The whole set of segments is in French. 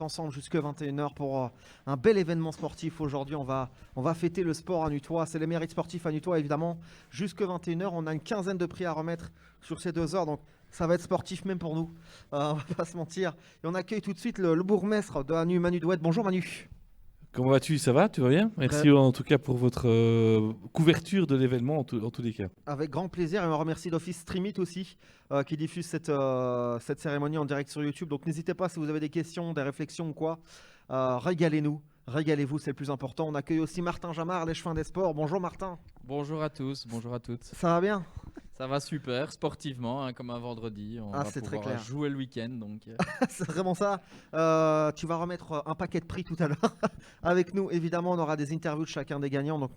ensemble jusque 21h pour un bel événement sportif. Aujourd'hui, on va fêter le sport à Nutois. C'est les mérites sportifs à Nutois, évidemment. Jusque 21h, on a une quinzaine de prix à remettre sur ces 2 heures. Donc, ça va être sportif même pour nous. On va pas se mentir. Et on accueille tout de suite le bourgmestre de Anu, Manu Douet. Bonjour Manu. Comment vas-tu? Ça va? Tu vas bien? Merci en tout cas pour votre couverture de l'événement en tous les cas. Avec grand plaisir, et on remercie l'Office Streamit aussi qui diffuse cette cérémonie en direct sur YouTube. Donc n'hésitez pas si vous avez des questions, des réflexions ou quoi, régalez-nous, régalez-vous, c'est le plus important. On accueille aussi Martin Jamard, l'échevin des sports. Bonjour Martin. Bonjour à tous, bonjour à toutes. Ça va bien? Ça va super, sportivement, comme un vendredi. On va c'est très pouvoir clair. jouer le week-end. Donc, C'est vraiment ça. Tu vas remettre un paquet de prix tout à l'heure. Avec nous, évidemment, on aura des interviews de chacun des gagnants. Donc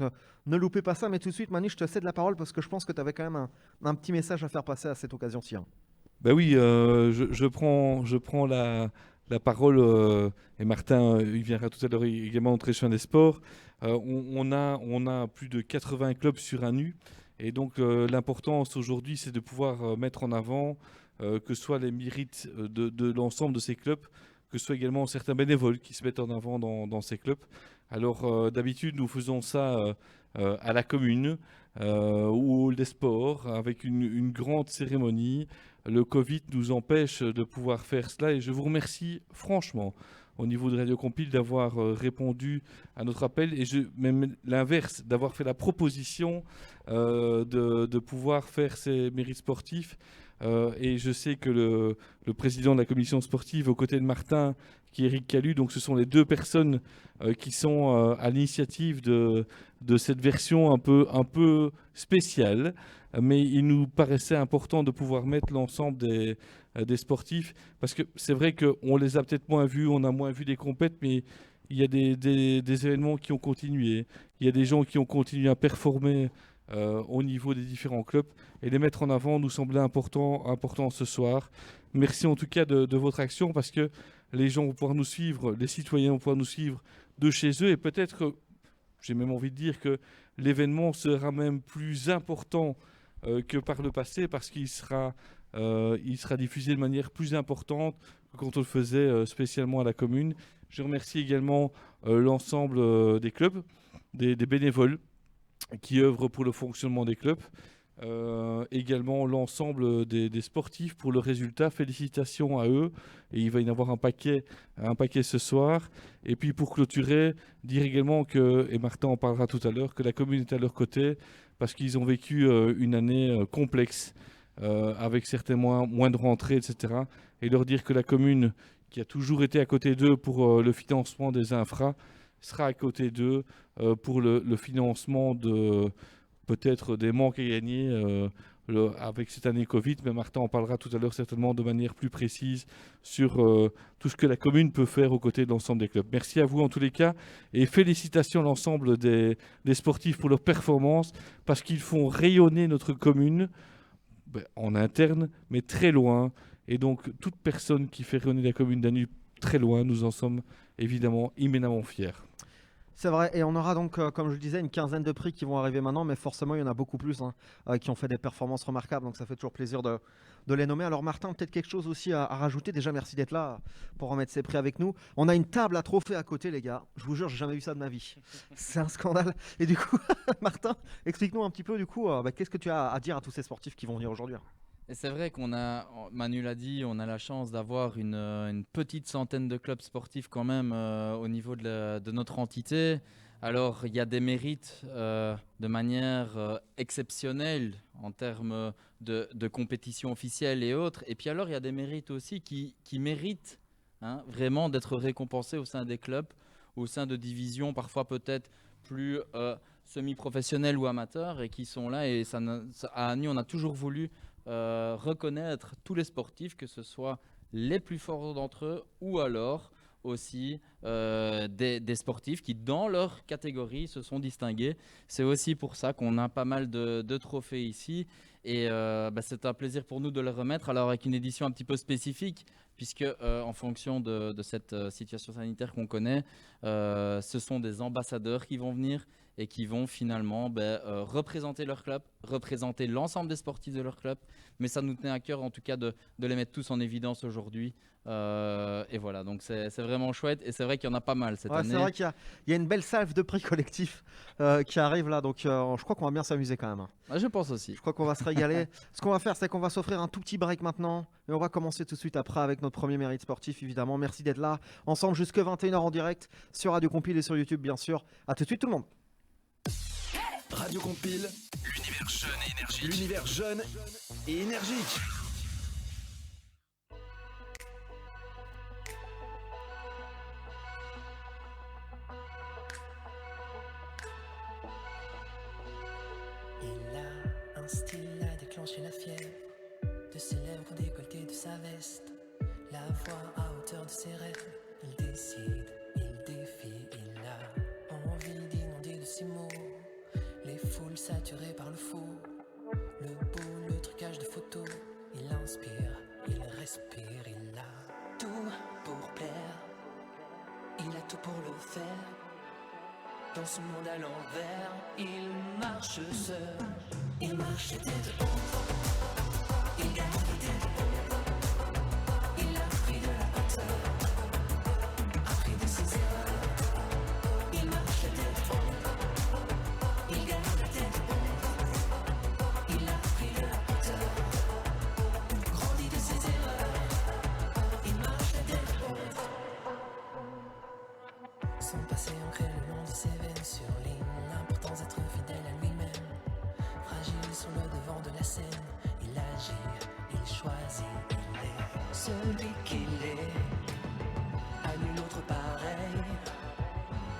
ne loupez pas ça. Mais tout de suite, Manu, je te cède la parole parce que je pense que tu avais quand même un petit message à faire passer à cette occasion-ci. Ben oui, je prends la parole et Martin, il viendra tout à l'heure également au Échevin des sports. On a plus de 80 clubs sur Anu. Et donc l'importance aujourd'hui, c'est de pouvoir mettre en avant que ce soit les mérites de l'ensemble de ces clubs, que ce soit également certains bénévoles qui se mettent en avant dans ces clubs. Alors d'habitude, nous faisons ça à la commune ou au hall des sports avec une grande cérémonie. Le Covid nous empêche de pouvoir faire cela et je vous remercie franchement au niveau de Radio Compile d'avoir répondu à notre appel et même l'inverse, d'avoir fait la proposition de pouvoir faire ces mérites sportifs. Et je sais que le président de la commission sportive, aux côtés de Martin, qui est Eric Calu, donc ce sont les deux personnes qui sont à l'initiative de cette version un peu spéciale. Mais il nous paraissait important de pouvoir mettre l'ensemble des sportifs, parce que c'est vrai qu'on les a peut-être moins vus, on a moins vu des compètes, mais il y a des événements qui ont continué, il y a des gens qui ont continué à performer au niveau des différents clubs, et les mettre en avant nous semblait important ce soir. Merci en tout cas de votre action, parce que les gens vont pouvoir nous suivre, les citoyens vont pouvoir nous suivre de chez eux, et peut-être, j'ai même envie de dire que l'événement sera même plus important que par le passé, parce qu'il sera diffusé de manière plus importante que quand on le faisait spécialement à la commune. Je remercie également l'ensemble des clubs, des bénévoles qui œuvrent pour le fonctionnement des clubs, également l'ensemble des sportifs pour le résultat. Félicitations à eux, et il va y en avoir un paquet ce soir. Et puis pour clôturer, dire également que, et Martin en parlera tout à l'heure, que la commune est à leur côté parce qu'ils ont vécu une année complexe avec certainement moins de rentrées, etc. Et leur dire que la commune, qui a toujours été à côté d'eux pour le financement des infras, sera à côté d'eux pour le financement de peut-être des manques à gagner avec cette année Covid, mais Martin en parlera tout à l'heure certainement de manière plus précise sur tout ce que la commune peut faire aux côtés de l'ensemble des clubs. Merci à vous en tous les cas, et félicitations à l'ensemble des sportifs pour leur performance, parce qu'ils font rayonner notre commune en interne, mais très loin. Et donc toute personne qui fait rayonner la commune d'Anu très loin, nous en sommes évidemment immédiatement fiers. C'est vrai, et on aura donc, comme je le disais, une quinzaine de prix qui vont arriver maintenant, mais forcément, il y en a beaucoup plus qui ont fait des performances remarquables, donc ça fait toujours plaisir de les nommer. Alors Martin, peut-être quelque chose aussi à rajouter. Déjà, merci d'être là pour remettre ces prix avec nous. On a une table à trophées à côté, les gars. Je vous jure, j'ai jamais vu ça de ma vie. C'est un scandale. Et du coup, Martin, explique-nous un petit peu, du coup, qu'est-ce que tu as à dire à tous ces sportifs qui vont venir aujourd'hui? Et c'est vrai Manu l'a dit, on a la chance d'avoir une petite centaine de clubs sportifs quand même au niveau de notre entité. Alors il y a des mérites de manière exceptionnelle en termes de compétition officielle et autres. Et puis alors il y a des mérites aussi qui méritent vraiment d'être récompensés au sein des clubs, au sein de divisions parfois peut-être plus semi-professionnelles ou amateurs, et qui sont là. Et à Anu, on a toujours voulu reconnaître tous les sportifs, que ce soit les plus forts d'entre eux ou alors aussi des sportifs qui dans leur catégorie se sont distingués. C'est aussi pour ça qu'on a pas mal de trophées ici, et c'est un plaisir pour nous de les remettre, alors avec une édition un petit peu spécifique, puisque en fonction de cette situation sanitaire qu'on connaît, ce sont des ambassadeurs qui vont venir, et qui vont finalement représenter leur club, représenter l'ensemble des sportifs de leur club. Mais ça nous tenait à cœur en tout cas de les mettre tous en évidence aujourd'hui. Et voilà, donc c'est vraiment chouette et c'est vrai qu'il y en a pas mal cette année. C'est vrai qu'il y a une belle salve de prix collectifs qui arrive là, donc je crois qu'on va bien s'amuser quand même, hein. Je pense aussi. Je crois qu'on va se régaler. Ce qu'on va faire, c'est qu'on va s'offrir un tout petit break maintenant et on va commencer tout de suite après avec notre premier mérite sportif, évidemment. Merci d'être là, ensemble jusque 21h en direct sur Radio Compile et sur YouTube, bien sûr. À tout de suite tout le monde. Radio Compile, l'univers jeune et énergique. L'univers jeune et énergique. Il a un style à déclencher la fièvre de ses lèvres décolletées de sa veste, la voix à hauteur de ses rêves. Il décide, il défie, il a envie d'inonder de ses mots les foules saturées par le faux, le beau, le trucage de photos. Il inspire, il respire, il a tout pour plaire, il a tout pour le faire. Dans ce monde à l'envers, il marche seul, il marche tête haute, il garde tête haute, il a pris de la hauteur, appris de ses erreurs, il marche tête haute, il garde tête haute, il a pris de la hauteur, grandit de ses erreurs, il marche tête haute. Son passé ancré le long de ses veines surligne l'importance d'être fidèle à lui-même. Fragile sur le devant de la scène, il agit, il choisit, il est celui qu'il est. À nul autre pareil,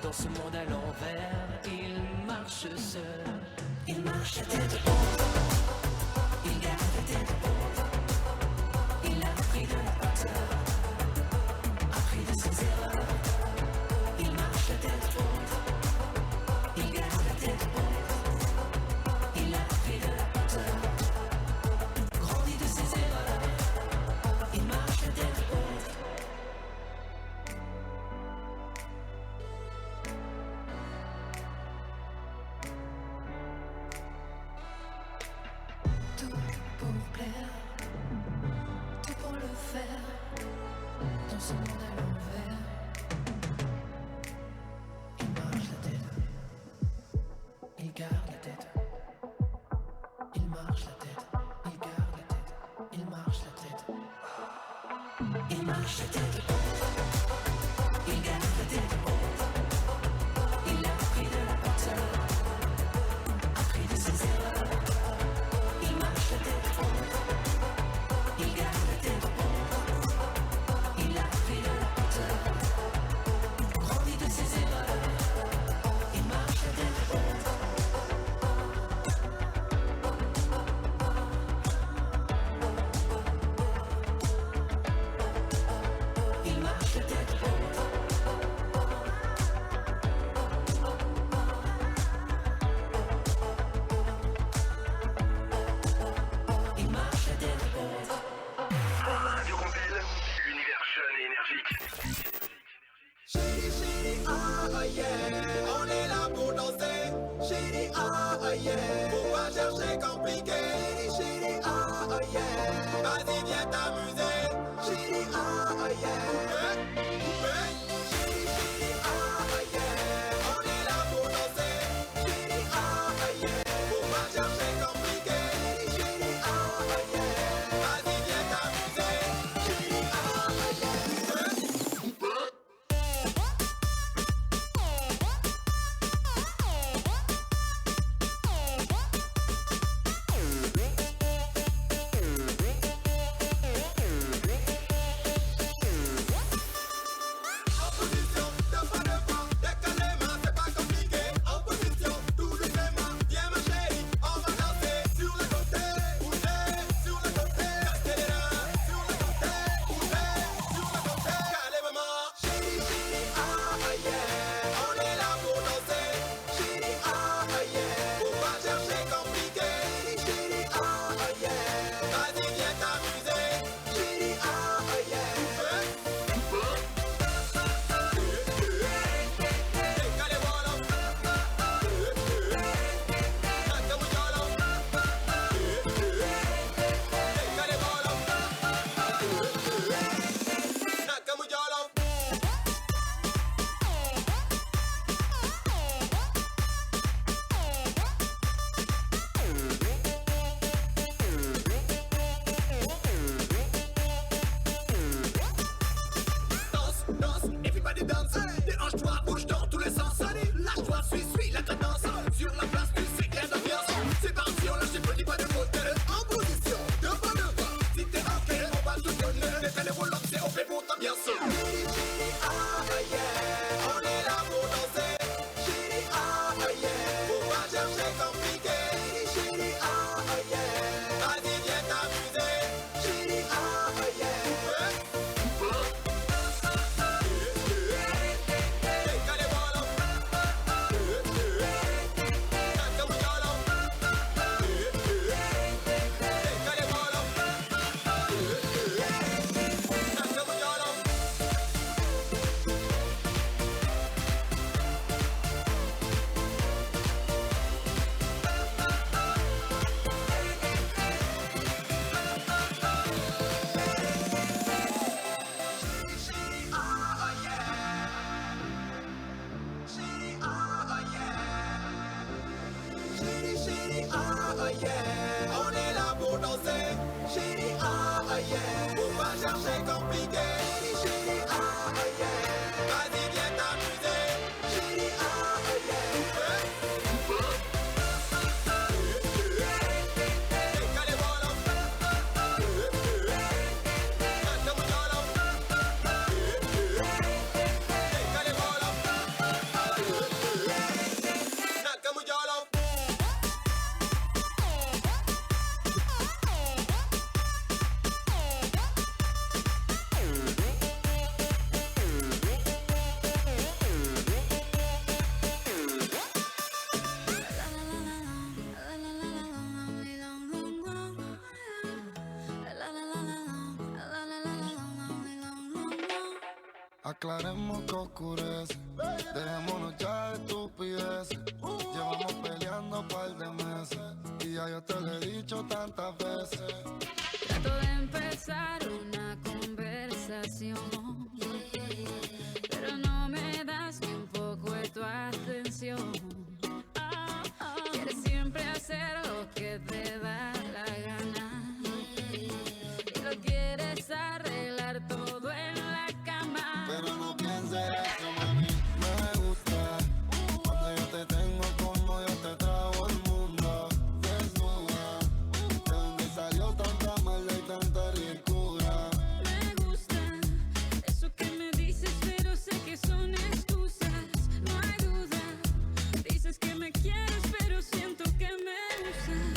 dans ce monde à l'envers, il marche seul. Il marche tête haute, il garde tête haute, il a pris de la hauteur, appris de ses erreurs. Il marche tête haute, il garde tête haute, il a pris de la hauteur, grandit de ses erreurs, il marche tête haute. Tout pour plaire, tout pour le faire, dans ce monde à l'envers. Il marche la tête, il garde la tête. Il marche la tête, il garde la tête. Il marche la tête. Il marche la tête. Il garde la tête. Il a pris de la hauteur, appris de ses erreurs. Il marche la tête. Il garde la tête. Il a pris de la hauteur, grandit de ses erreurs. Il marche la tête haute. Il marche la tête haute. Il marche la tête haute. Radio Compile, l'univers jeune et énergique. Chérie, chérie, ah yeah, on est là pour danser. Chérie, ah yeah, pourquoi chercher compliqué? Chérie, chérie, ah yeah, vas-y viens t'amuser. Chérie, ah yeah, chérie, chérie, ah yeah, on est là pour danser. Chérie, ah yeah, pourquoi chercher compliqué? Chérie, ah yeah, vas-y viens t'amuser. Chérie, ah yeah. yeah. On est là pour danser. Chérie, yeah. Faut pas chercher compliqué. Chérie, yeah. Vas-y, viens t'amuser. Chérie, yeah. Aclaremos que oscurece, dejémonos ya de estupideces. Llevamos peleando un par de meses y ya yo te lo he dicho tantas veces. Trato de empezar una conversación, pero no me das ni un poco de tu atención. Quieres siempre hacer lo que te da la gana y lo quieres arreglar todo en la cama. Pero no pienses eso, mami, me gusta cuando yo te tengo como yo te trago el mundo. Desnuda, de donde salió tanta maldad y tanta ricura. Me gusta eso que me dices, pero sé que son excusas, no hay duda. Dices que me quieres, pero siento que me usas.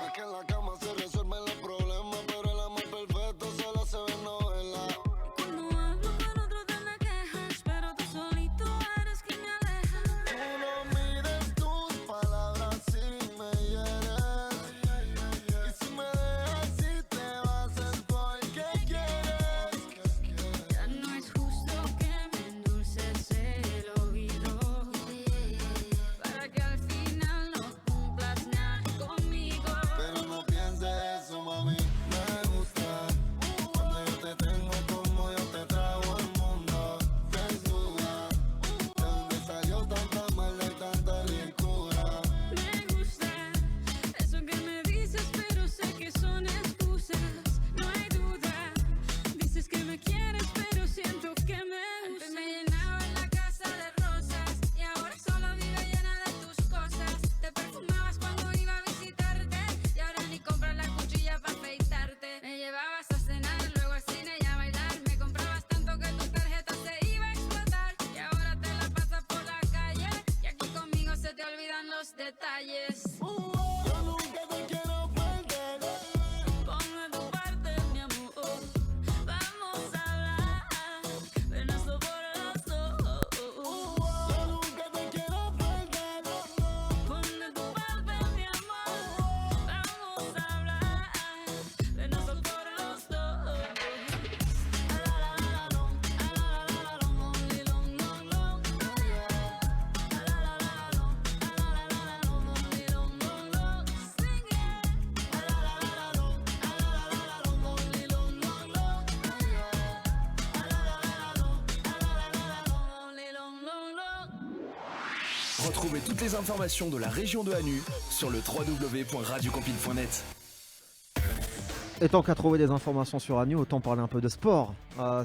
Es que en la cama se resuelven los problemas, pero el amor perfecto solo se ve en novela. Cuando hablo con otro te me quejas, pero tú solito eres quien me aleja. Tú no mides tus palabras si me hieres. Y si me dejas y te vas es porque quieres. Ya no es justo que me endulces el oído, para que al final no cumplas nada conmigo. Pero no pienses eso, mami, me gusta cuando yo te tengo como yo te trago el mundo. Desnuda, de donde salió tanta maldad y tanta ricura. Me gusta eso que me dices, pero sé que son excusas, no hay duda. Dices que me quieres, pero siento que me usas. Antes me llenaba en la casa de rosas y ahora solo vivo llena de tus cosas. Te perfumabas cuando iba a visitarte y ahora ni compras la cuchilla para afeitarte. Me llevabas a cenar, luego al cine y a bailar. Me comprabas tanto que tu tarjeta se iba a explotar y ahora te la pasas por la calle y aquí conmigo se te olvidan los detalles. Yo nunca te quiero perder. Ponme tu parte, mi amor. Vamos a hablar de nuestro por los dos. Yo nunca te quiero perder. Ponme tu parte, mi amor. Vamos a hablar de nuestro por los dos. Retrouvez toutes les informations de la région de Hanu sur le www.radiocampile.net. Et tant qu'à trouver des informations sur Hanu, autant parler un peu de sport.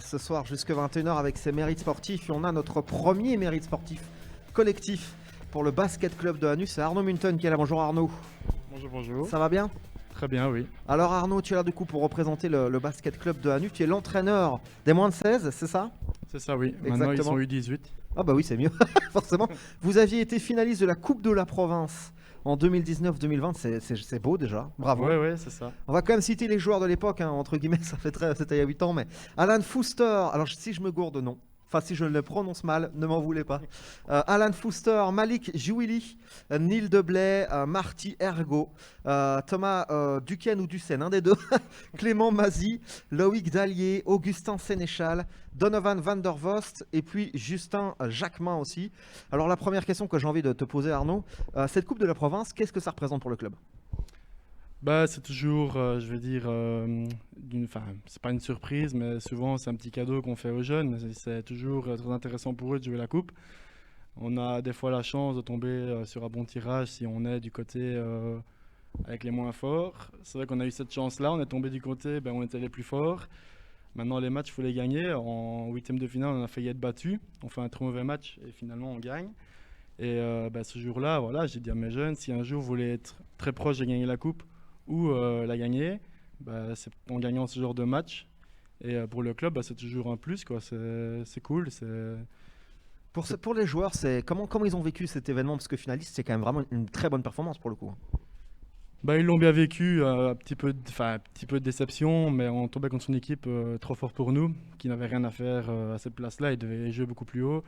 Ce soir jusqu'à 21h avec ses mérites sportifs. Et on a notre premier mérite sportif collectif pour le basket club de Hanu. C'est Arnaud Munton qui est là. Bonjour Arnaud. Bonjour, bonjour. Ça va bien? Très bien, oui. Alors Arnaud, tu es là du coup pour représenter le basket club de Hanu. Tu es l'entraîneur des moins de 16, c'est ça? C'est ça, oui. Maintenant, Exactement. ils sont U18. Ah bah oui, c'est mieux, forcément. Vous aviez été finaliste de la Coupe de la Province en 2019-2020, c'est beau déjà, bravo. Ouais, c'est ça. On va quand même citer les joueurs de l'époque, hein, entre guillemets, c'était il y a 8 ans, mais Alan Fuster, alors si je me gourde, non. Enfin, si je le prononce mal, ne m'en voulez pas. Alan Fuster, Malik Jouili, Neil Deblay, Marty Ergo, Thomas Duquesne ou Ducène, un des deux, Clément Mazy, Loïc Dallier, Augustin Sénéchal, Donovan Van der Vost et puis Justin Jacquemin aussi. Alors la première question que j'ai envie de te poser Arnaud, cette Coupe de la Province, qu'est-ce que ça représente pour le club? Bah, c'est toujours, je vais dire, enfin, c'est pas une surprise, mais souvent c'est un petit cadeau qu'on fait aux jeunes. Mais c'est toujours très intéressant pour eux de jouer la coupe. On a des fois la chance de tomber sur un bon tirage si on est du côté avec les moins forts. C'est vrai qu'on a eu cette chance-là, on est tombé du côté, ben, on était les plus forts. Maintenant, les matchs, il faut les gagner. En huitième de finale, on a failli être battu. On fait un très mauvais match et finalement, on gagne. Et ben, ce jour-là, voilà, j'ai dit à mes jeunes, si un jour vous voulez être très proche de gagner la coupe ou la gagner, ben, c'est en gagnant ce genre de match. Et pour le club, ben, c'est toujours un plus, quoi. C'est cool. Pour les joueurs, comment ils ont vécu cet événement? Parce que finaliste, c'est quand même vraiment une très bonne performance pour le coup. Bah, ils l'ont bien vécu, un petit peu de déception, mais on tombait contre une équipe trop forte pour nous, qui n'avait rien à faire à cette place-là, ils devaient jouer beaucoup plus haut.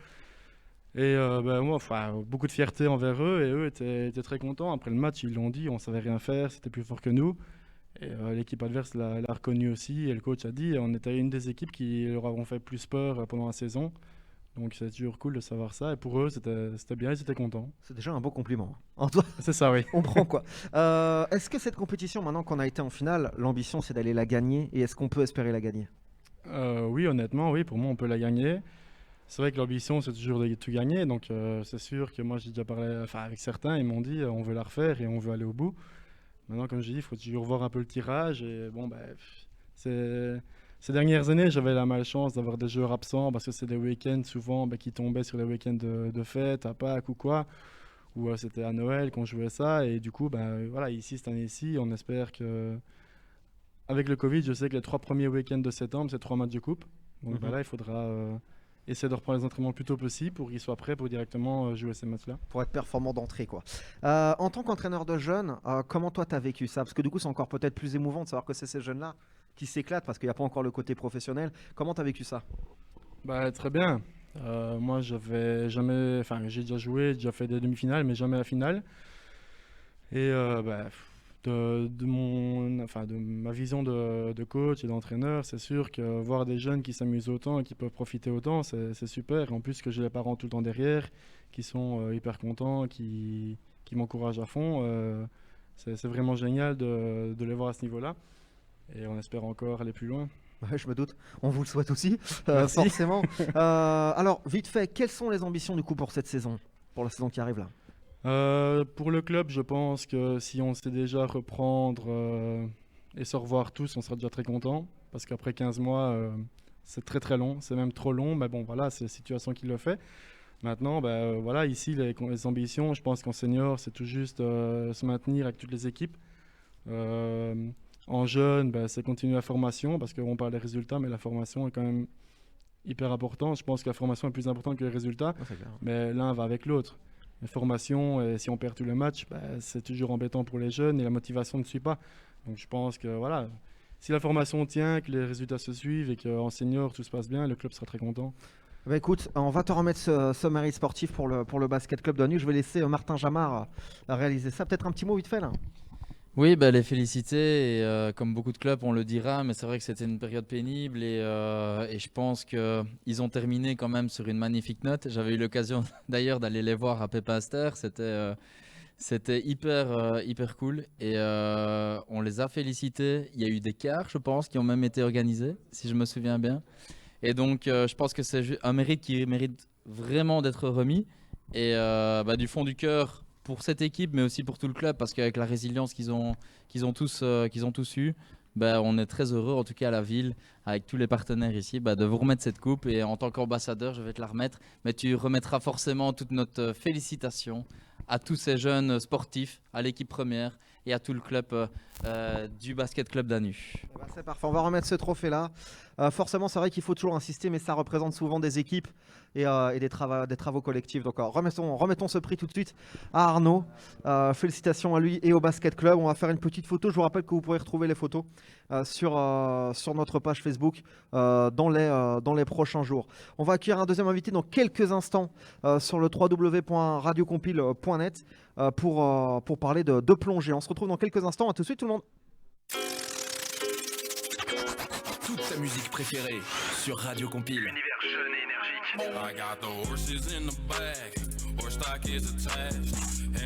Et bah, moi, beaucoup de fierté envers eux, et eux étaient très contents. Après le match, ils l'ont dit, on savait rien faire, c'était plus fort que nous. Et l'équipe adverse l'a reconnu aussi, et le coach a dit, on était une des équipes qui leur avons fait plus peur pendant la saison. Donc c'est toujours cool de savoir ça, et pour eux, c'était bien, ils étaient contents. C'est déjà un beau compliment. Antoine, C'est ça, oui. on prend quoi. Est-ce que cette compétition, maintenant qu'on a été en finale, l'ambition c'est d'aller la gagner, et est-ce qu'on peut espérer la gagner? Oui, honnêtement, oui, pour moi, on peut la gagner. C'est vrai que l'ambition, c'est toujours de tout gagner. Donc, c'est sûr que moi, j'ai déjà parlé avec certains. Ils m'ont dit, on veut la refaire et on veut aller au bout. Maintenant, comme je dis, il faut toujours voir un peu le tirage. Et bon, ces dernières années, j'avais la malchance d'avoir des joueurs absents parce que c'est des week-ends souvent qui tombaient sur des week-ends de fête, à Pâques ou quoi. Ou c'était à Noël qu'on jouait ça. Et du coup, voilà, ici, cette année-ci, on espère que... Avec le Covid, je sais que les 3 premiers week-ends de septembre, c'est 3 matchs de coupe. Donc là, il faudra essayer de reprendre les entraînements le plus tôt possible pour qu'ils soient prêts pour directement jouer ces matchs-là. Pour être performant d'entrée, quoi. En tant qu'entraîneur de jeunes, comment toi tu as vécu ça? Parce que du coup, c'est encore peut-être plus émouvant de savoir que c'est ces jeunes-là qui s'éclatent parce qu'il n'y a pas encore le côté professionnel. Comment tu as vécu ça? Très bien. Moi, j'ai déjà joué, j'ai déjà fait des demi-finales, mais jamais la finale. Et de ma vision de coach et d'entraîneur, c'est sûr que voir des jeunes qui s'amusent autant et qui peuvent profiter autant, c'est super. En plus que j'ai les parents tout le temps derrière, qui sont hyper contents, qui m'encouragent à fond. C'est vraiment génial de les voir à ce niveau-là. Et on espère encore aller plus loin. Ouais, je me doute. On vous le souhaite aussi, Merci. forcément. Alors, vite fait, quelles sont les ambitions du coup pour cette saison, pour la saison qui arrive là? Pour le club, je pense que si on sait déjà reprendre et se revoir tous, on sera déjà très content. Parce qu'après 15 mois, c'est très très long, c'est même trop long. Mais bon, voilà, c'est la situation qui le fait. Maintenant, voilà, ici, les ambitions, je pense qu'en senior, c'est tout juste se maintenir avec toutes les équipes. En jeune, c'est continuer la formation, parce qu'on parle des résultats, mais la formation est quand même hyper importante. Je pense que la formation est plus importante que les résultats, mais l'un va avec l'autre. La formation, et si on perd tous les matchs, c'est toujours embêtant pour les jeunes et la motivation ne suit pas. Donc je pense que voilà, si la formation tient, que les résultats se suivent et qu'en senior tout se passe bien, le club sera très content. Écoute, on va te remettre ce sommaire sportif pour le basket club de Nuit. Je vais laisser Martin Jamard réaliser ça. Peut-être un petit mot vite fait là. Oui, les féliciter. Et, comme beaucoup de clubs, on le dira, mais c'est vrai que c'était une période pénible et je pense qu'ils ont terminé quand même sur une magnifique note. J'avais eu l'occasion d'ailleurs d'aller les voir à Pepinster. C'était hyper cool et on les a félicités. Il y a eu des quarts, je pense, qui ont même été organisés, si je me souviens bien. Et donc, je pense que c'est un mérite qui mérite vraiment d'être remis. Et du fond du cœur, pour cette équipe, mais aussi pour tout le club, parce qu'avec la résilience qu'ils ont tous eu, on est très heureux, en tout cas à la ville, avec tous les partenaires ici, de vous remettre cette coupe. Et en tant qu'ambassadeur, je vais te la remettre. Mais tu remettras forcément toute notre félicitation à tous ces jeunes sportifs, à l'équipe première et à tout le club du basket club d'Anu. C'est parfait, on va remettre ce trophée-là. Forcément, c'est vrai qu'il faut toujours insister, mais ça représente souvent des équipes et des travaux collectifs. Donc, remettons ce prix tout de suite à Arnaud. Félicitations à lui et au basket club. On va faire une petite photo. Je vous rappelle que vous pourrez retrouver les photos sur notre page Facebook dans les prochains jours. On va accueillir un deuxième invité dans quelques instants sur le www.radiocompile.net pour parler de plongée. On se retrouve dans quelques instants. À tout de suite tout le monde. Toute ta musique préférée sur Radio Compile. Univers jeune et énergique. I got the horses in the back, horse stock is attached. Et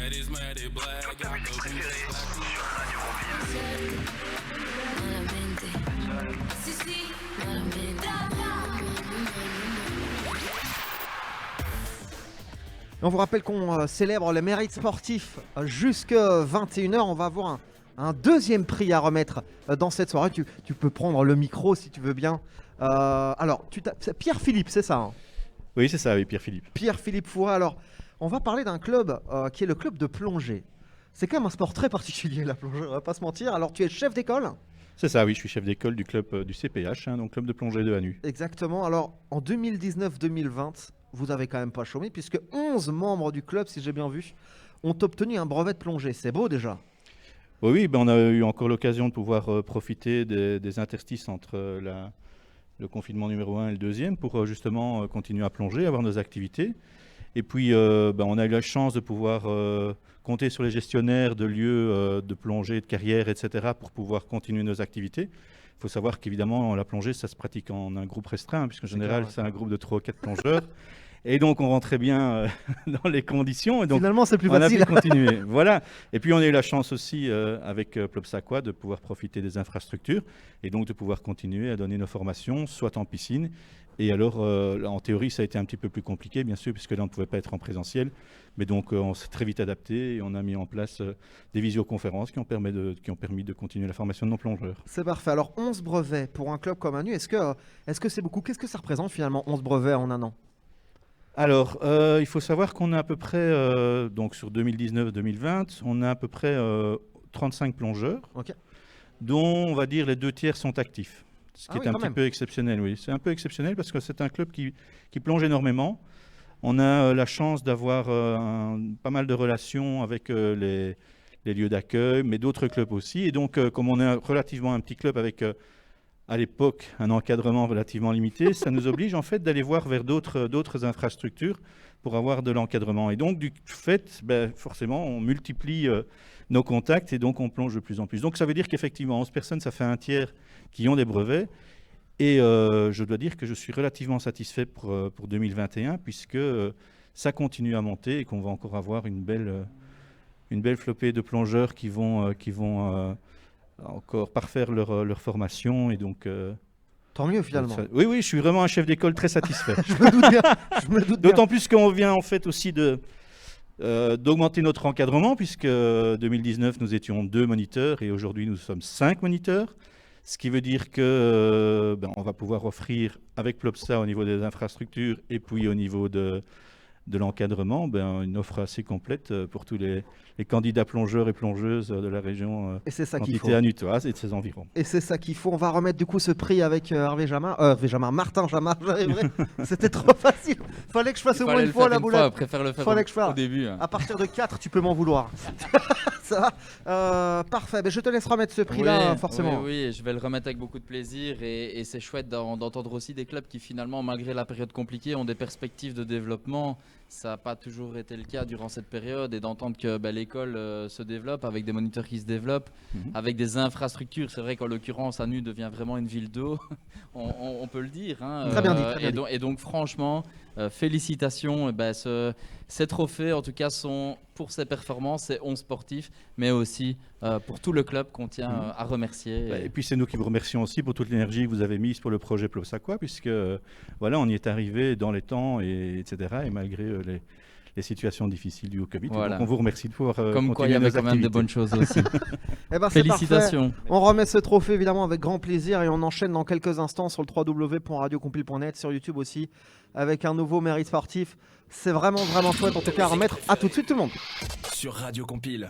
on vous rappelle qu'on célèbre les mérites sportifs jusqu'à 21h. On va avoir un deuxième prix à remettre dans cette soirée. Tu peux prendre le micro si tu veux bien. Alors, c'est Pierre-Philippe, c'est ça, hein? Oui, c'est ça, oui, Pierre-Philippe. Pierre-Philippe Fouras. Alors, on va parler d'un club qui est le club de plongée. C'est quand même un sport très particulier, la plongée, on va pas se mentir. Alors, tu es chef d'école? C'est ça, oui, je suis chef d'école du club du CPH, donc club de plongée de Hanu. Exactement. Alors, en 2019-2020, vous avez quand même pas chômé, puisque 11 membres du club, si j'ai bien vu, ont obtenu un brevet de plongée. C'est beau déjà. Oui, on a eu encore l'occasion de pouvoir profiter des interstices entre le confinement numéro 1 et le deuxième pour justement continuer à plonger, avoir nos activités. Et puis, on a eu la chance de pouvoir compter sur les gestionnaires de lieux de plongée, de carrière, etc. pour pouvoir continuer nos activités. Il faut savoir qu'évidemment, la plongée, ça se pratique en un groupe restreint, puisqu'en général, c'est un groupe de 3 ou 4 plongeurs. Et donc, on rentrait bien dans les conditions. Et donc, finalement, c'est plus facile. On a pu continuer. Voilà. Et puis, on a eu la chance aussi, avec Plopsaquois, de pouvoir profiter des infrastructures et donc de pouvoir continuer à donner nos formations, soit en piscine. Et alors, en théorie, ça a été un petit peu plus compliqué, bien sûr, puisque là, on ne pouvait pas être en présentiel. Mais donc, on s'est très vite adapté et on a mis en place des visioconférences qui ont permis de continuer la formation de nos plongeurs. C'est parfait. Alors, 11 brevets pour un club comme Hanu, est-ce que c'est beaucoup? Qu'est-ce que ça représente finalement, 11 brevets en un an? Alors, il faut savoir qu'on a à peu près, donc sur 2019-2020, on a à peu près 35 plongeurs, dont on va dire les 2 tiers sont actifs. Ce qui est un petit peu exceptionnel, oui. C'est un peu exceptionnel parce que c'est un club qui plonge énormément. On a la chance d'avoir pas mal de relations avec les lieux d'accueil, mais d'autres clubs aussi. Et donc, comme on est relativement un petit club avec, à l'époque, un encadrement relativement limité, ça nous oblige en fait d'aller voir vers d'autres infrastructures pour avoir de l'encadrement. Et donc, du fait, forcément, on multiplie nos contacts et donc on plonge de plus en plus. Donc, ça veut dire qu'effectivement, 11 personnes, ça fait 1 tiers qui ont des brevets. Et je dois dire que je suis relativement satisfait pour 2021, puisque ça continue à monter et qu'on va encore avoir une belle flopée de plongeurs qui vont encore parfaire leur formation. Et donc, tant mieux finalement. Oui, je suis vraiment un chef d'école très satisfait. Je me doute bien. D'autant plus qu'on vient en fait aussi d'augmenter notre encadrement, puisque 2019, nous étions 2 moniteurs et aujourd'hui, nous sommes 5 moniteurs. Ce qui veut dire que on va pouvoir offrir avec Plopsa au niveau des infrastructures et puis au niveau de l'encadrement, une offre assez complète pour tous les candidats plongeurs et plongeuses de la région hanutoise et de ses environs. Et c'est ça qu'il faut. On va remettre du coup ce prix avec Martin Jamard. C'était trop facile. Fallait que je fasse au moins une fois la boulette. Préfère le faire au début. À partir de 4, tu peux m'en vouloir. Ça va. Parfait. Mais je te laisse remettre ce prix-là, forcément. Oui, je vais le remettre avec beaucoup de plaisir. Et c'est chouette d'entendre aussi des clubs qui finalement, malgré la période compliquée, ont des perspectives de développement. Ça n'a pas toujours été le cas durant cette période, et d'entendre que l'école se développe avec des moniteurs qui se développent, avec des infrastructures. C'est vrai qu'en l'occurrence, Hanu devient vraiment une ville d'eau, on peut le dire. Hein. Très bien dit. Et donc franchement, félicitations. Ces trophées, en tout cas, sont pour ces performances, ces 11 sportifs, mais aussi pour tout le club qu'on tient à remercier. Et puis c'est nous qui vous remercions aussi pour toute l'énergie que vous avez mise pour le projet Plopsaquois, puisque on y est arrivé dans les temps, etc. Et malgré les situations difficiles dues au Covid. Voilà. Donc on vous remercie de pouvoir comme quoi il y avait quand même de bonnes choses aussi. Félicitations. On remet ce trophée évidemment avec grand plaisir et on enchaîne dans quelques instants sur le www.radiocompile.net, sur YouTube aussi, avec un nouveau mérite sportif. C'est vraiment chouette, en tout cas à remettre. À tout de suite tout le monde. Sur Radio Compile.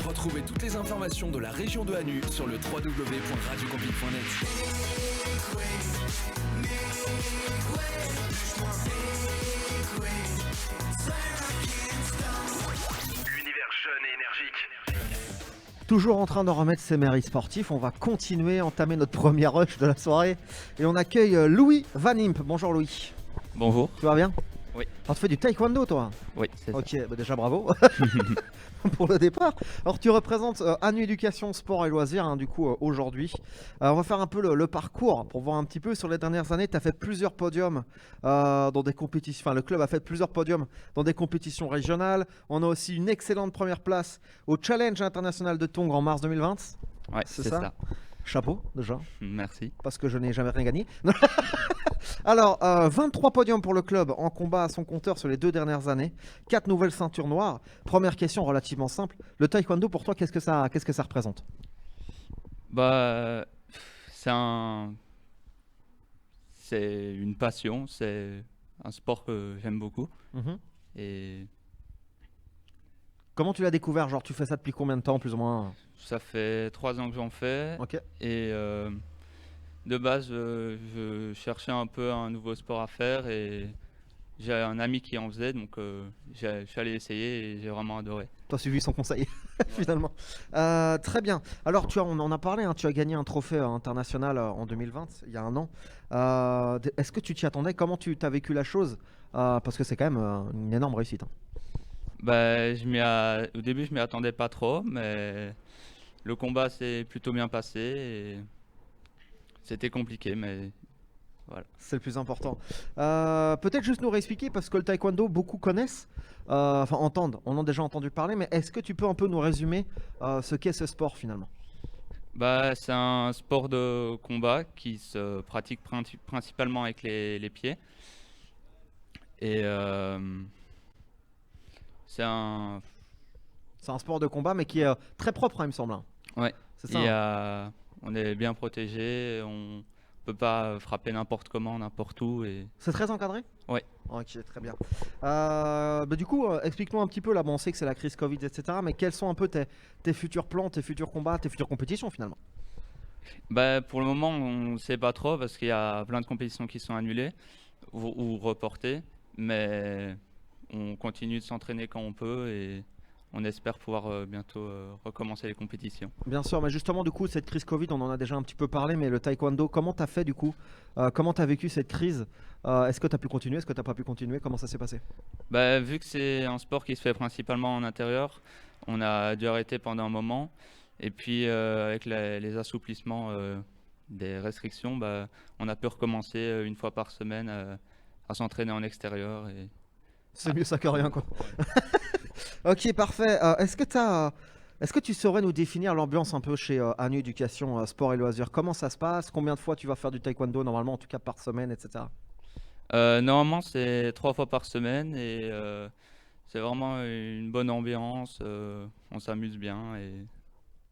Retrouvez toutes les informations de la région de Hanu sur le www.radiocamping.net. L'univers jeune et énergique. Toujours en train de remettre ses mérites sportifs, on va continuer, entamer notre première rush de la soirée. Et on accueille Louis Van Imp. Bonjour Louis. Bonjour. Tu vas bien? Oui. Alors tu fais du taekwondo toi? Oui, c'est ça. Ok, bah déjà bravo pour le départ. Alors tu représentes Hanu Éducation, Sport et Loisirs, hein, du coup aujourd'hui. On va faire un peu le parcours pour voir un petit peu sur les dernières années. Tu as fait plusieurs podiums dans des compétitions, enfin le club a fait plusieurs podiums dans des compétitions régionales. On a aussi une excellente première place au Challenge international de Tongres en mars 2020. Ouais, c'est ça. Chapeau déjà. Merci. Parce que je n'ai jamais rien gagné. Alors, 23 podiums pour le club en combat à son compteur sur les 2 dernières années. 4 nouvelles ceintures noires. Première question relativement simple. Le taekwondo, pour toi, qu'est-ce que ça représente? Bah, c'est une passion. C'est un sport que j'aime beaucoup. Et comment tu l'as découvert? Genre, tu fais ça depuis combien de temps, plus ou moins? ça fait 3 ans que j'en fais. Ok. Et de base, je cherchais un peu un nouveau sport à faire et j'ai un ami qui en faisait, donc je suis allé essayer et j'ai vraiment adoré. Tu as suivi son conseil, finalement. Très bien. Alors, on en a parlé, hein, tu as gagné un trophée international en 2020, il y a un an. Est-ce que tu t'y attendais? Comment tu as vécu la chose? Parce que c'est quand même une énorme réussite. Hein. Bah, au début, je m'y attendais pas trop, mais le combat s'est plutôt bien passé et c'était compliqué, mais voilà. C'est le plus important. Peut-être juste nous réexpliquer, parce que le taekwondo, beaucoup connaissent, enfin entendent, on en a déjà entendu parler, mais est-ce que tu peux un peu nous résumer ce qu'est ce sport finalement? Bah, c'est un sport de combat qui se pratique principalement avec les pieds. Et c'est un sport de combat, mais qui est très propre, hein, il me semble. Ouais. C'est ça. On est bien protégé, on peut pas frapper n'importe comment, n'importe où. C'est très encadré? Oui. Ok, très bien. Du coup, explique-nous un petit peu, là, bon, on sait que c'est la crise Covid, etc., mais quels sont un peu tes futurs plans, tes futurs combats, tes futures compétitions finalement? Bah, pour le moment, on ne sait pas trop parce qu'il y a plein de compétitions qui sont annulées ou reportées, mais on continue de s'entraîner quand on peut et on espère pouvoir bientôt recommencer les compétitions. Bien sûr, mais justement, du coup, cette crise Covid, on en a déjà un petit peu parlé, mais le taekwondo, comment tu as fait du coup? Comment tu as vécu cette crise? Est-ce que tu as pu continuer? Est-ce que tu n'as pas pu continuer? Comment ça s'est passé? Bah, vu que c'est un sport qui se fait principalement en intérieur, on a dû arrêter pendant un moment. Et puis, avec les assouplissements des restrictions, bah, on a pu recommencer une fois par semaine à s'entraîner en extérieur. C'est mieux ça que rien, quoi. Ok, parfait. Est-ce que tu saurais nous définir l'ambiance un peu chez Hanu Éducation, Sport et Loisirs? Comment ça se passe? Combien de fois tu vas faire du taekwondo normalement, en tout cas par semaine, etc.? Normalement, c'est 3 fois par semaine et c'est vraiment une bonne ambiance. On s'amuse bien et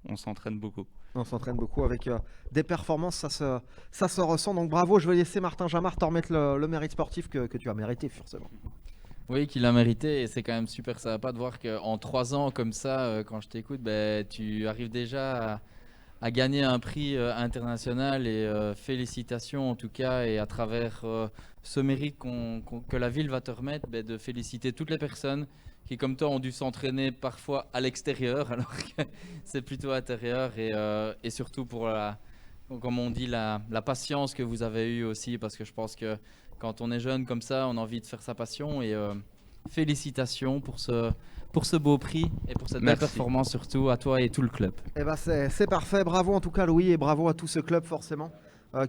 on s'entraîne beaucoup. On s'entraîne beaucoup avec des performances, ça se ressent. Donc bravo, je vais laisser Martin Jamard te remettre le mérite sportif que tu as mérité forcément. Oui, qu'il a mérité et c'est quand même super sympa de voir qu'en 3 ans comme ça, quand je t'écoute, tu arrives déjà à gagner un prix international et félicitations en tout cas et à travers ce mérite que la ville va te remettre, de féliciter toutes les personnes qui comme toi ont dû s'entraîner parfois à l'extérieur alors que c'est plutôt intérieur et surtout pour comme on dit la patience que vous avez eue aussi parce que je pense que quand on est jeune comme ça on a envie de faire sa passion et félicitations pour ce beau prix et pour cette belle performance surtout à toi et tout le club. Eh ben c'est parfait, bravo en tout cas Louis et bravo à tout ce club forcément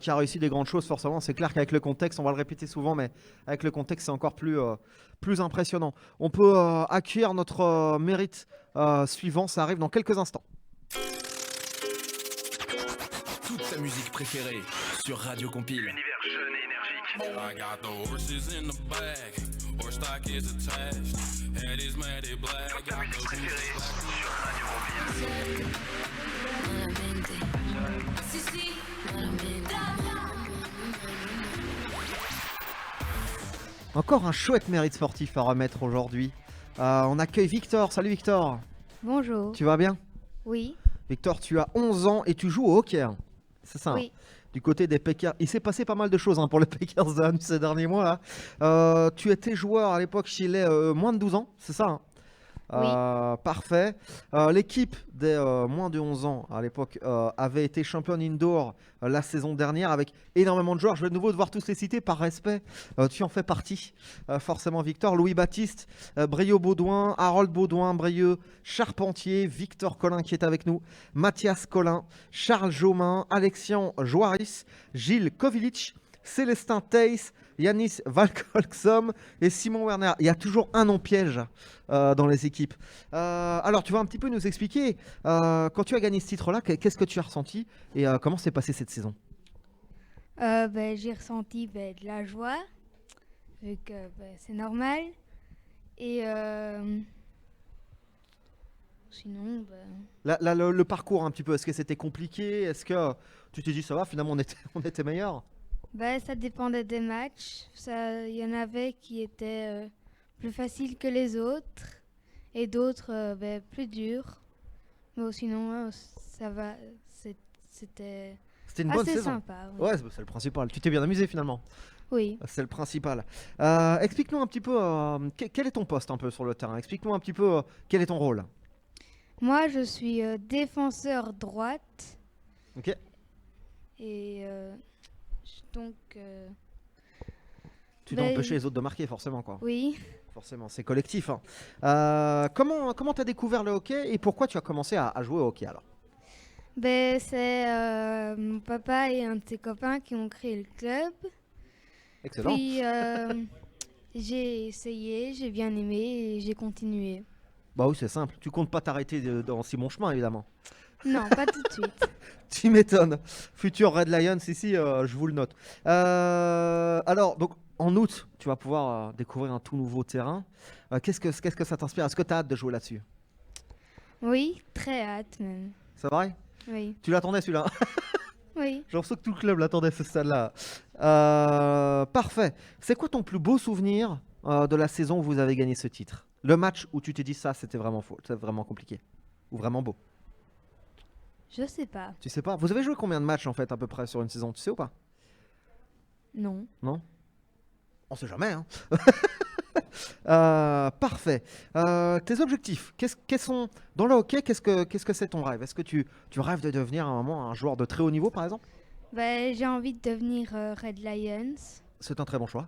qui a réussi des grandes choses forcément. C'est clair qu'avec le contexte, on va le répéter souvent, mais avec le contexte c'est encore plus impressionnant. On peut accueillir notre mérite suivant, ça arrive dans quelques instants. Toute ta musique préférée sur Radio Compile. Univers jeune et énergique. I got the horses in the back, horse stock is attached, head is matted black. Toute ta musique préférée sur Radio Compile. Encore un chouette mérite sportif à remettre aujourd'hui. On accueille Victor. Salut Victor. Bonjour. Tu vas bien? Oui. Victor, tu as 11 ans et tu joues au hockey. C'est ça. Oui. Du côté des Packers. Il s'est passé pas mal de choses pour les Packers ces derniers mois. Tu étais joueur à l'époque chez les moins de 12 ans, c'est ça? Oui. Parfait. L'équipe des moins de 11 ans à l'époque avait été championne indoor la saison dernière avec énormément de joueurs. Je vais de nouveau devoir tous les citer par respect. Tu en fais partie, forcément Victor. Louis Baptiste, Brieux Baudouin, Harold Baudouin, Brieux Charpentier, Victor Collin qui est avec nous, Mathias Collin, Charles Jaumin, Alexian Joaris, Gilles Kovilic, Célestin Theis, Yanis Valkolksom et Simon Werner. Il y a toujours un nom piège dans les équipes. Alors, tu vas un petit peu nous expliquer, quand tu as gagné ce titre-là, qu'est-ce que tu as ressenti et comment s'est passée cette saison? J'ai ressenti de la joie, vu que c'est normal. Et sinon... Le parcours un petit peu, est-ce que c'était compliqué? Est-ce que tu t'es dit ça va, finalement on était meilleurs? Ça dépendait des matchs. Il y en avait qui étaient plus faciles que les autres et d'autres plus durs. Mais sinon, ça va. C'était une bonne assez saison. Sympa. Oui. Ouais, c'est le principal. Tu t'es bien amusé finalement. Oui. C'est le principal. Explique-nous un petit peu quel est ton poste un peu sur le terrain. Explique-nous un petit peu quel est ton rôle. Moi, je suis défenseur droite. Ok. Et donc... Tu dois empêcher les autres de marquer, forcément, quoi. Oui. Forcément, c'est collectif. Comment tu as découvert le hockey et pourquoi tu as commencé à jouer au hockey alors? C'est mon papa et un de ses copains qui ont créé le club. Excellent. Puis j'ai essayé, j'ai bien aimé et j'ai continué. Bah oui, c'est simple. Tu comptes pas t'arrêter dans si bon chemin, évidemment. Non, pas tout de suite. Tu m'étonnes. Futur Red Lions, ici, je vous le note. Alors, donc, en août, tu vas pouvoir découvrir un tout nouveau terrain. Qu'est-ce que ça t'inspire? Est-ce que tu as hâte de jouer là-dessus? Oui, très hâte même. C'est vrai? Oui. Tu l'attendais celui-là? Oui. J'ai l'impression que tout le club l'attendait ce stade-là. Parfait. C'est quoi ton plus beau souvenir de la saison où vous avez gagné ce titre? Le match où tu t'es dit ça, c'était vraiment faux, c'était vraiment compliqué ou vraiment beau? Je sais pas. Tu sais pas? Vous avez joué combien de matchs en fait à peu près sur une saison? Tu sais ou pas? Non. Non? On sait jamais, hein. Parfait. Tes objectifs, quels sont dans le hockey? Qu'est-ce que c'est ton rêve? Est-ce que tu rêves de devenir à un moment un joueur de très haut niveau, par exemple? J'ai envie de devenir Red Lions. C'est un très bon choix.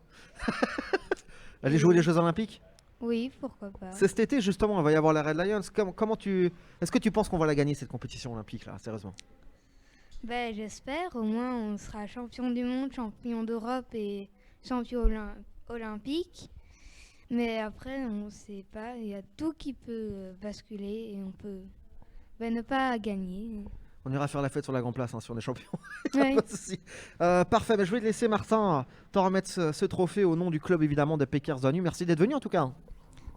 Aller jouer les Jeux Olympiques? Oui, pourquoi pas. C'est cet été justement, il va y avoir la Red Lions. Est-ce que tu penses qu'on va la gagner cette compétition olympique là, sérieusement? J'espère. Au moins, on sera champion du monde, champion d'Europe et champion olympique. Mais après, on ne sait pas. Il y a tout qui peut basculer et on peut ne pas gagner. On ira faire la fête sur la grande place si on est champion. Oui. Pas de souci. Parfait, je vais te laisser Martin t'en remettre ce trophée au nom du club évidemment des Packers de Nu. Merci d'être venu en tout cas.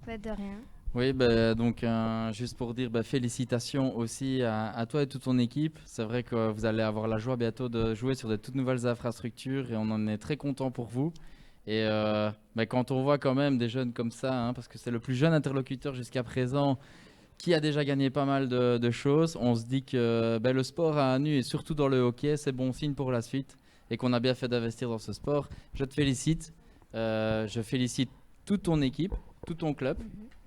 De rien. Oui, donc juste pour dire félicitations aussi à toi et toute ton équipe. C'est vrai que vous allez avoir la joie bientôt de jouer sur de toutes nouvelles infrastructures et on en est très content pour vous. Et quand on voit quand même des jeunes comme ça, parce que c'est le plus jeune interlocuteur jusqu'à présent qui a déjà gagné pas mal de choses. On se dit que le sport à nu, et surtout dans le hockey, c'est bon signe pour la suite et qu'on a bien fait d'investir dans ce sport. Je te félicite. Je félicite toute ton équipe, tout ton club,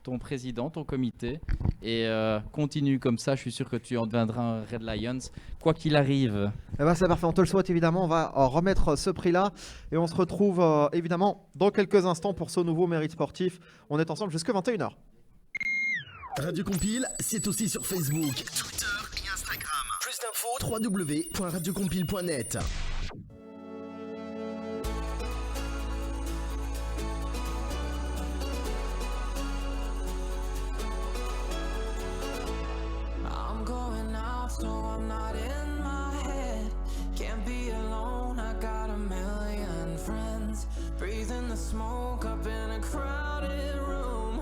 ton président, ton comité. Et continue comme ça, je suis sûr que tu en deviendras un Red Lions, quoi qu'il arrive. Eh ben, c'est parfait, on te le souhaite évidemment. On va remettre ce prix-là et on se retrouve évidemment dans quelques instants pour ce nouveau mérite sportif. On est ensemble jusqu'à 21h. Radio Compile, c'est aussi sur Facebook, Twitter et Instagram. Plus d'infos, www.radiocompile.net. I'm going out, so I'm not in my head. Can't be alone, I got a million friends. Breathing the smoke up in a crowded room.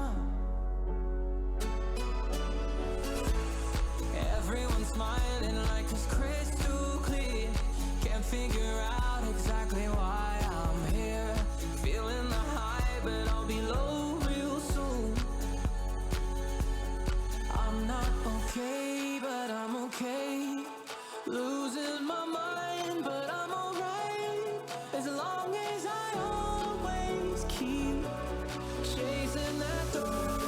Everyone's smiling like it's crystal clear. Can't figure out exactly why I'm here. Feeling the high, but I'll be low real soon. I'm not okay, but I'm okay. Losing my mind, but I'm alright. As long as I always keep chasing that dopamine.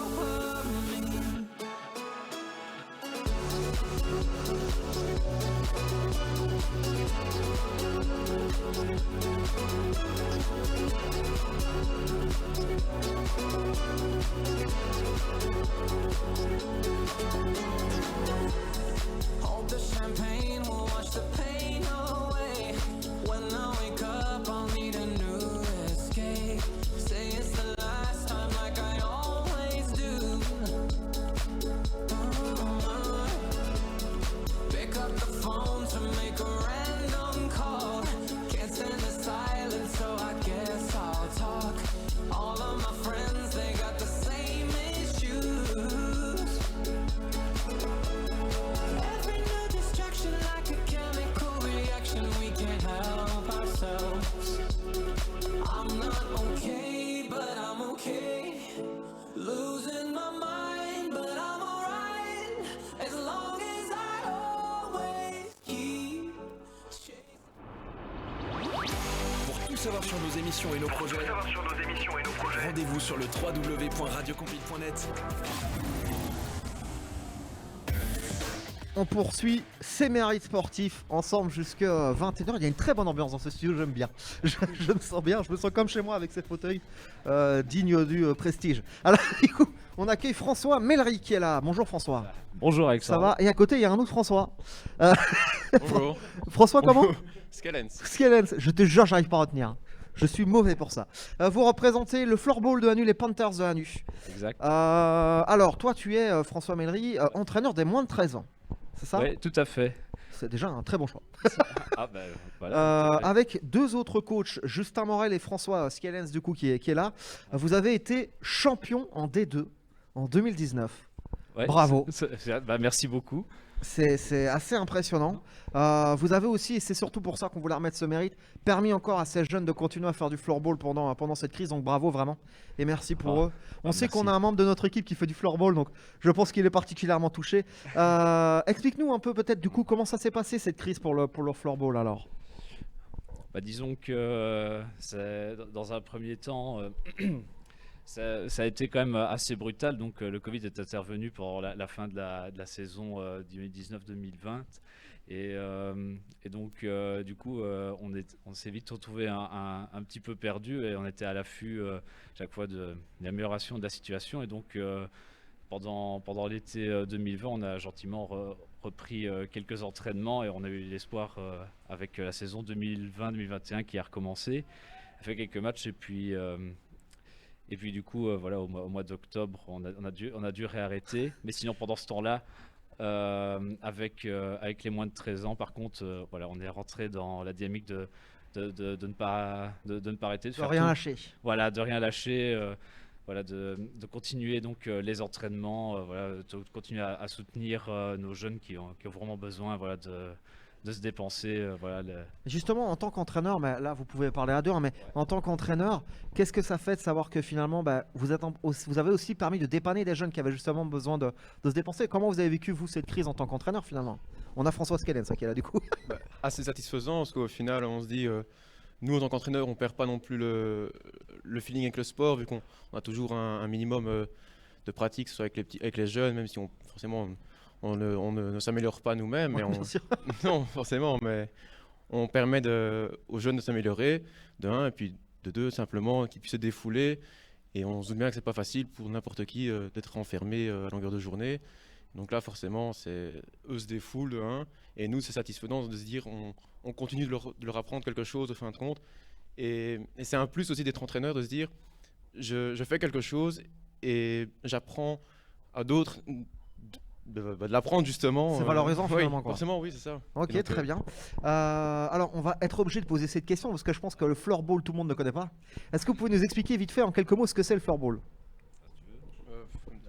Hope the champagne will wash the pain away. When I wake up, I'll need a new escape. Say it's the last time, like I always do. Pick up the phone to make a random call. Can't stand the silence, so I guess I'll talk. All of my friends, they got the same issues. Every new distraction, like a chemical reaction, we can't help ourselves. I'm not okay, but I'm okay. Losing my mind, but I'm alright. As long as I always keep. Pour tout savoir sur nos émissions et nos projets, rendez-vous sur le www.radiocompile.net. On poursuit ces mérites sportifs ensemble jusqu'à 21h. Il y a une très bonne ambiance dans ce studio, j'aime bien. Je me sens bien, je me sens comme chez moi avec ces fauteuils dignes du prestige. Alors, du coup, on accueille François Mellery qui est là. Bonjour François. Bonjour Alexandre. Ça va? Et à côté, il y a un autre François. Bonjour. François, comment? Skellens. Skellens. Je te jure, j'arrive pas à retenir. Je suis mauvais pour ça. Vous représentez le floorball de Hanu, les Panthers de Hanu. Exact. Alors, toi, tu es François Mellery, entraîneur des moins de 13 ans. C'est ça? Oui, tout à fait. C'est déjà un très bon choix. Ah ben voilà. Avec deux autres coachs, Justin Morel et François Skellens, du coup, qui est là. Vous avez été champion en D2 en 2019. Ouais, Bravo. Merci beaucoup. C'est assez impressionnant. Vous avez aussi, et c'est surtout pour ça qu'on voulait remettre ce mérite, permis encore à ces jeunes de continuer à faire du floorball pendant cette crise. Donc bravo vraiment. Et merci pour eux. On sait qu'on a un membre de notre équipe qui fait du floorball, donc je pense qu'il est particulièrement touché. Explique-nous un peu peut-être du coup comment ça s'est passé cette crise pour le floorball alors. Disons que dans un premier temps, ça a été quand même assez brutal. Donc le Covid est intervenu pour la fin de la saison 2019-2020. Et donc, du coup, on s'est vite retrouvé un petit peu perdu et on était à l'affût chaque fois de l'amélioration de la situation. Et donc, pendant l'été 2020, on a gentiment repris quelques entraînements et on a eu l'espoir avec la saison 2020-2021 qui a recommencé. On a fait quelques matchs et puis du coup, voilà, au mois d'octobre, on a dû réarrêter. Mais sinon, pendant ce temps-là, avec les moins de 13 ans, par contre, voilà, on est rentré dans la dynamique de ne pas arrêter. De rien lâcher. Voilà, de rien lâcher. Voilà, de continuer donc les entraînements, voilà, de continuer à soutenir nos jeunes qui ont vraiment besoin, voilà, de se dépenser. Voilà, Justement, en tant qu'entraîneur, mais là vous pouvez parler à deux, hein, mais en tant qu'entraîneur, qu'est-ce que ça fait de savoir que finalement vous avez aussi permis de dépanner des jeunes qui avaient justement besoin de se dépenser? Comment vous avez vécu vous cette crise en tant qu'entraîneur finalement? On a François Skellen, ça qui est là du coup. Assez satisfaisant parce qu'au final on se dit nous en tant qu'entraîneur on perd pas non plus le feeling avec le sport vu qu'on a toujours un minimum de pratique, que ce soit avec les jeunes, même si forcément on ne s'améliore pas nous-mêmes, mais Bien sûr. non forcément, mais on permet aux jeunes de s'améliorer de un, et puis de deux simplement qu'ils puissent se défouler, et on se doute bien que c'est pas facile pour n'importe qui d'être enfermé à longueur de journée. Donc là forcément eux se défoulent de un, et nous c'est satisfaisant de se dire on continue de leur apprendre quelque chose au fin de compte, et c'est un plus aussi d'être entraîneur, de se dire je fais quelque chose et j'apprends à d'autres de l'apprendre justement. C'est valorisant finalement, oui, quoi. Forcément, oui, c'est ça. Ok, Donc, très bien. Alors, on va être obligé de poser cette question parce que je pense que le floorball, tout le monde ne connaît pas. Est-ce que vous pouvez nous expliquer vite fait en quelques mots ce que c'est le floorball?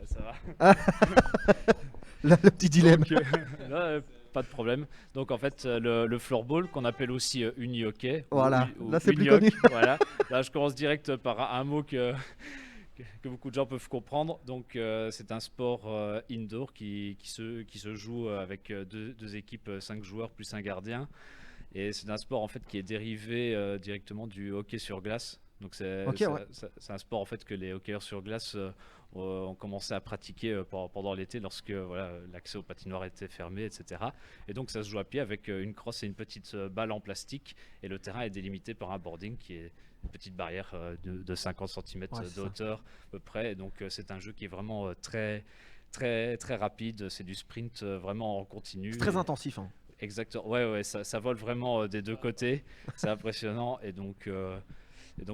Ça va. Le petit dilemme. Donc, là, pas de problème. Donc en fait, le floorball, qu'on appelle aussi uni-hockey. Voilà, ou là c'est plus uni-hoc, connu. Voilà. Là, je commence direct par un mot que beaucoup de gens peuvent comprendre. Donc c'est un sport indoor qui se joue avec deux équipes, 5 joueurs plus un gardien. Et c'est un sport en fait qui est dérivé directement du hockey sur glace. Donc c'est un sport en fait que les hockeyeurs sur glace ont commencé à pratiquer pendant l'été lorsque l'accès aux patinoires était fermé, etc. Et donc ça se joue à pied avec une crosse et une petite balle en plastique, et le terrain est délimité par un boarding qui est une petite barrière de 50 cm de hauteur à peu près. Et donc c'est un jeu qui est vraiment très rapide, c'est du sprint vraiment en continu. C'est très intensif. Hein. Exactement, ouais, ça vole vraiment des deux côtés, c'est impressionnant, et donc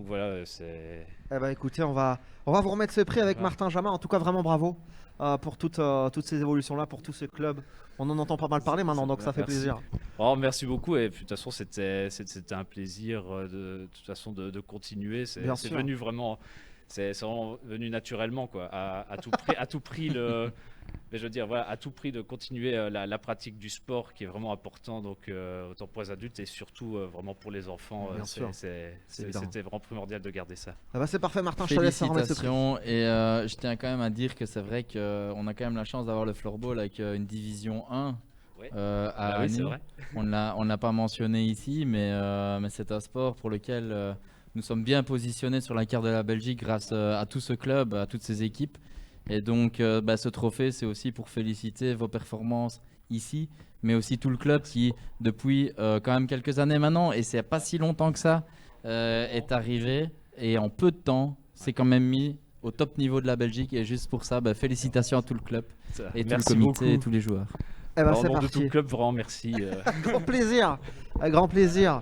voilà, c'est... Eh ben écoutez, on va vous remettre ce prix avec Martin Jamin. En tout cas, vraiment bravo pour toutes ces évolutions-là, pour tout ce club. On en entend pas mal parler maintenant, donc ça fait plaisir. Oh, merci beaucoup, et de toute façon c'était un plaisir de toute façon de continuer. C'est venu vraiment, c'est vraiment venu naturellement, quoi, à tout prix mais je veux dire, voilà, à tout prix de continuer la pratique du sport qui est vraiment important, donc autant pour les adultes et surtout vraiment pour les enfants. C'était vraiment primordial de garder ça. Ah bah c'est parfait, Martin, je te laisse remettre ce prix. Félicitations, et je tiens quand même à dire que c'est vrai qu'on a quand même la chance d'avoir le floorball avec une division 1 à Annie. C'est vrai. On ne l'a pas mentionné ici, mais c'est un sport pour lequel nous sommes bien positionnés sur la carte de la Belgique grâce à tout ce club, à toutes ces équipes. Et donc ce trophée, c'est aussi pour féliciter vos performances ici, mais aussi tout le club qui, depuis quand même quelques années maintenant, et c'est pas si longtemps que ça, est arrivé, et en peu de temps, c'est quand même mis au top niveau de la Belgique. Et juste pour ça, félicitations à tout le club et tout le comité et tous les joueurs. Eh ben, Au c'est nom de parti. tout le club, vraiment merci. Grand plaisir, grand plaisir.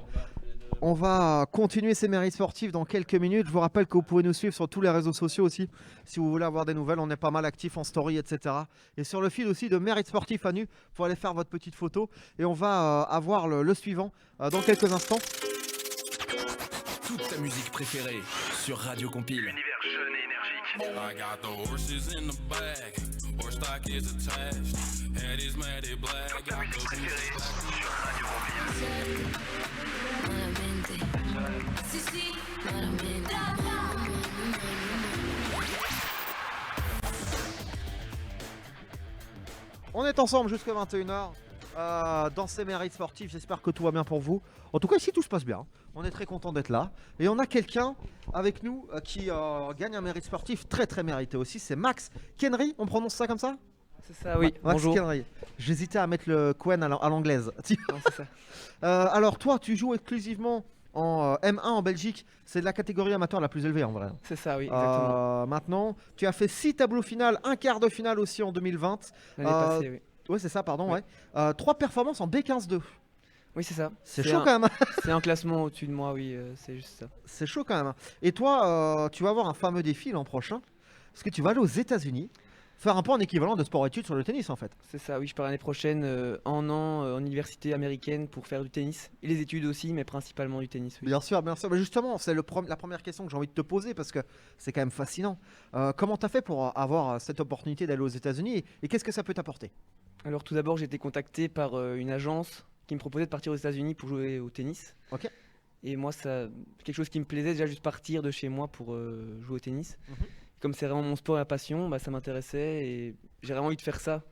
On va continuer ces mérites sportifs dans quelques minutes. Je vous rappelle que vous pouvez nous suivre sur tous les réseaux sociaux aussi. Si vous voulez avoir des nouvelles, on est pas mal actifs en story, etc. Et sur le fil aussi de mérites sportifs à nu, pour aller faire votre petite photo. Et on va avoir le suivant dans quelques instants. Toute ta musique préférée sur Radio Compile. Univers jeune et énergique. I got the horses in the back, horse stock is attached, head is matted black, got the préférée sur Radio Compile. On est ensemble jusqu'à 21h dans ces mérites sportifs. J'espère que tout va bien pour vous. En tout cas, ici, tout se passe bien. On est très content d'être là. Et on a quelqu'un avec nous qui gagne un mérite sportif très très mérité aussi. C'est Max Kenry. On prononce ça comme ça? C'est ça, oui. Max Bonjour. Kenry. J'hésitais à mettre le Cohen à l'anglaise. Non, c'est ça. Alors, toi, tu joues exclusivement en M1 en Belgique. C'est la catégorie amateur la plus élevée en vrai. C'est ça, oui, exactement. Maintenant, tu as fait 6 tableaux finales, un quart de finale aussi en 2020. L'année passée, oui. Ouais, c'est ça, pardon. Oui. Ouais. 3 performances en B15-2. Oui, c'est ça. C'est chaud quand même. C'est un classement au-dessus de moi, oui, c'est juste ça. C'est chaud quand même. Et toi, tu vas avoir un fameux défi l'an prochain, parce que tu vas aller aux États-Unis faire un peu en équivalent de sport-études sur le tennis en fait. C'est ça, oui, je pars l'année prochaine un an en université américaine pour faire du tennis. Et les études aussi, mais principalement du tennis. Oui. Bien sûr, bien sûr. Mais justement, c'est la première question que j'ai envie de te poser parce que c'est quand même fascinant. Comment tu as fait pour avoir cette opportunité d'aller aux États-Unis et qu'est-ce que ça peut t'apporter? Alors tout d'abord, j'ai été contacté par une agence qui me proposait de partir aux États-Unis pour jouer au tennis. Ok. Et moi, ça, quelque chose qui me plaisait, déjà juste partir de chez moi pour jouer au tennis. Comme c'est vraiment mon sport et ma passion, bah, ça m'intéressait et j'ai vraiment envie de faire ça.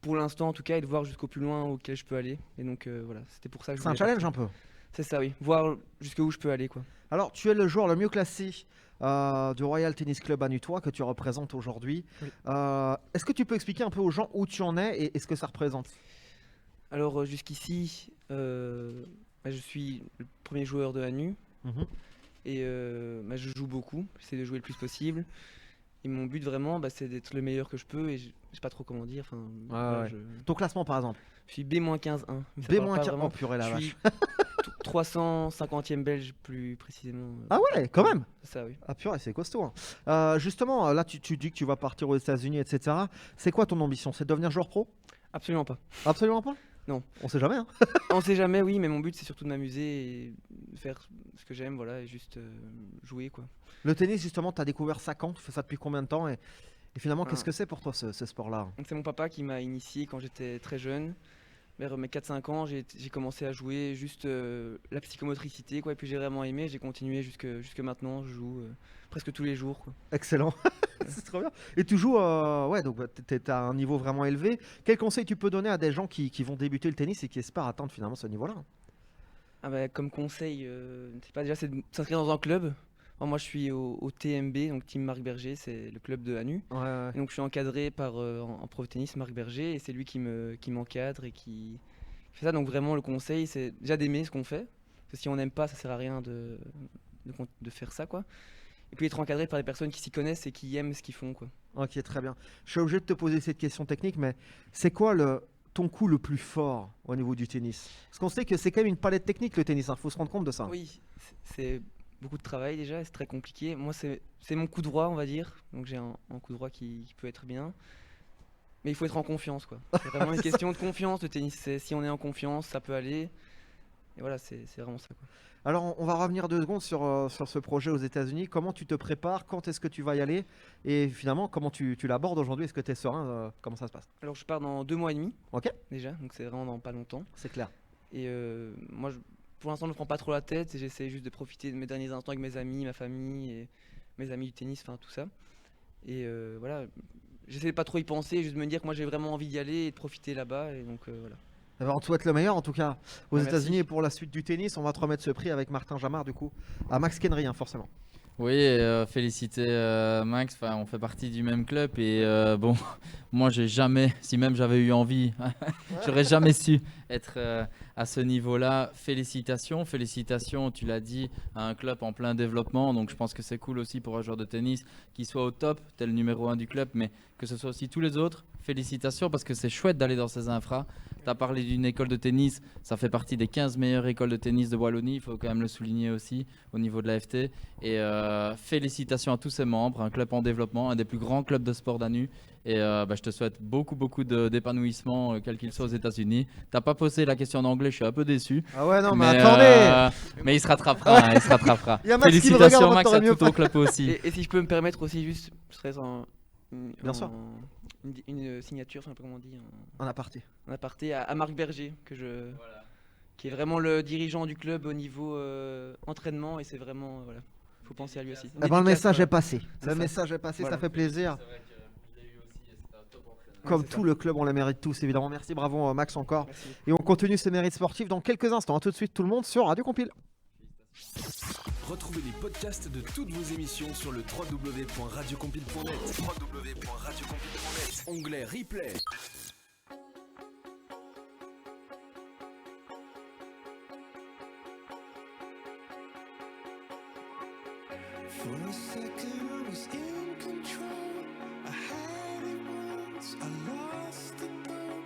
Pour l'instant, en tout cas, et de voir jusqu'au plus loin auquel je peux aller. Et donc voilà, c'était pour ça que je C'est un voulais challenge partir. un peu. C'est ça, oui. Voir jusqu'où je peux aller, quoi. Alors, tu es le joueur le mieux classé du Royal Tennis Club Anutois que tu représentes aujourd'hui. Oui. Est-ce que tu peux expliquer un peu aux gens où tu en es et ce que ça représente? Alors jusqu'ici, bah, je suis le premier joueur de Anu. Mhm. Et bah, je joue beaucoup, j'essaie de jouer le plus possible. Et mon but vraiment, bah, c'est d'être le meilleur que je peux. Et je sais pas trop comment dire. Voilà, Ouais. Ton classement par exemple? Je suis B-15-1. mais ça B-15, parle pas vraiment. oh purée la Je suis vache. 350e belge plus précisément. Ah ouais, quand même. C'est ça, oui. Ah purée, c'est costaud, hein. Justement, là tu dis que tu vas partir aux États-Unis, etc. C'est quoi ton ambition? C'est de devenir joueur pro? Absolument pas. Absolument pas? Non. On sait jamais, hein. On sait jamais, oui, mais mon but c'est surtout de m'amuser et de faire ce que j'aime, voilà, et juste jouer, quoi. Le tennis, justement, tu as découvert ça quand? Tu fais ça depuis combien de temps? Et finalement, Ah. qu'est-ce que c'est pour toi ce sport-là? Donc, c'est mon papa qui m'a initié quand j'étais très jeune. Vers mes 4-5 ans, j'ai commencé à jouer juste la psychomotricité, quoi, et puis j'ai vraiment aimé, j'ai continué jusque maintenant, je joue presque tous les jours, quoi. Excellent, c'est trop bien. Et tu joues, ouais, donc tu es à un niveau vraiment élevé. Quel conseil tu peux donner à des gens qui vont débuter le tennis et qui espèrent atteindre finalement ce niveau-là? Ah bah, comme conseil, c'est pas déjà, c'est de s'inscrire dans un club. Alors, moi je suis au TMB, donc Team Marc Berger, c'est le club de Anu. Ouais. Et donc je suis encadré par en prof de tennis Marc Berger et c'est lui qui m'encadre et qui fait ça. Donc vraiment le conseil c'est déjà d'aimer ce qu'on fait. Parce que si on n'aime pas, ça sert à rien de faire ça, quoi. Et puis être encadré par des personnes qui s'y connaissent et qui aiment ce qu'ils font, quoi. Ok, très bien. Je suis obligé de te poser cette question technique, mais c'est quoi ton coup le plus fort au niveau du tennis? Parce qu'on sait que c'est quand même une palette technique le tennis, il faut se rendre compte de ça. Oui, c'est beaucoup de travail déjà, et c'est très compliqué. Moi c'est mon coup droit, on va dire. Donc j'ai un coup droit qui peut être bien. Mais il faut être en confiance, quoi. C'est vraiment une question de confiance, le tennis. Si on est en confiance, ça peut aller. Et voilà, c'est vraiment ça, quoi. Alors, on va revenir 2 secondes sur ce projet aux États-Unis. Comment tu te prépares? Quand est-ce que tu vas y aller? Et finalement, comment tu l'abordes aujourd'hui? Est-ce que tu es serein? Comment ça se passe? Alors je pars dans 2 mois et demi. Ok. Déjà, donc c'est vraiment dans pas longtemps. C'est clair. Et moi, pour l'instant, je ne prends pas trop la tête et j'essaie juste de profiter de mes derniers instants avec mes amis, ma famille et mes amis du tennis, enfin tout ça. Et voilà, j'essaie de pas trop y penser, juste de me dire que moi j'ai vraiment envie d'y aller et de profiter là-bas. Et donc voilà. Eh ben, on te souhaite le meilleur en tout cas aux Merci. États-Unis et pour la suite du tennis. On va te remettre ce prix avec Martin Jamard du coup à Max Kenry, hein, forcément. Oui, féliciter Max, enfin, on fait partie du même club et bon, moi j'ai jamais, si même j'avais eu envie, j'aurais jamais su être à ce niveau-là. Félicitations, tu l'as dit, à un club en plein développement, donc je pense que c'est cool aussi pour un joueur de tennis qui soit au top, tel numéro 1 du club, mais que ce soit aussi tous les autres. Félicitations parce que c'est chouette d'aller dans ces infras. Tu as parlé d'une école de tennis, ça fait partie des 15 meilleures écoles de tennis de Wallonie, il faut quand même le souligner aussi au niveau de l'AFT. Et félicitations à tous ses membres, un club en développement, un des plus grands clubs de sport d'Anu. Et je te souhaite beaucoup d'épanouissement, quel qu'il soit aux États-Unis. T'as pas posé la question en anglais, je suis un peu déçu. Ah ouais, non, mais attendez mais il se rattrapera, hein, il se rattrapera. Il y a Max qui me Félicitations regarde, Max t'aurais à mieux tout ton club aussi. Et si je peux me permettre aussi, juste, je serais Bien sûr. une signature, je sais pas comment on dit. En aparté. En aparté à Marc Berger, qui est vraiment le dirigeant du club au niveau entraînement et c'est vraiment, voilà, faut penser à lui aussi. Eh ben, le message est passé. C'est Le ça. message est passé, Voilà. ça fait plaisir. Comme tout le club, on les mérite tous, évidemment. Merci, bravo Max encore. Merci. Et on continue ces mérites sportifs dans quelques instants. À tout de suite, tout le monde sur Radio Compile. Retrouvez les podcasts de toutes vos émissions sur le www.radiocompile.net. www.radiocompile.net. Onglet replay. For a second I was in control. I had it once, I lost it though.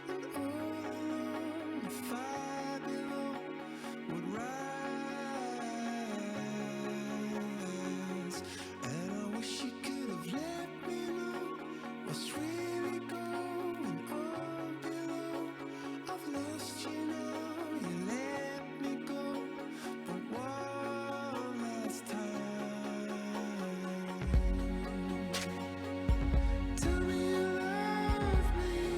And all alone, the fire below would rise. And I wish you could have let me know what's really going on below. I've lost you now, you let me go. But one last time. Tell me you love me.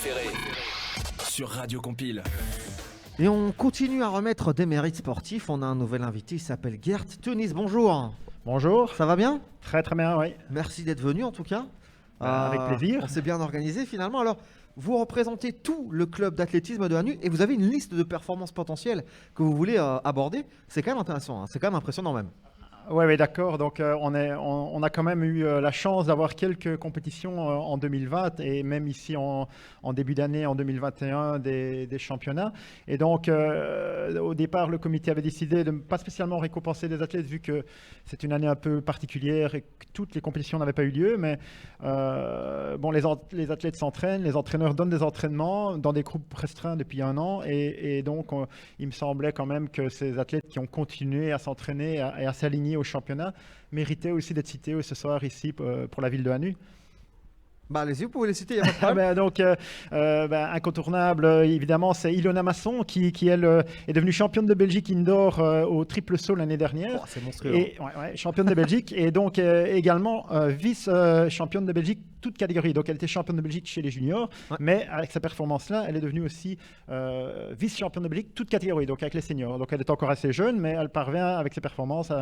préférée sur Radio Compile. Et on continue à remettre des mérites sportifs. On a un nouvel invité, il s'appelle Gert Tunis. Bonjour. Bonjour. Ça va bien? Très très bien, oui. Merci d'être venu en tout cas. Avec plaisir. On s'est bien organisé finalement. Alors, vous représentez tout le club d'athlétisme de Hanu et vous avez une liste de performances potentielles que vous voulez aborder. C'est quand même intéressant, hein. C'est quand même impressionnant même. Oui, d'accord. Donc, on a quand même eu la chance d'avoir quelques compétitions en 2020 et même ici en début d'année, en 2021, des championnats. Et donc, au départ, le comité avait décidé de ne pas spécialement récompenser des athlètes vu que c'est une année un peu particulière et que toutes les compétitions n'avaient pas eu lieu. Mais bon, les athlètes s'entraînent, les entraîneurs donnent des entraînements dans des groupes restreints depuis 1 an. Et donc, il me semblait quand même que ces athlètes qui ont continué à s'entraîner et à s'aligner au championnat méritait aussi d'être cité ce soir ici pour la ville de Hanu. Bah allez-y, vous pouvez les citer, il n'y a pas de problème. Donc, incontournable, évidemment, c'est Ilona Masson qui elle, est devenue championne de Belgique indoor au triple saut l'année dernière. Oh, c'est monstrueux. Et, championne de Belgique et donc également vice-championne de Belgique toute catégorie. Donc elle était championne de Belgique chez les juniors, mais avec sa performance-là, elle est devenue aussi vice-championne de Belgique toute catégorie, donc avec les seniors. Donc elle est encore assez jeune, mais elle parvient avec ses performances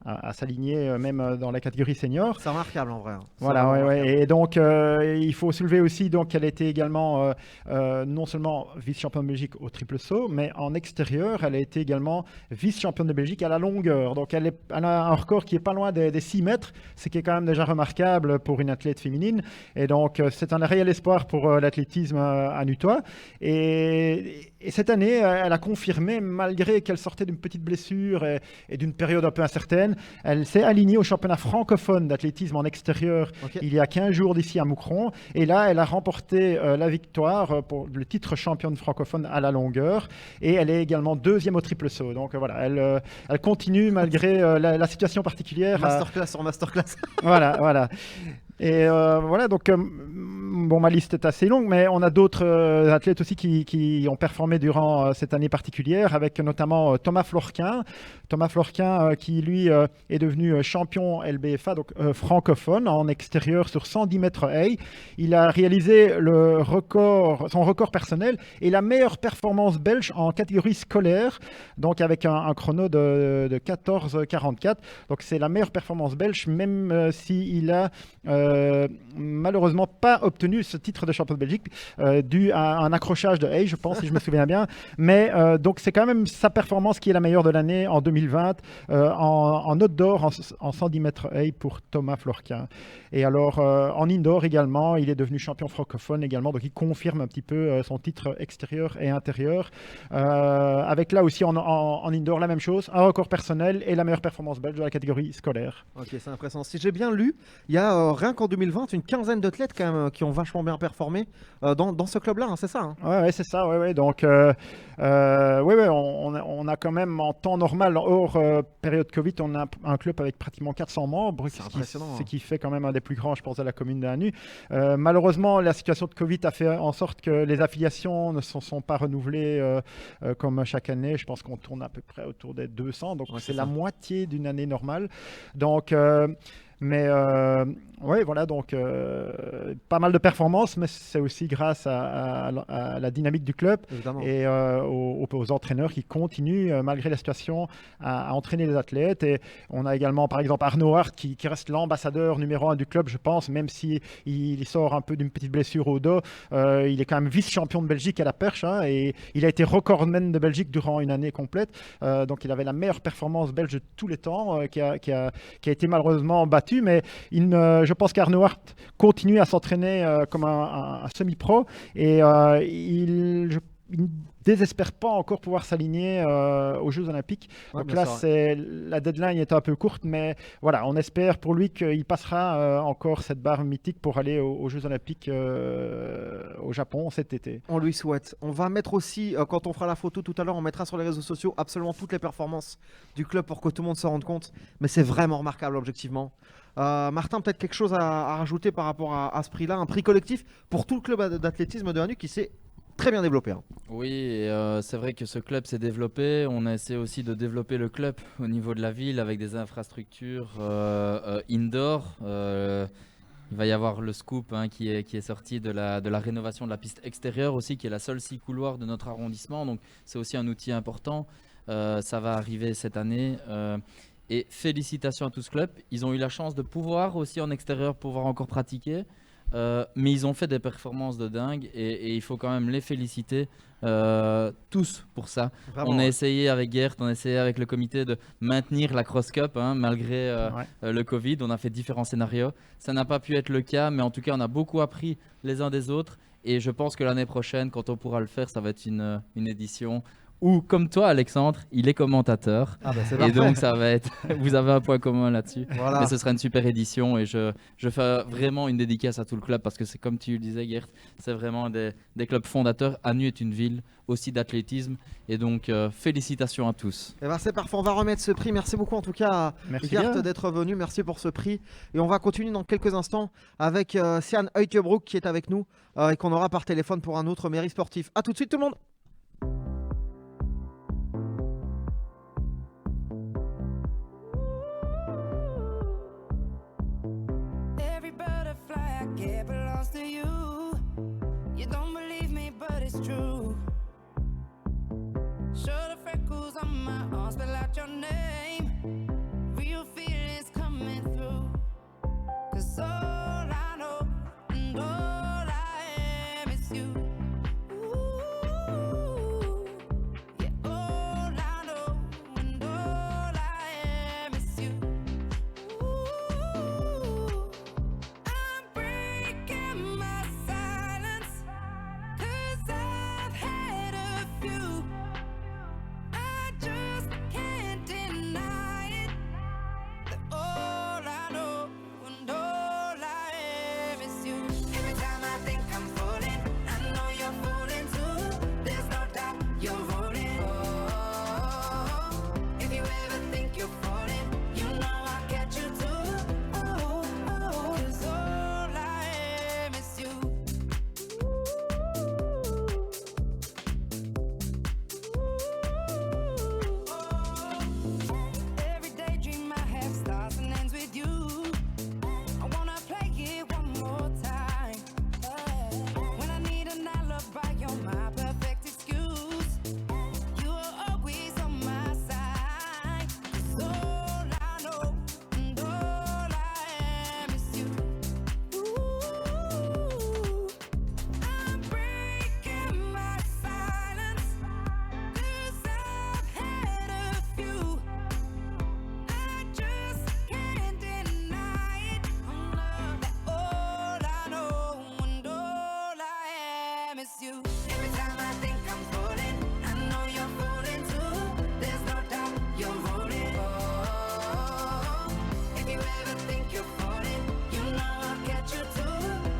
à s'aligner même dans la catégorie senior. C'est remarquable en vrai. Hein. Voilà, et donc il faut soulever aussi qu'elle était également non seulement vice-championne de Belgique au triple saut, mais en extérieur, elle a été également vice-championne de Belgique à la longueur. Donc elle a un record qui est pas loin des 6 mètres, ce qui est quand même déjà remarquable pour une athlète féminine. Et donc c'est un réel espoir pour l'athlétisme hanutois. Et cette année, elle a confirmé, malgré qu'elle sortait d'une petite blessure et d'une période un peu incertaine, elle s'est alignée au championnat francophone d'athlétisme en extérieur il y a 15 jours d'ici à Moucron. Et là, elle a remporté la victoire pour le titre championne francophone à la longueur. Et elle est également 2e au triple saut. Donc voilà, elle continue malgré la situation particulière. Masterclass sur masterclass. Voilà. Et voilà, donc bon, ma liste est assez longue, mais on a d'autres athlètes aussi qui ont performé durant cette année particulière, avec notamment Thomas Florquin. Thomas Florquin qui, lui, est devenu champion LBFA, donc francophone, en extérieur sur 110 mètres haies. Il a réalisé son record personnel et la meilleure performance belge en catégorie scolaire, donc avec un chrono de 14,44. Donc c'est la meilleure performance belge, même s'il a malheureusement pas obtenu ce titre de champion de Belgique dû à un accrochage de haie, je pense, si je me souviens bien. Mais donc c'est quand même sa performance qui est la meilleure de l'année en 2020 en outdoor en 110 mètres haie pour Thomas Florquin. Et alors en indoor également, il est devenu champion francophone également, donc il confirme un petit peu son titre extérieur et intérieur. Avec là aussi en indoor la même chose, un record personnel et la meilleure performance belge de la catégorie scolaire. Ok, c'est impressionnant. Si j'ai bien lu, il y a rien qu'en 2020 une quinzaine d'athlètes quand même qui ont vachement bien performé dans ce club-là, hein, c'est ça, hein? Ouais, c'est ça. Ouais. Donc, on a quand même en temps normal, hors période Covid, on a un club avec pratiquement 400 membres, ce qui fait quand même un des plus grands, je pense, de la commune de Hanu. Malheureusement, la situation de Covid a fait en sorte que les affiliations ne se sont pas renouvelées comme chaque année. Je pense qu'on tourne à peu près autour des 200, donc c'est la moitié d'une année normale. Donc mais voilà, donc pas mal de performances, mais c'est aussi grâce à la dynamique du club. Évidemment. Et aux entraîneurs qui continuent, malgré la situation, à entraîner les athlètes. Et on a également, par exemple, Arnaud Hart qui reste l'ambassadeur numéro 1 du club, je pense, même si il sort un peu d'une petite blessure au dos. Il est quand même vice-champion de Belgique à la perche, hein, et il a été recordman de Belgique durant une année complète. Donc il avait la meilleure performance belge de tous les temps, qui a été malheureusement battue. Mais je pense qu'Arnaud Hart continue à s'entraîner comme un semi-pro et il ne désespère pas encore pouvoir s'aligner aux Jeux Olympiques. Donc là, la deadline est un peu courte, mais voilà, on espère pour lui qu'il passera encore cette barre mythique pour aller aux Jeux Olympiques au Japon cet été. On lui souhaite. On va mettre aussi, quand on fera la photo tout à l'heure, on mettra sur les réseaux sociaux absolument toutes les performances du club pour que tout le monde se rende compte. Mais c'est vraiment remarquable objectivement. Martin, peut-être quelque chose à rajouter par rapport à ce prix-là, un prix collectif pour tout le club d'athlétisme de Hanu qui s'est très bien développé. Hein. Oui, et c'est vrai que ce club s'est développé. On a essayé aussi de développer le club au niveau de la ville avec des infrastructures indoor. Il va y avoir le scoop qui est sorti de la rénovation de la piste extérieure aussi, qui est la seule 6 couloirs de notre arrondissement. Donc c'est aussi un outil important. Ça va arriver cette année. Et félicitations à tout ce club. Ils ont eu la chance de pouvoir aussi en extérieur pouvoir encore pratiquer. Mais ils ont fait des performances de dingue et il faut quand même les féliciter tous pour ça. Vraiment, on a ouais. essayé avec Gert, on a essayé avec le comité de maintenir la Cross Cup malgré le Covid. On a fait différents scénarios. Ça n'a pas pu être le cas, mais en tout cas, on a beaucoup appris les uns des autres. Et je pense que l'année prochaine, quand on pourra le faire, ça va être une édition où, comme toi, Alexandre, il est commentateur. Ah bah, c'est et parfait. donc, ça va être. Vous avez un point commun là-dessus. Voilà. Mais ce sera une super édition et je fais vraiment une dédicace à tout le club parce que c'est comme tu le disais, Gert, c'est vraiment des clubs fondateurs. Anu est une ville aussi d'athlétisme et donc félicitations à tous. Eh ben, c'est parfait, on va remettre ce prix. Merci beaucoup en tout cas Merci Gert bien. d'être venu, merci pour ce prix. Et on va continuer dans quelques instants avec Sian Heutebroek qui est avec nous et qu'on aura par téléphone pour un autre mérite sportif. A tout de suite tout le monde. Every butterfly I get belongs to you. You don't believe me, but it's true. Show the freckles on my arm, spell out your name. Real feelings coming through. 'Cause all I know and all I am is you. Ooh, yeah, all I know and all I am is you. Ooh, I'm breaking my silence, 'cause I've had a few. I just can't deny it, that all I know and all I am is you. Every time I think I'm falling, I know you're falling too. There's no doubt you're rolling. Oh, if you ever think you're falling, you know I'll catch you too. Oh, 'cause all I am is you. Every daydream I have starts and ends with you. I wanna play it one more time. When I need an alibi, you're my perfect excuse. You are always on my side. 'Cause all I know and all I am is you. Ooh, I'm breaking my silence, 'cause I've had a few. I just can't deny it, that all I know and all I am is you. Every time I think I'm falling, I know you're falling too. There's no doubt you're rolling. Oh, if you ever think you're falling, you know I'll catch you too.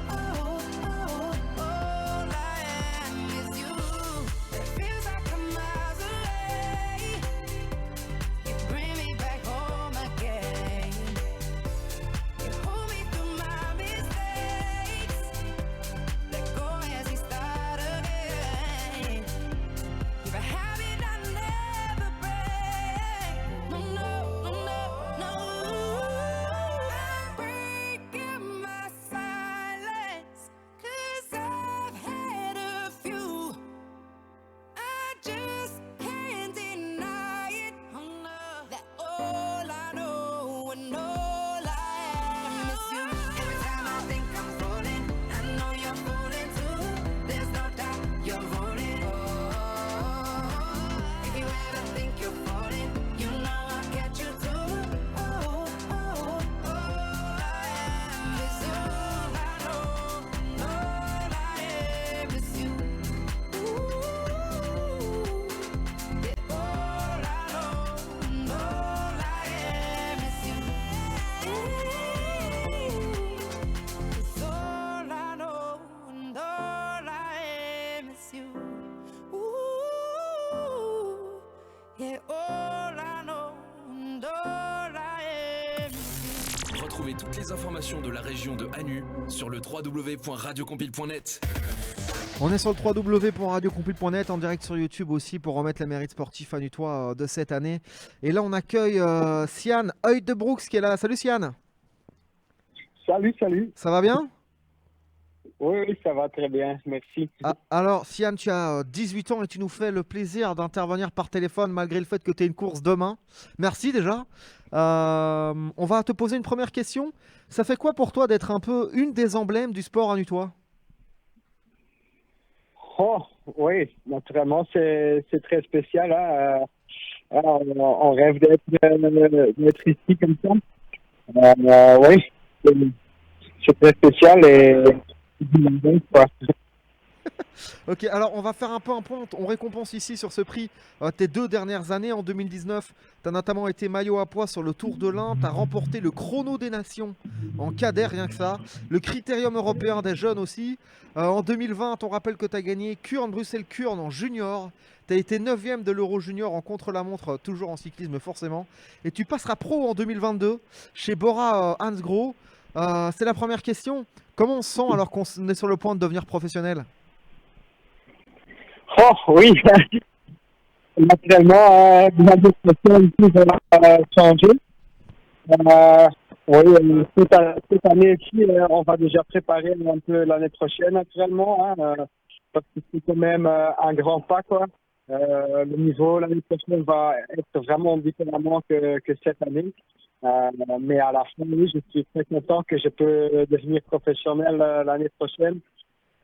Oh, all I am is you. It feels like I'm miles away. You bring me back home again. You hold me through my mistakes. Let go as we start again. You're a habit I never break. No, no, no, no, no. I'm breaking my silence, 'cause I've had a few. I just can't deny it, that all I know and all I am is you. Every time I think I'm falling, I know you're falling too. There's no doubt you're rolling. Oh, if you ever think you're falling, you know I'll catch you too. Oh, all I am is you. I know all I am is you. Retrouvez toutes les informations de la région de Anu sur le www.radiocompile.net. On est sur le www.radiocompile.net en direct sur YouTube aussi pour remettre les mérites sportifs anutois de cette année. Et là on accueille Sian Heutebroek qui est là. Salut Sian. Salut. Ça va bien? Oui, ça va très bien, merci. Alors, Sian, tu as 18 ans et tu nous fais le plaisir d'intervenir par téléphone malgré le fait que tu aies une course demain. Merci déjà. On va te poser une première question. Ça fait quoi pour toi d'être un peu une des emblèmes du sport anutois? Oh, oui, naturellement, c'est très spécial. Hein. On rêve d'être ici comme ça. Oui, c'est très spécial et quoi. Ok, alors on va faire un peu un point. On récompense ici sur ce prix tes 2 dernières années. En 2019, tu as notamment été maillot à pois sur le Tour de l'Ain. Tu as remporté le chrono des nations en cadet, rien que ça. Le critérium européen des jeunes aussi. En 2020, on rappelle que tu as gagné Kurn, Bruxelles-Kurn en junior. Tu as été 9e de l'Euro Junior en contre-la-montre, toujours en cyclisme forcément. Et tu passeras pro en 2022 chez Bora Hansgrohe. C'est la première question. Comment on se sent alors qu'on est sur le point de devenir professionnel? Oh, oui. Naturellement, la discussion va changer. Oui, cette année aussi, on va déjà préparer un peu l'année prochaine, naturellement, hein, parce que c'est quand même un grand pas, quoi. Le niveau l'année prochaine va être vraiment différemment que cette année. Mais à la fin, oui, je suis très content que je peux devenir professionnel l'année prochaine.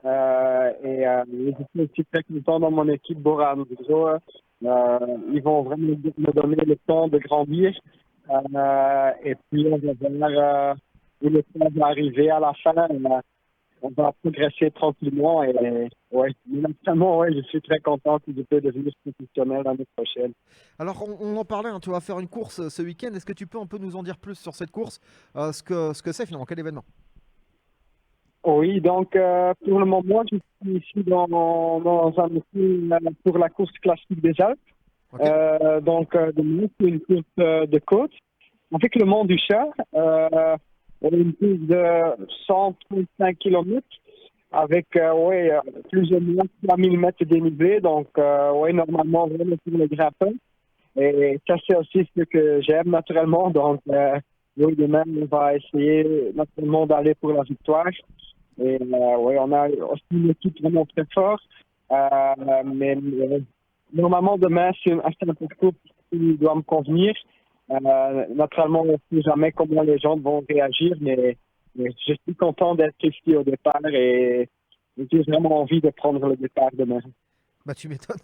Je suis aussi très content dans mon équipe Bora Hansgrohe. Ils vont vraiment me donner le temps de grandir. Et puis on va voir où le temps va arriver à la fin. On va progresser tranquillement. Et ouais, finalement, ouais, je suis très content que je peux devenir professionnel l'année prochaine. Alors, on en parlait, hein, tu vas faire une course ce week-end. Est-ce que tu peux un peu nous en dire plus sur cette course, ce que c'est finalement, quel événement? Oui, donc pour le moment, je suis ici dans un meeting pour la course classique des Alpes. Okay. Donc, demain, c'est une course de côte. Avec le Mont du Cher, on a une course de 135 km avec plus ou moins 3000 mètres de dénivelé. Donc, normalement, vraiment pour les grimpeurs. Et ça, c'est aussi ce que j'aime naturellement. Donc, oui, demain, on va essayer naturellement d'aller pour la victoire. Et on a aussi une équipe vraiment très forte. Mais normalement, demain, c'est un parcours qui doit me convenir. Naturellement, on ne sait jamais comment les gens vont réagir, mais je suis content d'être ici au départ et j'ai vraiment envie de prendre le départ demain. Bah, tu m'étonnes.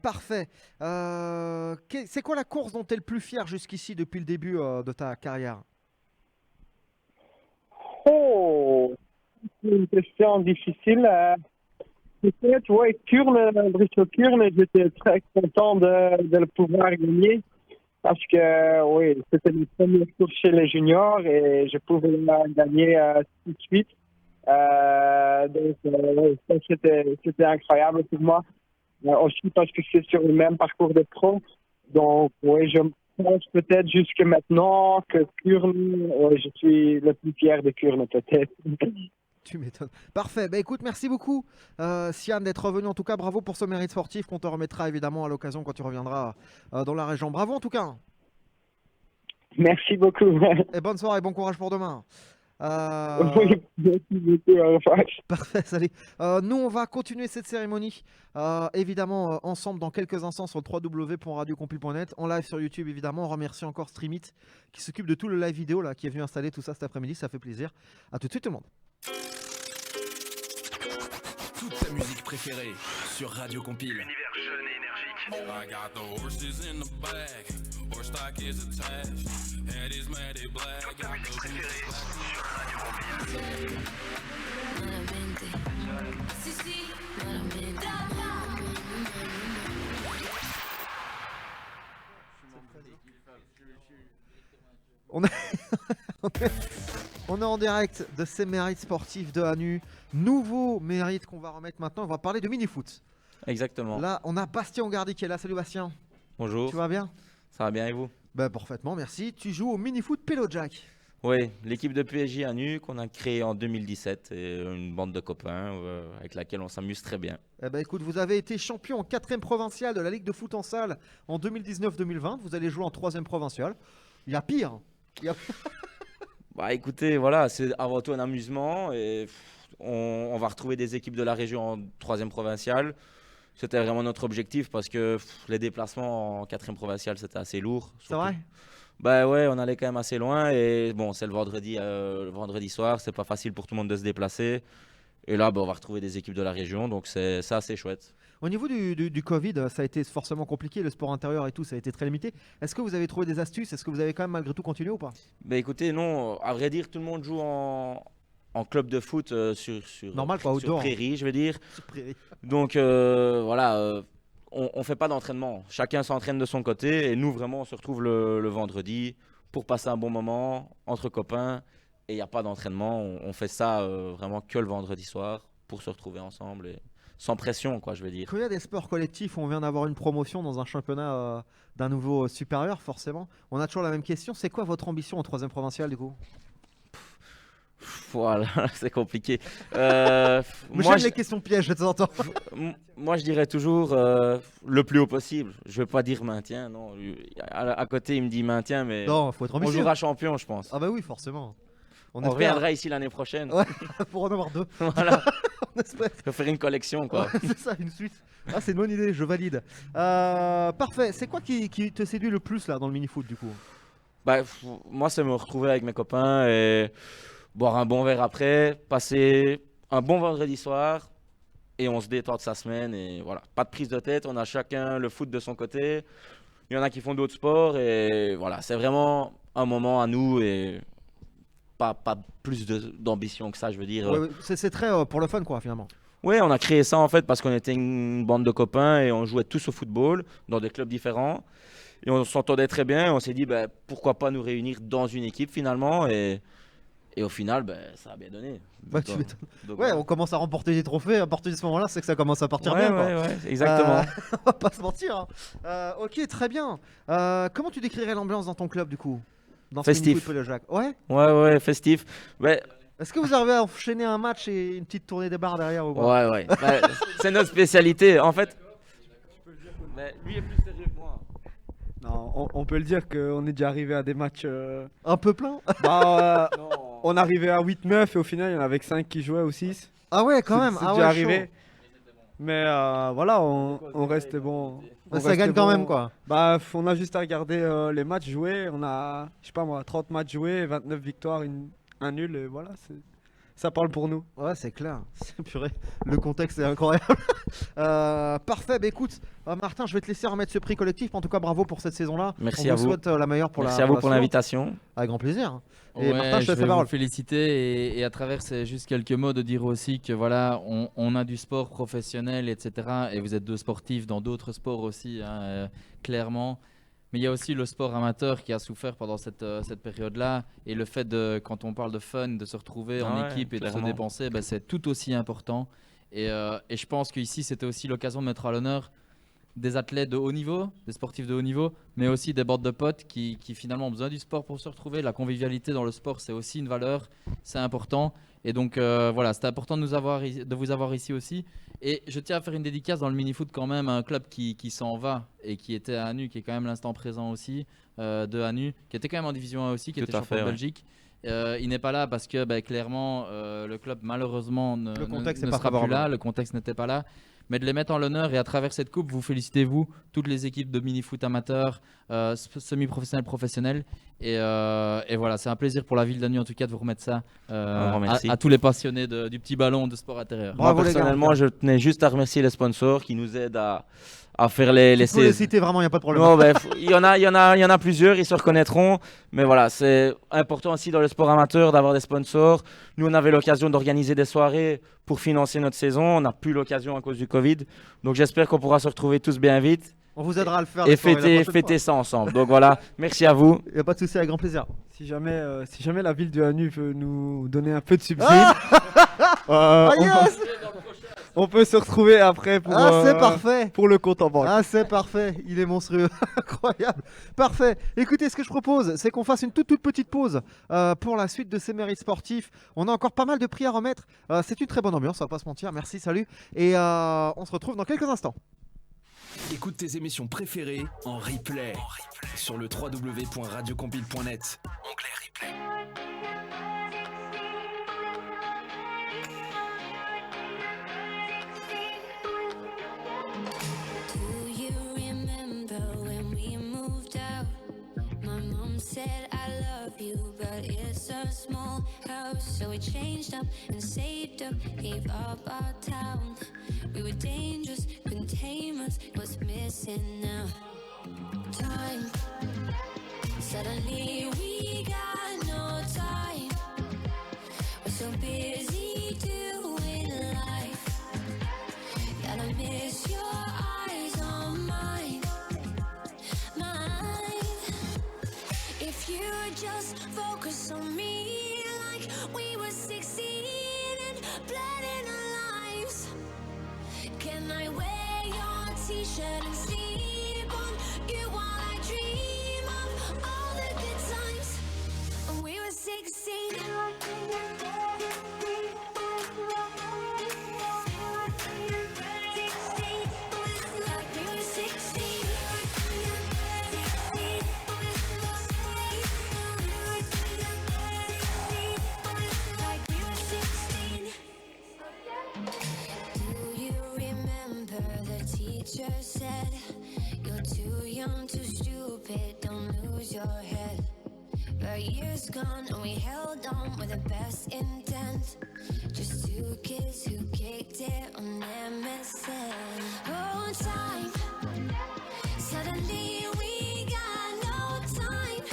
Parfait. C'est quoi la course dont tu es le plus fier jusqu'ici depuis le début de ta carrière? Oh, c'est une question difficile. Peut-être, oui, Bruxelles-Kurn, j'étais très content de le pouvoir gagner parce que, oui, c'était mon premier tour chez les juniors et je pouvais la gagner tout de suite. Donc, ça, c'était incroyable pour moi. Aussi parce que c'est sur le même parcours de pro. Donc, oui, je pense peut-être jusque maintenant que Kurn, je suis le plus fier de Kurn, peut-être. Tu m'étonnes. Parfait. Bah, écoute, merci beaucoup, Sian, d'être revenu. En tout cas, bravo pour ce mérite sportif qu'on te remettra évidemment à l'occasion quand tu reviendras dans la région. Bravo en tout cas. Merci beaucoup. Et bonne soirée et bon courage pour demain. Oui, merci beaucoup. Au revoir. Parfait, salut. Nous, on va continuer cette cérémonie, évidemment, ensemble dans quelques instants sur www.radiocompile.net, en live sur YouTube, évidemment. On remercie encore Streamit qui s'occupe de tout le live vidéo là, qui est venu installer tout ça cet après-midi. Ça fait plaisir. À tout de suite, tout le monde. Toute ta musique préférée sur Radio Compile. Univers jeune et énergique. I got the horses in the back, horse stock is attached, head is matted black. Toute ta musique préférée sur Radio Compile. On est en direct de ces mérites sportifs de Hanu. Nouveau mérite qu'on va remettre maintenant. On va parler de mini-foot. Exactement. Là, on a Bastien Ongardi qui est là. Salut Bastien. Bonjour. Tu vas bien? Ça va bien et vous? Bah, parfaitement, merci. Tu joues au mini-foot Pélo Jack. Oui, l'équipe de PSG Hanu qu'on a créée en 2017. Et une bande de copains avec laquelle on s'amuse très bien. Eh ben, écoute, vous avez été champion en 4e provinciale de la Ligue de foot en salle en 2019-2020. Vous allez jouer en 3e provinciale. Il y a pire. Bah écoutez, voilà, c'est avant tout un amusement et on va retrouver des équipes de la région en 3e provinciale. C'était vraiment notre objectif parce que les déplacements en 4e provinciale, c'était assez lourd. C'est vrai? Bah ouais, on allait quand même assez loin et bon, c'est le vendredi soir, c'est pas facile pour tout le monde de se déplacer. Et là, bah, on va retrouver des équipes de la région, donc c'est assez chouette. Au niveau du Covid, ça a été forcément compliqué, le sport intérieur et tout, ça a été très limité. Est-ce que vous avez trouvé des astuces? Est-ce que vous avez quand même malgré tout continué ou pas? Bah écoutez, non, à vrai dire, tout le monde joue en club de foot sur Normal, quoi, sur outdoor. prairie, je veux dire. Sur prairie. Donc voilà, on fait pas d'entraînement. Chacun s'entraîne de son côté et nous, vraiment, on se retrouve le vendredi pour passer un bon moment entre copains. Et il n'y a pas d'entraînement. On fait ça vraiment que le vendredi soir pour se retrouver ensemble et sans pression, quoi, je veux dire. Quand il y a des sports collectifs où on vient d'avoir une promotion dans un championnat d'un niveau supérieur, forcément, on a toujours la même question. C'est quoi votre ambition en 3e provinciale, du coup? Voilà, c'est compliqué. Moi, j'aime les questions pièges de temps en temps. Moi, je dirais toujours le plus haut possible. Je ne veux pas dire maintien, non. À côté, il me dit maintien, mais Non, faut être on ambitieux. jouera champion, je pense. Ah bah oui, forcément. On espère- reviendra ici l'année prochaine. Ouais, pour en avoir 2. Voilà. On espère. Faut faire une collection, quoi. Ouais, c'est ça, une suite. Ah, c'est une bonne idée, je valide. Parfait. C'est quoi qui te séduit le plus là dans le mini-foot du coup? Bah, moi, c'est me retrouver avec mes copains et boire un bon verre après, passer un bon vendredi soir et on se détend de sa semaine et voilà. Pas de prise de tête, on a chacun le foot de son côté. Il y en a qui font d'autres sports et voilà, c'est vraiment un moment à nous et pas plus d'ambition que ça, je veux dire. Ouais, ouais, c'est très pour le fun quoi finalement. Oui, on a créé ça en fait parce qu'on était une bande de copains et on jouait tous au football dans des clubs différents. Et on s'entendait très bien et on s'est dit bah, pourquoi pas nous réunir dans une équipe finalement. Et au final, bah, ça a bien donné. Bah, tu Donc, m'étonnes. donc, Ouais, voilà. on commence à remporter des trophées. À partir de ce moment-là, c'est que ça commence à partir Ouais, bien. quoi. ouais, exactement. On va pas se mentir. hein. Ok, très bien. Comment tu décrirais l'ambiance dans ton club du coup? Dans ce Festif. mini-foot Poil-de-Jacques. Ouais. Ouais, festif. Ouais, Est-ce que vous arrivez à enchaîner un match et une petite tournée des bars derrière ou pas? ouais. Bah, c'est notre spécialité. En fait, mais lui est plus sérieux que moi. Non, on peut le dire qu'on est déjà arrivé à des matchs. Un peu plein. Bah, on arrivait à 8-9 et au final, il y en avait que 5 qui jouaient ou 6. Ah ouais, quand même. C'est Ah déjà ouais, arrivé. chaud. Mais voilà, on reste bon. Bah, on ça reste gagne quand bon. même, quoi. Bah, on a juste à regarder les matchs joués. On a, je sais pas moi, 30 matchs joués, 29 victoires, un nul. Et voilà, ça parle pour nous. Ouais, c'est clair. Purée, le contexte est incroyable. Parfait. Bah, écoute, Martin, je vais te laisser remettre ce prix collectif. En tout cas, bravo pour cette saison-là. Merci On à vous vous. souhaite la meilleure pour Merci la à vous la pour suivante. l'invitation. Avec grand plaisir. Et Ouais, Martin, je te je laisse vais la vous parole. féliciter et à travers c'est juste quelques mots de dire aussi que voilà on a du sport professionnel etc et vous êtes deux sportifs dans d'autres sports aussi hein, clairement mais il y a aussi le sport amateur qui a souffert pendant cette période-là et le fait de quand on parle de fun de se retrouver en Ouais, équipe et de se clairement. dépenser ben, c'est tout aussi important et je pense qu'ici c'était aussi l'occasion de mettre à l'honneur des athlètes de haut niveau, des sportifs de haut niveau, mais aussi des bandes de potes qui finalement ont besoin du sport pour se retrouver. La convivialité dans le sport, c'est aussi une valeur, c'est important. Et donc voilà, c'était important de vous avoir ici aussi. Et je tiens à faire une dédicace dans le mini-foot quand même à un club qui s'en va et qui était à Anu, qui est quand même l'instant présent aussi de Anu, qui était quand même en division 1 aussi, qui Tout était à champion fait, de ouais. Belgique. Il n'est pas là parce que clairement le club malheureusement ne contexte n'est ne pas sera plus favorable. là, le contexte n'était pas là. Mais de les mettre en l'honneur et à travers cette coupe, vous félicitez vous, toutes les équipes de mini-foot amateurs, semi-professionnels, professionnels. Et voilà, c'est un plaisir pour la ville d'Anu en tout cas de vous remettre ça Un grand merci. à tous les passionnés du petit ballon de sport intérieur. Moi, personnellement, je tenais juste à remercier les sponsors qui nous aident à faire les Tu peux les citer vraiment, il n'y a pas de problème. Non, ben, il y en a plusieurs, ils se reconnaîtront. Mais voilà, c'est important aussi dans le sport amateur d'avoir des sponsors. Nous, on avait l'occasion d'organiser des soirées pour financer notre saison. On n'a plus l'occasion à cause du Covid. Donc j'espère qu'on pourra se retrouver tous bien vite. On vous aidera à le faire. Et les soirées la prochaine fêter fois. ça ensemble. Donc voilà, merci à vous. Il n'y a pas de souci, avec grand plaisir. Si jamais la ville de Hanu veut nous donner un peu de subside, Ah, on, yes on peut se retrouver après pour, c'est parfait. pour le compte en banque. Ah, c'est parfait. Il est monstrueux. Incroyable. Parfait. Écoutez, ce que je propose, c'est qu'on fasse une toute petite pause pour la suite de ces mérites sportifs. On a encore pas mal de prix à remettre. C'est une très bonne ambiance, on va pas se mentir. Merci, salut. Et on se retrouve dans quelques instants. Écoute tes émissions préférées en replay sur le www.radiocompile.net. Onglet replay. said I love you, but it's a small house. So we changed up and saved up, gave up our town. We were dangerous, couldn't tame us. What's missing now? Time. Suddenly we got no time. We're so busy doing life that I miss your eyes on mine. If you would just focus on me like we were 16 and planning our lives. Can I wear your t-shirt and sleep on you while I dream of all the good times when we were 16? Like we were 16. Teacher said, you're too young, too stupid, don't lose your head. But years gone and we held on with the best intent. Just two kids who kicked it on MSN. Oh, time. Suddenly we got no time.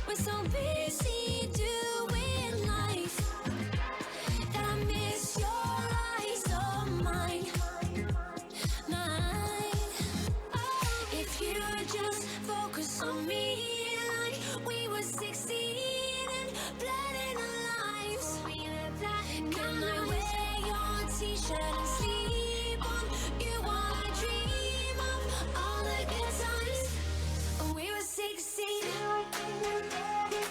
We're so busy doing life that I miss your eyes on mine. If you would just focus on me like we were 16 and planning our lives. Can I wear your t-shirt and sleep on you while I dream of all the good times when we were 16? Like we were 16.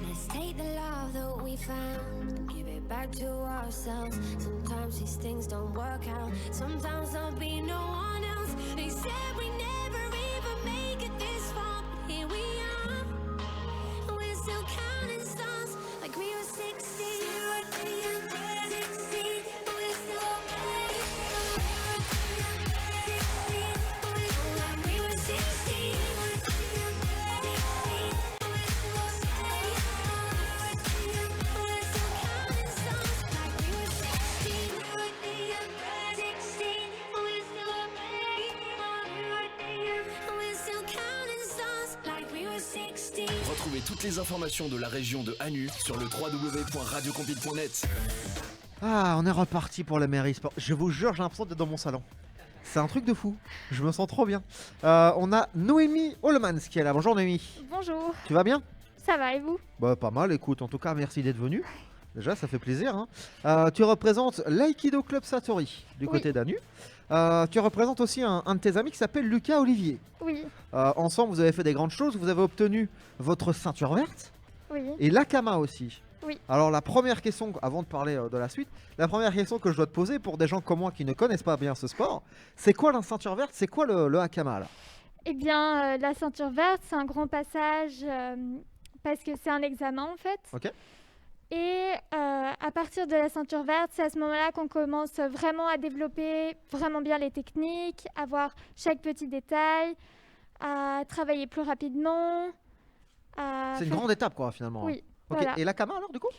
Let's take the love that we found and give it back to ourselves. Sometimes these things don't work out. Sometimes there'll be no one else. They said we never even make it this far, but here we are. And we're still counting stars like we were 16. Like we were 16. Retrouvez toutes les informations de la région de Hanu sur le www.radiocompile.net. Ah, on est reparti pour la mairie sport. Je vous jure, j'ai l'impression d'être dans mon salon. C'est un truc de fou. Je me sens trop bien. On a Noémie Hollemans qui est là. Bonjour Noémie. Bonjour. Tu vas bien? Ça va et vous? Bah pas mal, écoute, en tout cas merci d'être venu. Déjà ça fait plaisir. Hein. Tu représentes l'Aikido Club Satori du côté d'Hanu. Tu représentes aussi un de tes amis qui s'appelle Lucas Olivier. Oui. Ensemble vous avez fait des grandes choses, vous avez obtenu votre ceinture verte Oui. et l'Akama aussi. Oui. Alors la première question, avant de parler de la suite, la première question que je dois te poser pour des gens comme moi qui ne connaissent pas bien ce sport, c'est quoi la ceinture verte, c'est quoi le Akama là? Eh bien, la ceinture verte, c'est un grand passage parce que c'est un examen en fait. Ok. Et à partir de la ceinture verte, c'est à ce moment-là qu'on commence vraiment à développer vraiment bien les techniques, à voir chaque petit détail, à travailler plus rapidement. C'est une grande étape quoi finalement. Oui. Ok. Voilà. Et l'Akama alors du coup?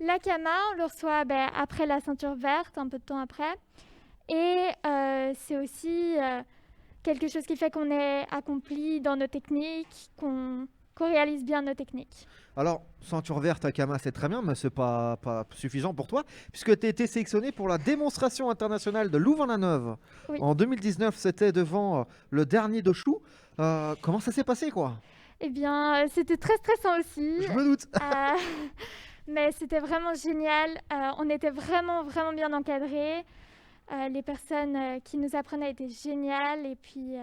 L'Akama, on le reçoit après la ceinture verte, un peu de temps après. Et c'est aussi quelque chose qui fait qu'on est accompli dans nos techniques, qu'on réalise bien nos techniques. Alors, ceinture verte Akama, c'est très bien, mais c'est pas suffisant pour toi, puisque tu as été sélectionné pour la démonstration internationale de Louvain-la-Neuve. Oui. En 2019, c'était devant le dernier Doshu. Comment ça s'est passé quoi? Eh bien, c'était très stressant aussi. Je me doute. Mais c'était vraiment génial. On était vraiment, vraiment bien encadrés. Les personnes qui nous apprenaient étaient géniales et puis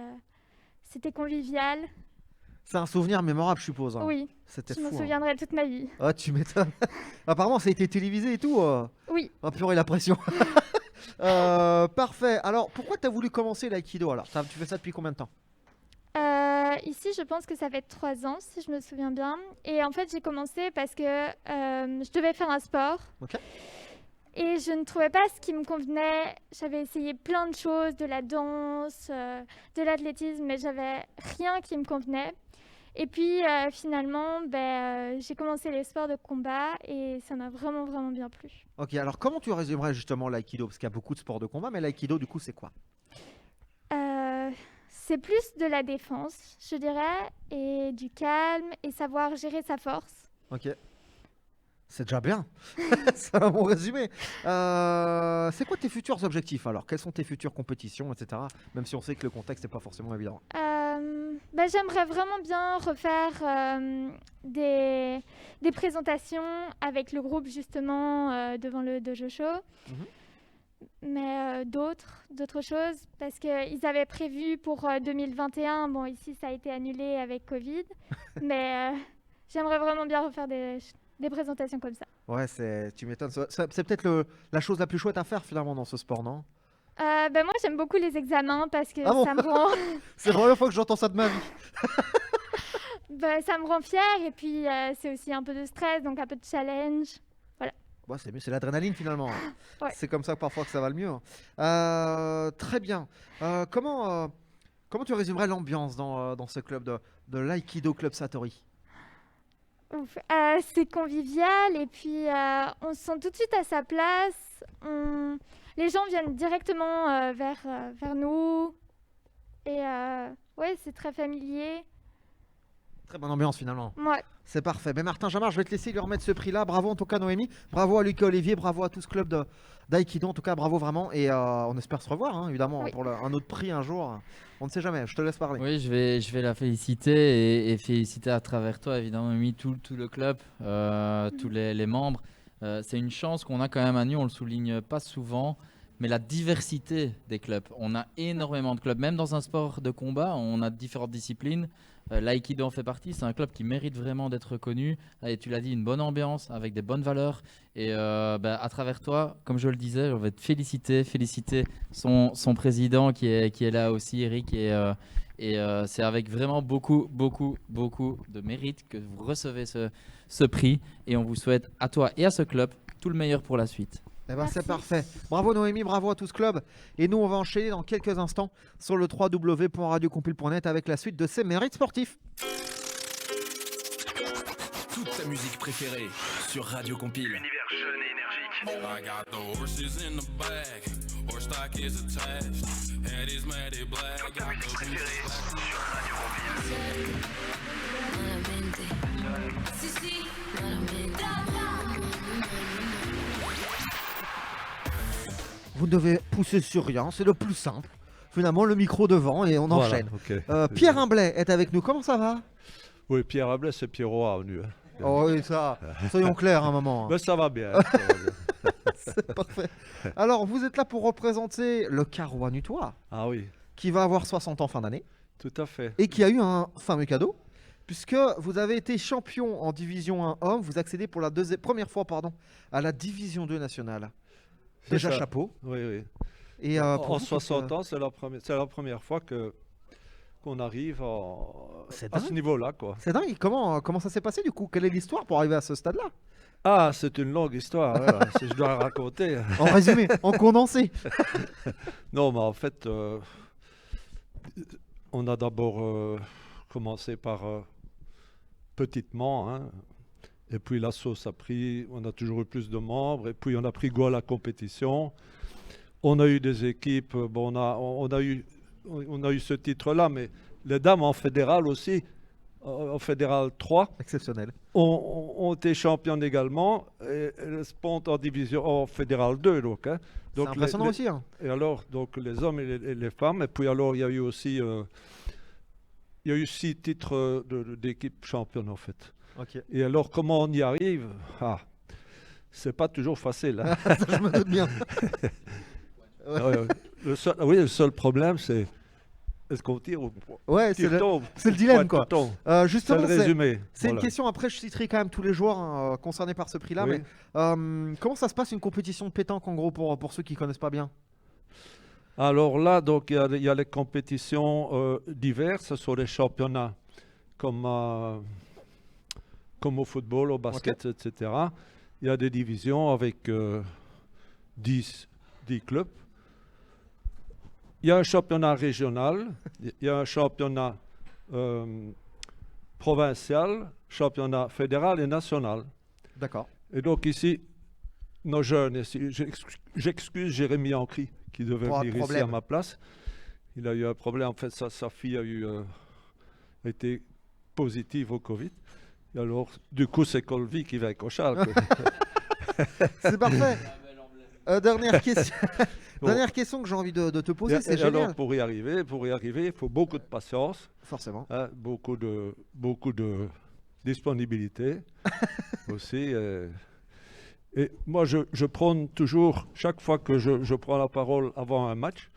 c'était convivial. C'est un souvenir mémorable, je suppose. Hein. Oui, C'était je fou. m'en souviendrai toute ma vie. Ah, tu m'étonnes. Apparemment, ça a été télévisé et tout. Oui. Oh, purée, la pression. Parfait. Alors, pourquoi tu as voulu commencer l'aïkido alors? Tu fais ça depuis combien de temps? ici, je pense que ça fait 3 ans, si je me souviens bien. Et en fait, j'ai commencé parce que je devais faire un sport. Et je ne trouvais pas ce qui me convenait. J'avais essayé plein de choses, de la danse, de l'athlétisme, mais j'avais rien qui me convenait. Et puis finalement, j'ai commencé les sports de combat et ça m'a vraiment, vraiment bien plu. Ok, alors comment tu résumerais justement l'aïkido? Parce qu'il y a beaucoup de sports de combat, mais l'aïkido, du coup, c'est quoi? C'est plus de la défense, je dirais, et du calme et savoir gérer sa force. Ok. C'est déjà bien. C'est un bon résumé. C'est quoi tes futurs objectifs alors? Quelles sont tes futures compétitions, etc. Même si on sait que le contexte n'est pas forcément évident. J'aimerais vraiment bien refaire des présentations avec le groupe justement devant le Dojo Show. Mais d'autres choses, parce qu'ils avaient prévu pour 2021. Bon, ici, ça a été annulé avec Covid. Mais j'aimerais vraiment bien refaire des présentations comme ça. Ouais, tu m'étonnes. C'est peut-être la chose la plus chouette à faire finalement dans ce sport, non? Moi, j'aime beaucoup les examens parce que bon ça me rend... C'est la première fois que j'entends ça de ma vie. Ça me rend fière et puis c'est aussi un peu de stress, donc un peu de challenge. Voilà. Ouais, c'est mieux, c'est l'adrénaline finalement. Ouais. C'est comme ça parfois que ça va le mieux. Très bien. Comment tu résumerais l'ambiance dans ce club de l'Aikido Club Satori? Ouf. C'est convivial et puis on se sent tout de suite à sa place. Les gens viennent directement vers nous et ouais, c'est très familier. Très bonne ambiance finalement. Ouais. C'est parfait. Mais Martin Jamard, je vais te laisser lui remettre ce prix-là. Bravo en tout cas Noémie. Bravo à Lucas Olivier. Bravo à tout ce club d'Aikido. En tout cas, bravo vraiment. Et on espère se revoir évidemment pour un autre prix un jour. On ne sait jamais. Je te laisse parler. Oui, je vais la féliciter et féliciter à travers toi évidemment Noémie, tout le club, tous les membres. C'est une chance qu'on a quand même à Nîmes, on le souligne pas souvent. Mais la diversité des clubs, on a énormément de clubs, même dans un sport de combat, on a différentes disciplines. L'aïkido en fait partie, c'est un club qui mérite vraiment d'être reconnu. Et tu l'as dit, une bonne ambiance, avec des bonnes valeurs. Et à travers toi, comme je le disais, on va te féliciter son président qui est là aussi, Eric. Et c'est avec vraiment beaucoup de mérite que vous recevez ce prix. Et on vous souhaite à toi et à ce club tout le meilleur pour la suite. Eh ben, c'est parfait. Bravo Noémie, bravo à tout ce club. Et nous, on va enchaîner dans quelques instants sur le www.radiocompile.net avec la suite de ces mérites sportifs. Toute ta musique préférée sur Radio Compile. Univers jeune et énergique. I got the horses in the back. Horse stock is attached. Head is matted black. Toute ta musique préférée sur Radio Compile. Vous ne devez pousser sur rien, c'est le plus simple. Finalement, le micro devant et on enchaîne. Okay. Pierre Imblet est avec nous, comment ça va? Oui, Pierre Imblet, c'est Pierrot A venu. Oh oui, ça, soyons clairs un moment. Mais ça va bien. C'est parfait. Alors, vous êtes là pour représenter le Carrois Nutois. Ah oui. Qui va avoir 60 ans fin d'année. Tout à fait. Et qui a eu un fameux cadeau, puisque vous avez été champion en Division 1 homme, vous accédez pour la première fois à la Division 2 nationale. Déjà chapeau. Oui, oui. Et en 60 ans, c'est la première fois qu'on arrive à ce niveau-là, quoi. C'est dingue. Comment ça s'est passé du coup? Quelle est l'histoire pour arriver à ce stade-là? Ah, c'est une longue histoire, voilà, si je dois raconter. En résumé, en condensé. Non, mais en fait, on a d'abord commencé par petitement, hein. Et puis la sauce a pris, on a toujours eu plus de membres, et puis on a pris goût à la compétition. On a eu des équipes, bon, on a eu ce titre-là, mais les dames en fédéral aussi, en fédéral 3, exceptionnel, ont été championnes également, et les Spont en fédéral 2. Donc, hein. C'est impressionnant aussi. Hein. Et alors, donc les hommes et les femmes, et puis alors il y a eu aussi 6 titres d'équipe championne en fait. Okay. Et alors, comment on y arrive? C'est pas toujours facile. Hein. Ça, je me doute bien. Le seul problème, c'est est-ce qu'on tire ou ouais, c'est le dilemme, quoi. Justement, c'est le résumé. C'est une question, après, je citerai quand même tous les joueurs concernés par ce prix-là. Oui. Mais comment ça se passe une compétition de pétanque, en gros, pour ceux qui ne connaissent pas bien? Alors là, donc, il y a les compétitions diverses, ce sont les championnats comme au football, au basket, etc. Il y a des divisions avec 10 clubs. Il y a un championnat régional, il y a un championnat provincial, championnat fédéral et national. D'accord. Et donc ici, nos jeunes, ici, j'excuse Jérémy Ancry qui devait Pas de venir ici problème. à ma place. Il a eu un problème, en fait, sa fille a été positive au Covid. Et alors, du coup, c'est Colby qui va avec Cochal. C'est parfait. Dernière question. Bon. Dernière question que j'ai envie de te poser, c'est Et alors, génial. pour y arriver, il faut beaucoup de patience. Forcément. Hein, beaucoup de disponibilité aussi. Et moi, je prône toujours, chaque fois que je prends la parole avant un match,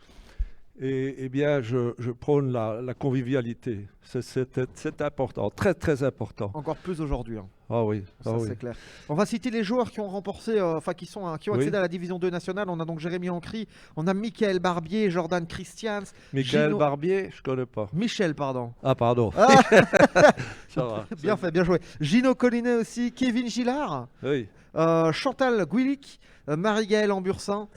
eh bien, je prône la convivialité. C'est important, très très important. Encore plus aujourd'hui. Hein. Ah oui, Ça, c'est clair. On va citer les joueurs qui ont remporté, qui ont Oui. accédé à la division 2 nationale. On a donc Jérémy Ancry, on a Michael Barbier, Jordan Christians. Michael Barbier, je connais pas. Michel, pardon. Ah, pardon. Ah Ça va. Bien fait, bien joué. Gino Collinet aussi, Kevin Gillard, Oui. Chantal Guilic, Marie-Gaëlle Ambursin,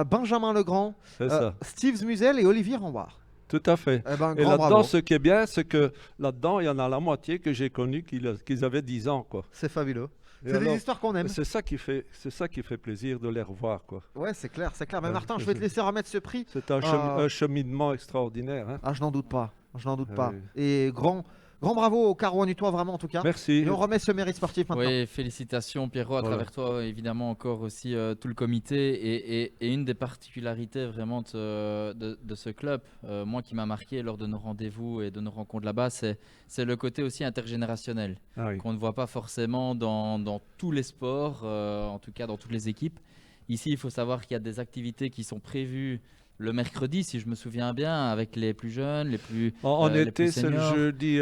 Benjamin Legrand, C'est ça. Steve Musel et Olivier Rambard. Tout à fait. Eh ben, Et grand là-dedans, bravo. ce qui est bien, c'est que là-dedans, il y en a la moitié que j'ai connu qu'ils avaient 10 ans, quoi. C'est fabuleux. Et C'est des alors, histoires qu'on aime. C'est ça qui fait plaisir de les revoir, quoi. Ouais, c'est clair, c'est clair. Mais Ouais, Martin, je c'est vais te ça. laisser remettre ce prix. C'est un cheminement extraordinaire. Hein. Ah, je n'en doute pas. Je n'en doute pas. Oui. Et grand bravo au Carouanutois, vraiment, en tout cas. Merci. Et on remet ce mérite sportif maintenant. Oui, félicitations Pierrot, à Voilà. travers toi, évidemment encore aussi tout le comité. Et une des particularités vraiment de ce club, moi qui m'a marqué lors de nos rendez-vous et de nos rencontres là-bas, c'est le côté aussi intergénérationnel, Ah oui. qu'on ne voit pas forcément dans tous les sports, en tout cas dans toutes les équipes. Ici, il faut savoir qu'il y a des activités qui sont prévues le mercredi, si je me souviens bien, avec les plus jeunes, les plus En les été, plus c'est le seniors. jeudi,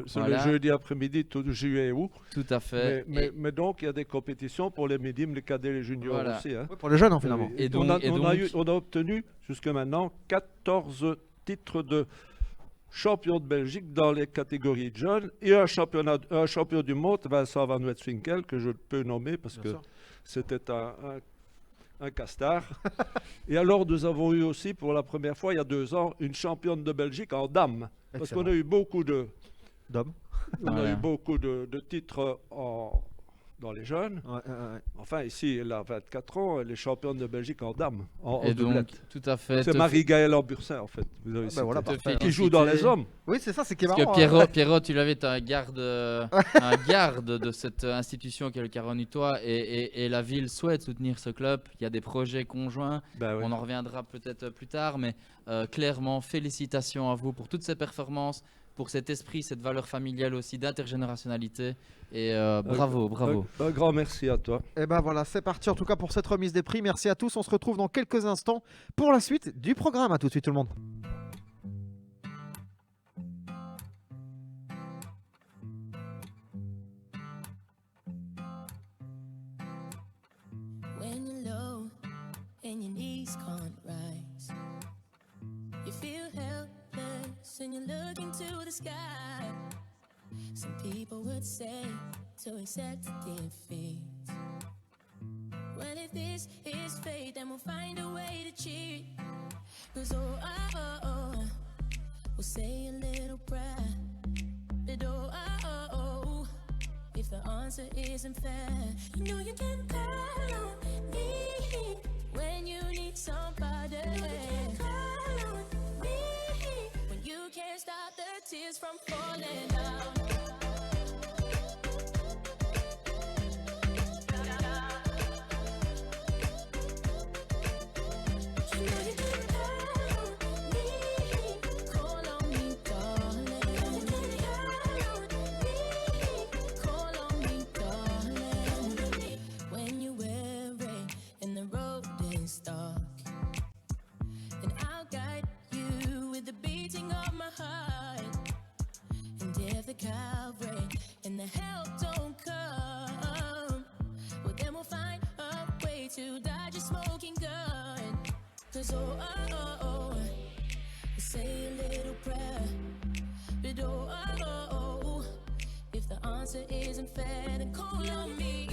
c'est Voilà. le jeudi après-midi, tout juillet et août. Tout à fait. Mais donc, il y a des compétitions pour les médiums, les cadets, les juniors Voilà. aussi. Hein. Ouais, pour les jeunes, hein, finalement. Et Et donc- on a obtenu jusqu'à maintenant 14 titres de champion de Belgique dans les catégories de jeunes et un champion du monde, Vincent Van Westwinkel, que je peux nommer parce Bien que sûr. c'était un castard. Et alors, nous avons eu aussi, pour la première fois, il y a 2 ans, une championne de Belgique en dames. Parce Excellent. qu'on a eu beaucoup d'hommes. On a Voilà. eu beaucoup de titres dans les jeunes. Ouais. Enfin, ici, elle a 24 ans, elle est championne de Belgique en dames, en Et donc, doublette. tout à fait. C'est te Marie-Gaëlle Ambursin, en fait. Vous avez Ah, cité. voilà, te parfait. Qui joue dans les hommes. Oui, c'est ça, c'est qui est Parce marrant. que Pierrot, tu l'avais été un garde de cette institution qui est le Carouanutois et la ville souhaite soutenir ce club. Il y a des projets conjoints. Ben oui. On en reviendra peut-être plus tard, mais clairement, félicitations à vous pour toutes ces performances, pour cet esprit, cette valeur familiale aussi d'intergénérationnalité. Et bravo, bravo. Un grand merci à toi. Et ben voilà, c'est parti en tout cas pour cette remise des prix. Merci à tous. On se retrouve dans quelques instants pour la suite du programme. À tout de suite tout le monde. When you're low and your knees can't rise, you feel helpless and you're looking to the sky. Some people would say to accept defeat. Well, if this is fate, then we'll find a way to cheat. 'Cause we'll say a little prayer. But if the answer isn't fair, you know you can call on me when you need somebody. You know you can call on me when you can't stop the tears from falling down. You know you can call on me, darling. You can call on me, darling. When you're weary and the road is dark, then I'll guide you with the beating of my heart. And if the Calvary and the help don't come, well then we'll find a way to dodge a smoking gun. 'Cause say a little prayer. But oh, if the answer isn't fair, then call on me.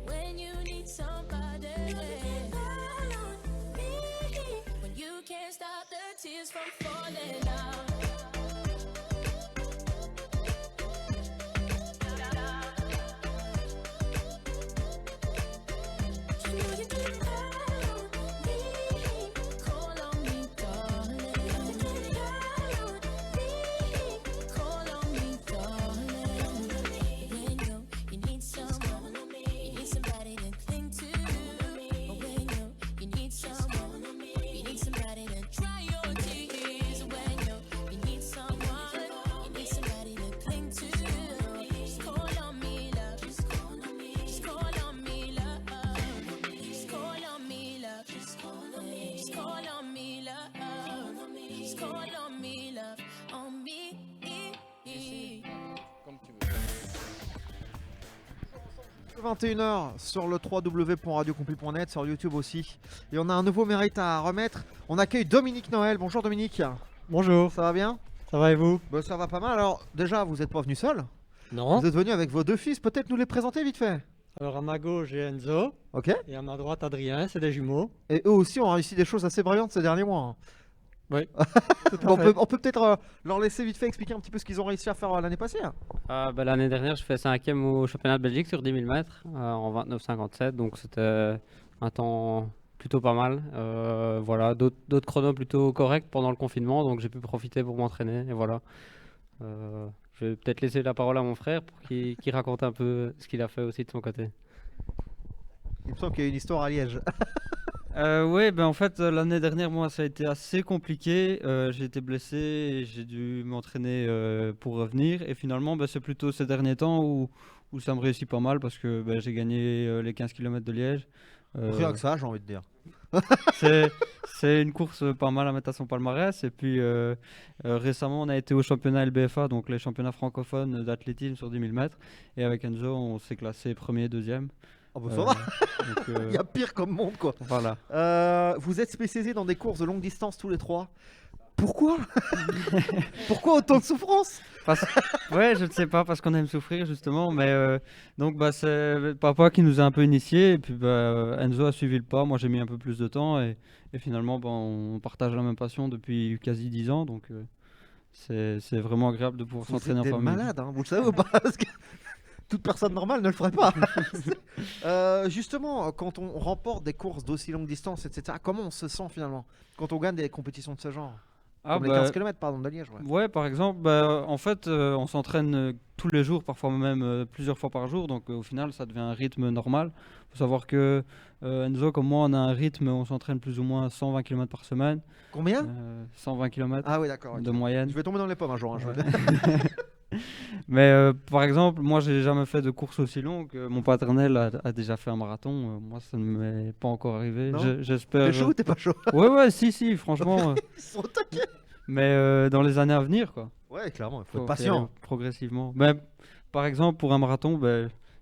When you need somebody, when you can't stop the tears from falling out. You know you can call on me, darling. Call on me, darling. When you need someone, you need somebody to cling to. When you need someone, you need somebody to dry your tears. When you need someone, you need somebody to cling to. Just call on me, love. Just call on me. Just call on me, love. Just call on me, love. Just call on me. Just call on me, love. Just call on me, love. On me. 21h sur le www.radiocompile.net, sur YouTube aussi. Et on a un nouveau mérite à remettre. On accueille Dominique Noël. Bonjour Dominique. Bonjour. Ça va bien? Ça va et vous? Bah, ça va pas mal. Alors déjà, vous n'êtes pas venu seul? Non. Vous êtes venu avec vos deux fils. Peut-être nous les présenter vite fait. Alors à ma gauche j'ai Enzo. Ok. Et à ma droite Adrien, c'est des jumeaux. Et eux aussi ont réussi des choses assez brillantes ces derniers mois. Oui. On peut peut-être leur laisser vite fait expliquer un petit peu ce qu'ils ont réussi à faire l'année passée. L'année dernière, je fais 5e au championnat de Belgique sur 10 000 mètres en 29,57. Donc c'était un temps plutôt pas mal. Voilà, d'autres chronos plutôt corrects pendant le confinement. Donc j'ai pu profiter pour m'entraîner. Et voilà. Je vais peut-être laisser la parole à mon frère pour qu'il raconte un peu ce qu'il a fait aussi de son côté. Il me semble qu'il y a une histoire à Liège. Oui, en fait, l'année dernière, moi, ça a été assez compliqué. J'ai été blessé et j'ai dû m'entraîner pour revenir. Et finalement, c'est plutôt ces derniers temps où ça me réussit pas mal parce que j'ai gagné les 15 km de Liège. Rien que ça, j'ai envie de dire. C'est une course pas mal à mettre à son palmarès. Et puis récemment, on a été au championnat LBFA, donc les championnats francophones d'athlétisme sur 10 000 mètres. Et avec Enzo, on s'est classé premier et deuxième. Oh bah ça va. Il y a pire comme monde quoi. Voilà. Vous êtes spécialisés dans des courses de longue distance tous les trois. Pourquoi? Pourquoi autant de souffrance? Ouais, je ne sais pas, parce qu'on aime souffrir justement. Mais donc c'est papa qui nous a un peu initiés. Et puis Enzo a suivi le pas. Moi j'ai mis un peu plus de temps. Et finalement on partage la même passion depuis quasi 10 ans. Donc c'est vraiment agréable de pouvoir s'entraîner en famille. Vous êtes malade, hein, vous le savez ou pas? Parce que toute personne normale ne le ferait pas. Justement, quand on remporte des courses d'aussi longue distance, etc., comment on se sent finalement quand on gagne des compétitions de ce genre? Comme les 15 km pardon, de Liège. Ouais, par exemple, en fait, on s'entraîne tous les jours, parfois même plusieurs fois par jour. Donc au final, ça devient un rythme normal. Il faut savoir que Enzo, comme moi, on a un rythme, on s'entraîne plus ou moins 120 km par semaine. Combien? 120 km Ah oui, d'accord. de moyenne. Je vais tomber dans les pommes un jour. Hein, Mais par exemple, moi j'ai jamais fait de course aussi longue. Mon paternel a déjà fait un marathon. Moi ça ne m'est pas encore arrivé. J'espère. T'es chaud ou t'es pas chaud? Ouais, si, franchement. Ils sont taqués. Mais dans les années à venir, quoi. Ouais, clairement, il faut être patient. Progressivement. Par exemple, pour un marathon,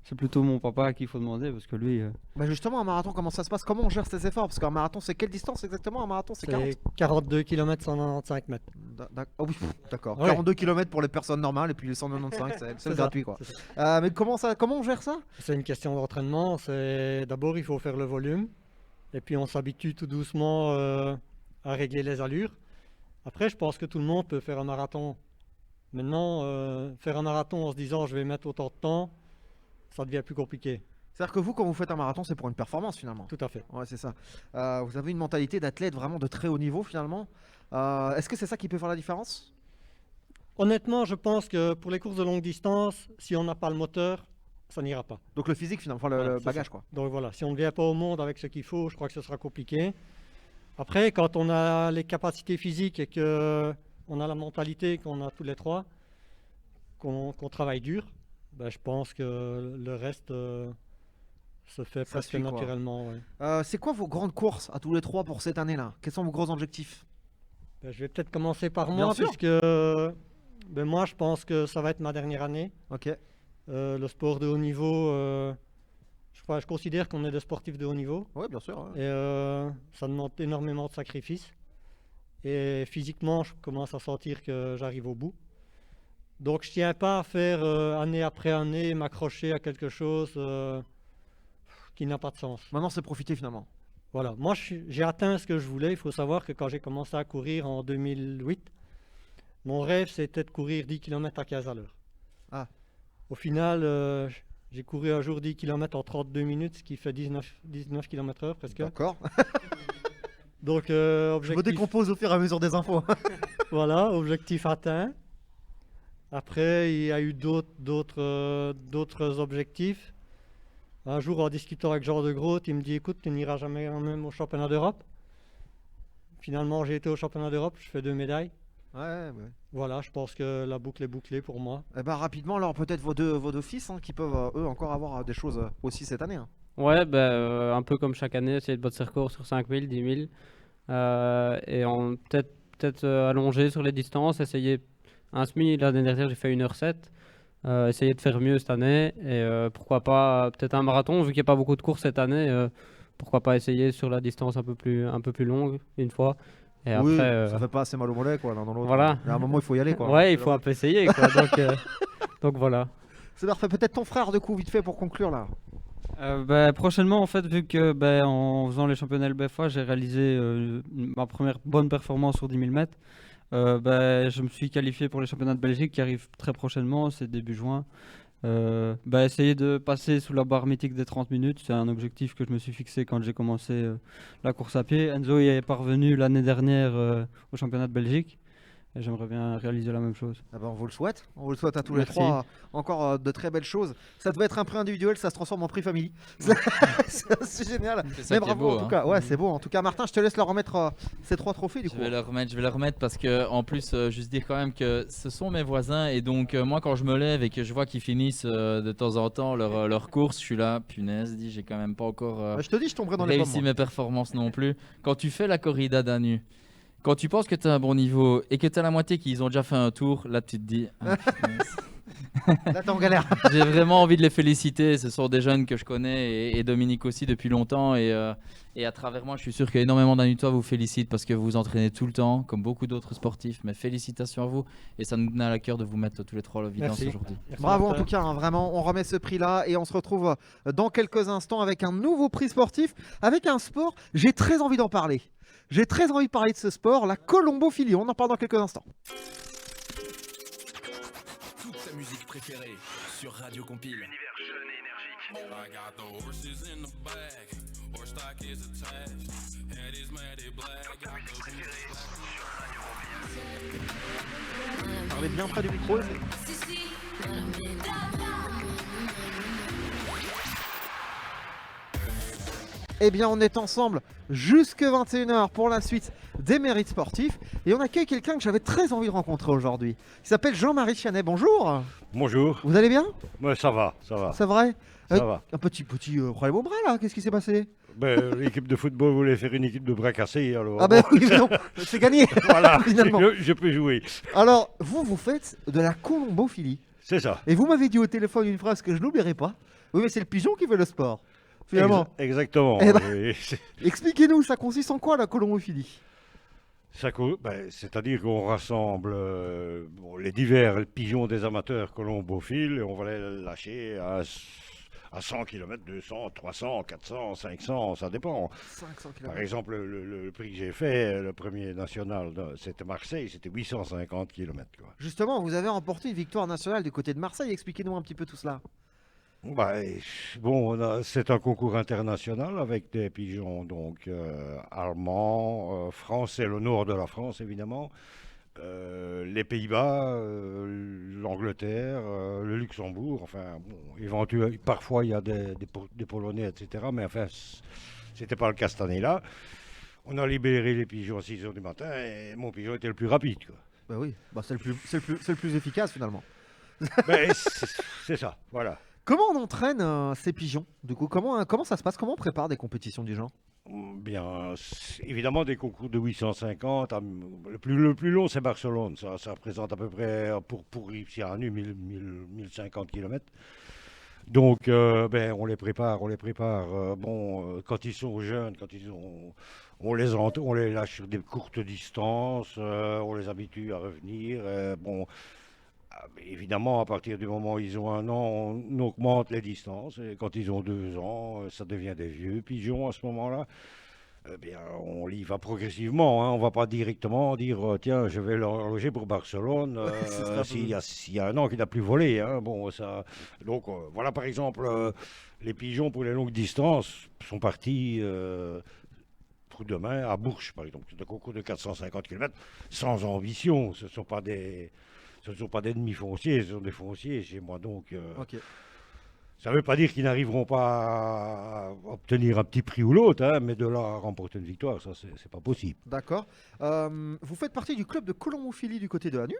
c'est plutôt mon papa à qui il faut demander parce que lui. Justement, un marathon, comment ça se passe? Comment on gère ses efforts? Parce qu'un marathon, c'est quelle distance exactement? Un marathon, c'est 42 km 195 mètres. Oh oui, d'accord. Ouais. 42 km pour les personnes normales et puis les 195, c'est gratuit quoi. Mais comment on gère ça? C'est une question d'entraînement. D'abord, il faut faire le volume et puis on s'habitue tout doucement à régler les allures. Après, je pense que tout le monde peut faire un marathon. Maintenant, faire un marathon en se disant je vais mettre autant de temps, ça devient plus compliqué. C'est-à-dire que vous, quand vous faites un marathon, c'est pour une performance finalement. Tout à fait. Ouais, c'est ça. Vous avez une mentalité d'athlète vraiment de très haut niveau finalement. Est-ce que c'est ça qui peut faire la différence? Honnêtement, je pense que pour les courses de longue distance, si on n'a pas le moteur, ça n'ira pas. Donc le physique finalement, enfin le bagage quoi. Donc voilà, si on ne vient pas au monde avec ce qu'il faut, je crois que ce sera compliqué. Après, quand on a les capacités physiques et qu'on a la mentalité qu'on a tous les trois, qu'on travaille dur, je pense que le reste se fait Ça presque suit, quoi. naturellement. Ouais. C'est quoi vos grandes courses à tous les trois pour cette année-là? Quels sont vos gros objectifs? Je vais peut-être commencer par Bien moi, sûr. puisque moi je pense que ça va être ma dernière année. Ok. Le sport de haut niveau, je considère qu'on est des sportifs de haut niveau. Oui, bien sûr. Ouais. Et ça demande énormément de sacrifices. Et physiquement, je commence à sentir que j'arrive au bout. Donc je tiens pas à faire année après année m'accrocher à quelque chose qui n'a pas de sens. Maintenant, c'est profiter finalement. Voilà, moi j'ai atteint ce que je voulais. Il faut savoir que quand j'ai commencé à courir en 2008, mon rêve c'était de courir 10 km à 15 à l'heure. Ah. Au final, j'ai couru un jour 10 km en 32 minutes, ce qui fait 19 km/h presque. D'accord. Donc, Je objectif... me décompose au fur et à mesure des infos. Voilà, objectif atteint. Après, il y a eu d'autres objectifs. Un jour, en discutant avec Jean de Groot, il me dit écoute, tu n'iras jamais quand même au championnat d'Europe. Finalement, j'ai été au championnat d'Europe, je fais 2 médailles. Ouais. Voilà, je pense que la boucle est bouclée pour moi. Eh ben, rapidement, alors peut-être vos deux fils qui peuvent, eux, encore avoir des choses aussi cette année. hein. Ouais, un peu comme chaque année, essayer de battre ses records sur 5000, 10 000. Et peut-être allonger sur les distances, essayer un semi. L'année dernière, j'ai fait 1h07. Essayer de faire mieux cette année. Et pourquoi pas peut-être un marathon, vu qu'il n'y a pas beaucoup de courses cette année. Pourquoi pas essayer sur la distance un peu plus longue une fois. Et Oui, après, ça fait pas assez mal au mollet, quoi, l'un dans l'autre. Voilà. À un moment, il faut y aller, quoi. Ouais, il faut un peu essayer, quoi. Donc voilà. C'est parfait. Peut-être ton frère, du coup, vite fait, pour conclure, là. Prochainement, en fait, vu que en faisant les championnats LBFA, j'ai réalisé ma première bonne performance sur 10 000 mètres. Je me suis qualifié pour les championnats de Belgique qui arrivent très prochainement, c'est début juin. Essayer de passer sous la barre mythique des 30 minutes, c'est un objectif que je me suis fixé quand j'ai commencé la course à pied. Enzo y est parvenu l'année dernière au championnat de Belgique. Et j'aimerais bien réaliser la même chose. Ah ben, on vous le souhaite. On vous le souhaite à tous Merci. les trois. Encore de très belles choses. Ça devait être un prix individuel, ça se transforme en prix famille. C'est génial. C'est ça Mais qui est bravo beau, en tout hein. cas. Ouais, c'est beau. En tout cas, Martin, je te laisse leur remettre ces 3 trophées du coup. Je vais le remettre parce que en plus, juste dire quand même que ce sont mes voisins et donc moi quand je me lève et que je vois qu'ils finissent de temps en temps leur course, je suis là, punaise, j'ai quand même pas encore Je te dis, je tomberai dans les pommes, réussi moi. mes performances non plus. Quand tu fais la corrida d'Anu, quand tu penses que tu as un bon niveau et que tu as la moitié qui ont déjà fait un tour, là tu te dis ah, Là, t'es en galère. j'ai vraiment envie de les féliciter. Ce sont des jeunes que je connais et Dominique aussi depuis longtemps. Et à travers moi, je suis sûr qu'énormément d'Anutois vous félicitent parce que vous vous entraînez tout le temps, comme beaucoup d'autres sportifs. Mais félicitations à vous. Et ça nous tenait à cœur de vous mettre tous les trois à l'évidence Merci. aujourd'hui. Bravo en tout cas, hein, vraiment, on remet ce prix-là et on se retrouve dans quelques instants avec un nouveau prix sportif, avec un sport, j'ai très envie d'en parler. J'ai très envie de parler de ce sport, la colombophilie. On en parle dans quelques instants. Toute ta musique préférée sur Radio Compile. Univers jeune et énergique. I got the horses in the back. Horse stock is attached. Head is matted black. Got the Parlez bien près du micro. Eh bien, on est ensemble jusque 21h pour la suite des mérites sportifs. Et on accueille quelqu'un que j'avais très envie de rencontrer aujourd'hui. Il s'appelle Jean-Marie Chanet. Bonjour. Bonjour. Vous allez bien? Ouais, ça va, ça va. C'est vrai? Ça va. Un petit problème au bras là. Qu'est-ce qui s'est passé? L'équipe de football voulait faire une équipe de bras cassés, alors... Ah ben oui, mais non, c'est gagné. Voilà, finalement. je peux jouer. Alors, vous faites de la colombophilie. C'est ça. Et vous m'avez dit au téléphone une phrase que je n'oublierai pas. Oui, mais c'est le pigeon qui fait le sport. Finalement. Exactement. Eh ben, Oui. expliquez-nous, ça consiste en quoi la colombophilie? C'est-à-dire qu'on rassemble les divers pigeons des amateurs colombophiles et on va les lâcher à 100 km, 200, 300, 400, 500, ça dépend. 500 km. Par exemple, le prix que j'ai fait, le premier national, c'était Marseille, c'était 850 km. Justement, vous avez remporté une victoire nationale du côté de Marseille. Expliquez-nous un petit peu tout cela. C'est un concours international avec des pigeons donc allemands, français, le nord de la France évidemment, les Pays-Bas, l'Angleterre, le Luxembourg, enfin éventuellement parfois il y a des Polonais, etc. Mais enfin c'était pas le cas cette année-là. On a libéré les pigeons à 6 h du matin et mon pigeon était le plus rapide, quoi. Bah oui, c'est le plus efficace finalement. C'est ça, voilà. Comment on entraîne ces pigeons? Du coup, comment ça se passe? Comment on prépare des compétitions du genre? Bien, évidemment des concours de 850. Le plus long, c'est Barcelone. Ça représente à peu près, pour ici à Nu, 1050 km. Donc, on les prépare. Quand ils sont jeunes, on les lâche sur des courtes distances, on les habitue à revenir. Évidemment, à partir du moment où ils ont 1 an, on augmente les distances. Et quand ils ont 2 ans, ça devient des vieux pigeons à ce moment-là. On y va progressivement. On ne va pas directement dire tiens, je vais l'horloger pour Barcelone s'il y a 1 an qu'il n'a plus volé. Donc, voilà, par exemple, les pigeons pour les longues distances sont partis pour demain à Bourges, par exemple. C'est un concours de 450 km sans ambition. Ce ne sont pas des demi-fonciers, ce sont des fonciers chez moi. Donc, ça ne veut pas dire qu'ils n'arriveront pas à obtenir un petit prix ou l'autre, mais de là à remporter une victoire, ça, c'est pas possible. D'accord. Vous faites partie du club de colombophilie du côté de Hanu.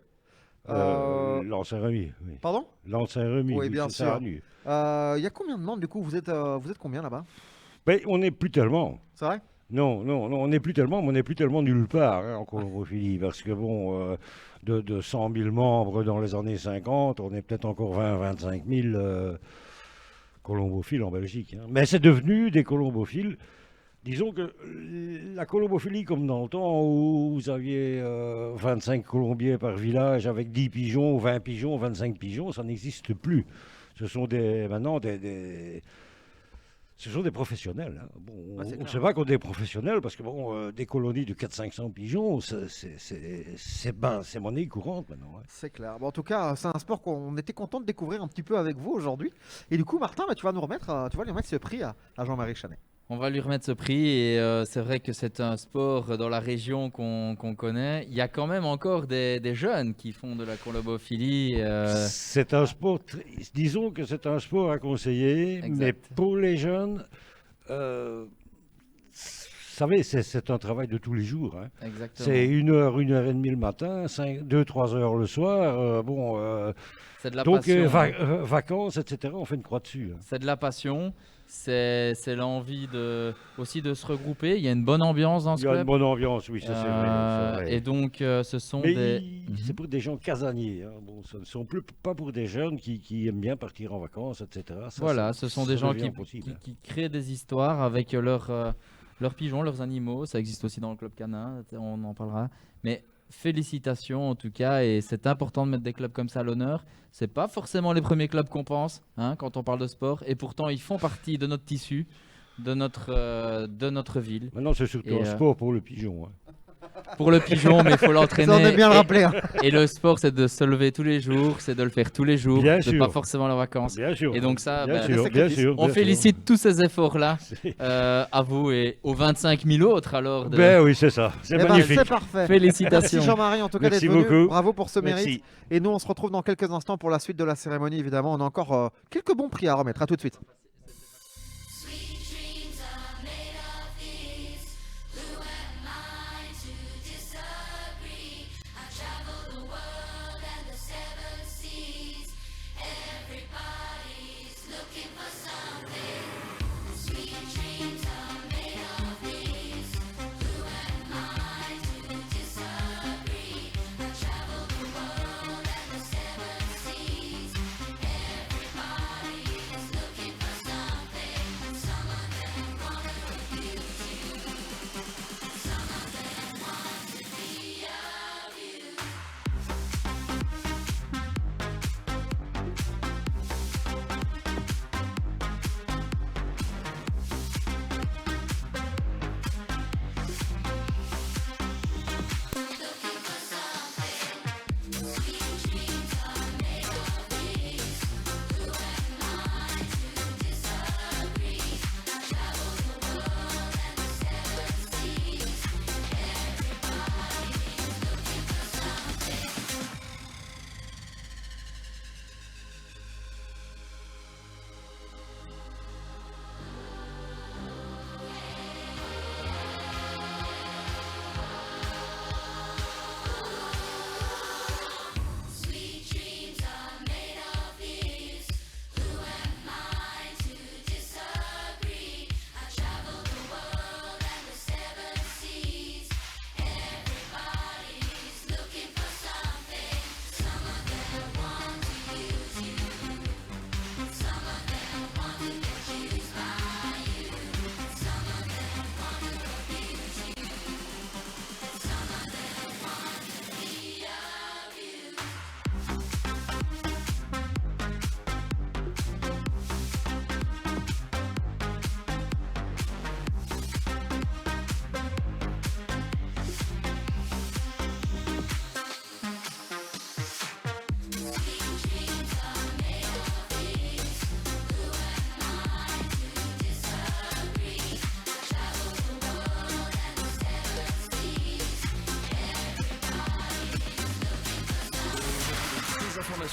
Lens-Saint-Rémy, oui. Pardon? Lens-Saint-Rémy, Oui, bien c'est sûr. ça, Hanu. Il y a combien de membres du coup? Vous êtes combien là-bas? On n'est plus tellement. C'est vrai? Non, on n'est plus tellement, mais on n'est plus tellement nulle part en colombophilie, parce que de 100 000 membres dans les années 50, on est peut-être encore 20-25 000 colombophiles en Belgique. Mais c'est devenu des colombophiles. Disons que la colombophilie, comme dans le temps où vous aviez 25 colombiers par village avec 10 pigeons, 20 pigeons, 25 pigeons, ça n'existe plus. Ce sont maintenant ce sont des professionnels. On ne sait pas qu'on est des professionnels parce que des colonies de 400-500 pigeons, c'est monnaie courante maintenant. C'est clair. En tout cas, c'est un sport qu'on était content de découvrir un petit peu avec vous aujourd'hui. Et du coup, Martin, tu vas nous remettre, ce prix à Jean-Marie Chanet. On va lui remettre ce prix et c'est vrai que c'est un sport dans la région qu'on connaît. Il y a quand même encore des jeunes qui font de la colombophilie. C'est un sport, disons que c'est un sport à conseiller, mais pour les jeunes, vous savez, c'est un travail de tous les jours. Exactement. C'est 1 heure, 1 heure et demie le matin, 2-3 heures le soir. C'est de la donc, passion. vacances, etc., on fait une croix dessus. C'est de la passion. C'est l'envie aussi de se regrouper. Il y a une bonne ambiance dans ce club. Il y a une bonne ambiance, oui, ça c'est vrai. Et donc, ce sont c'est pour des gens casaniers. Ce ne sont pas pour des jeunes qui aiment bien partir en vacances, etc. Ce sont des gens qui créent des histoires avec leurs pigeons, leurs animaux. Ça existe aussi dans le club canin, on en parlera. Mais félicitations en tout cas, et c'est important de mettre des clubs comme ça à l'honneur. C'est pas forcément les premiers clubs qu'on pense quand on parle de sport, et pourtant ils font partie de notre tissu, de notre ville. Maintenant c'est surtout un sport pour le pigeon. Pour le pigeon, mais il faut l'entraîner. Ça, on aime bien le rappeler. Et le sport, c'est de se lever tous les jours, c'est de le faire tous les jours, bien de sûr. pas forcément les vacances. Bien sûr. Et donc ça, bien sûr, on félicite tous ces efforts-là à vous et aux 25 000 autres alors. Oui, c'est ça. C'est magnifique. C'est parfait. Félicitations. Merci Jean-Marie en tout cas d'être Merci venu. beaucoup. Bravo pour ce Merci. mérite. Et nous, on se retrouve dans quelques instants pour la suite de la cérémonie. Évidemment, on a encore quelques bons prix à remettre. À tout de suite.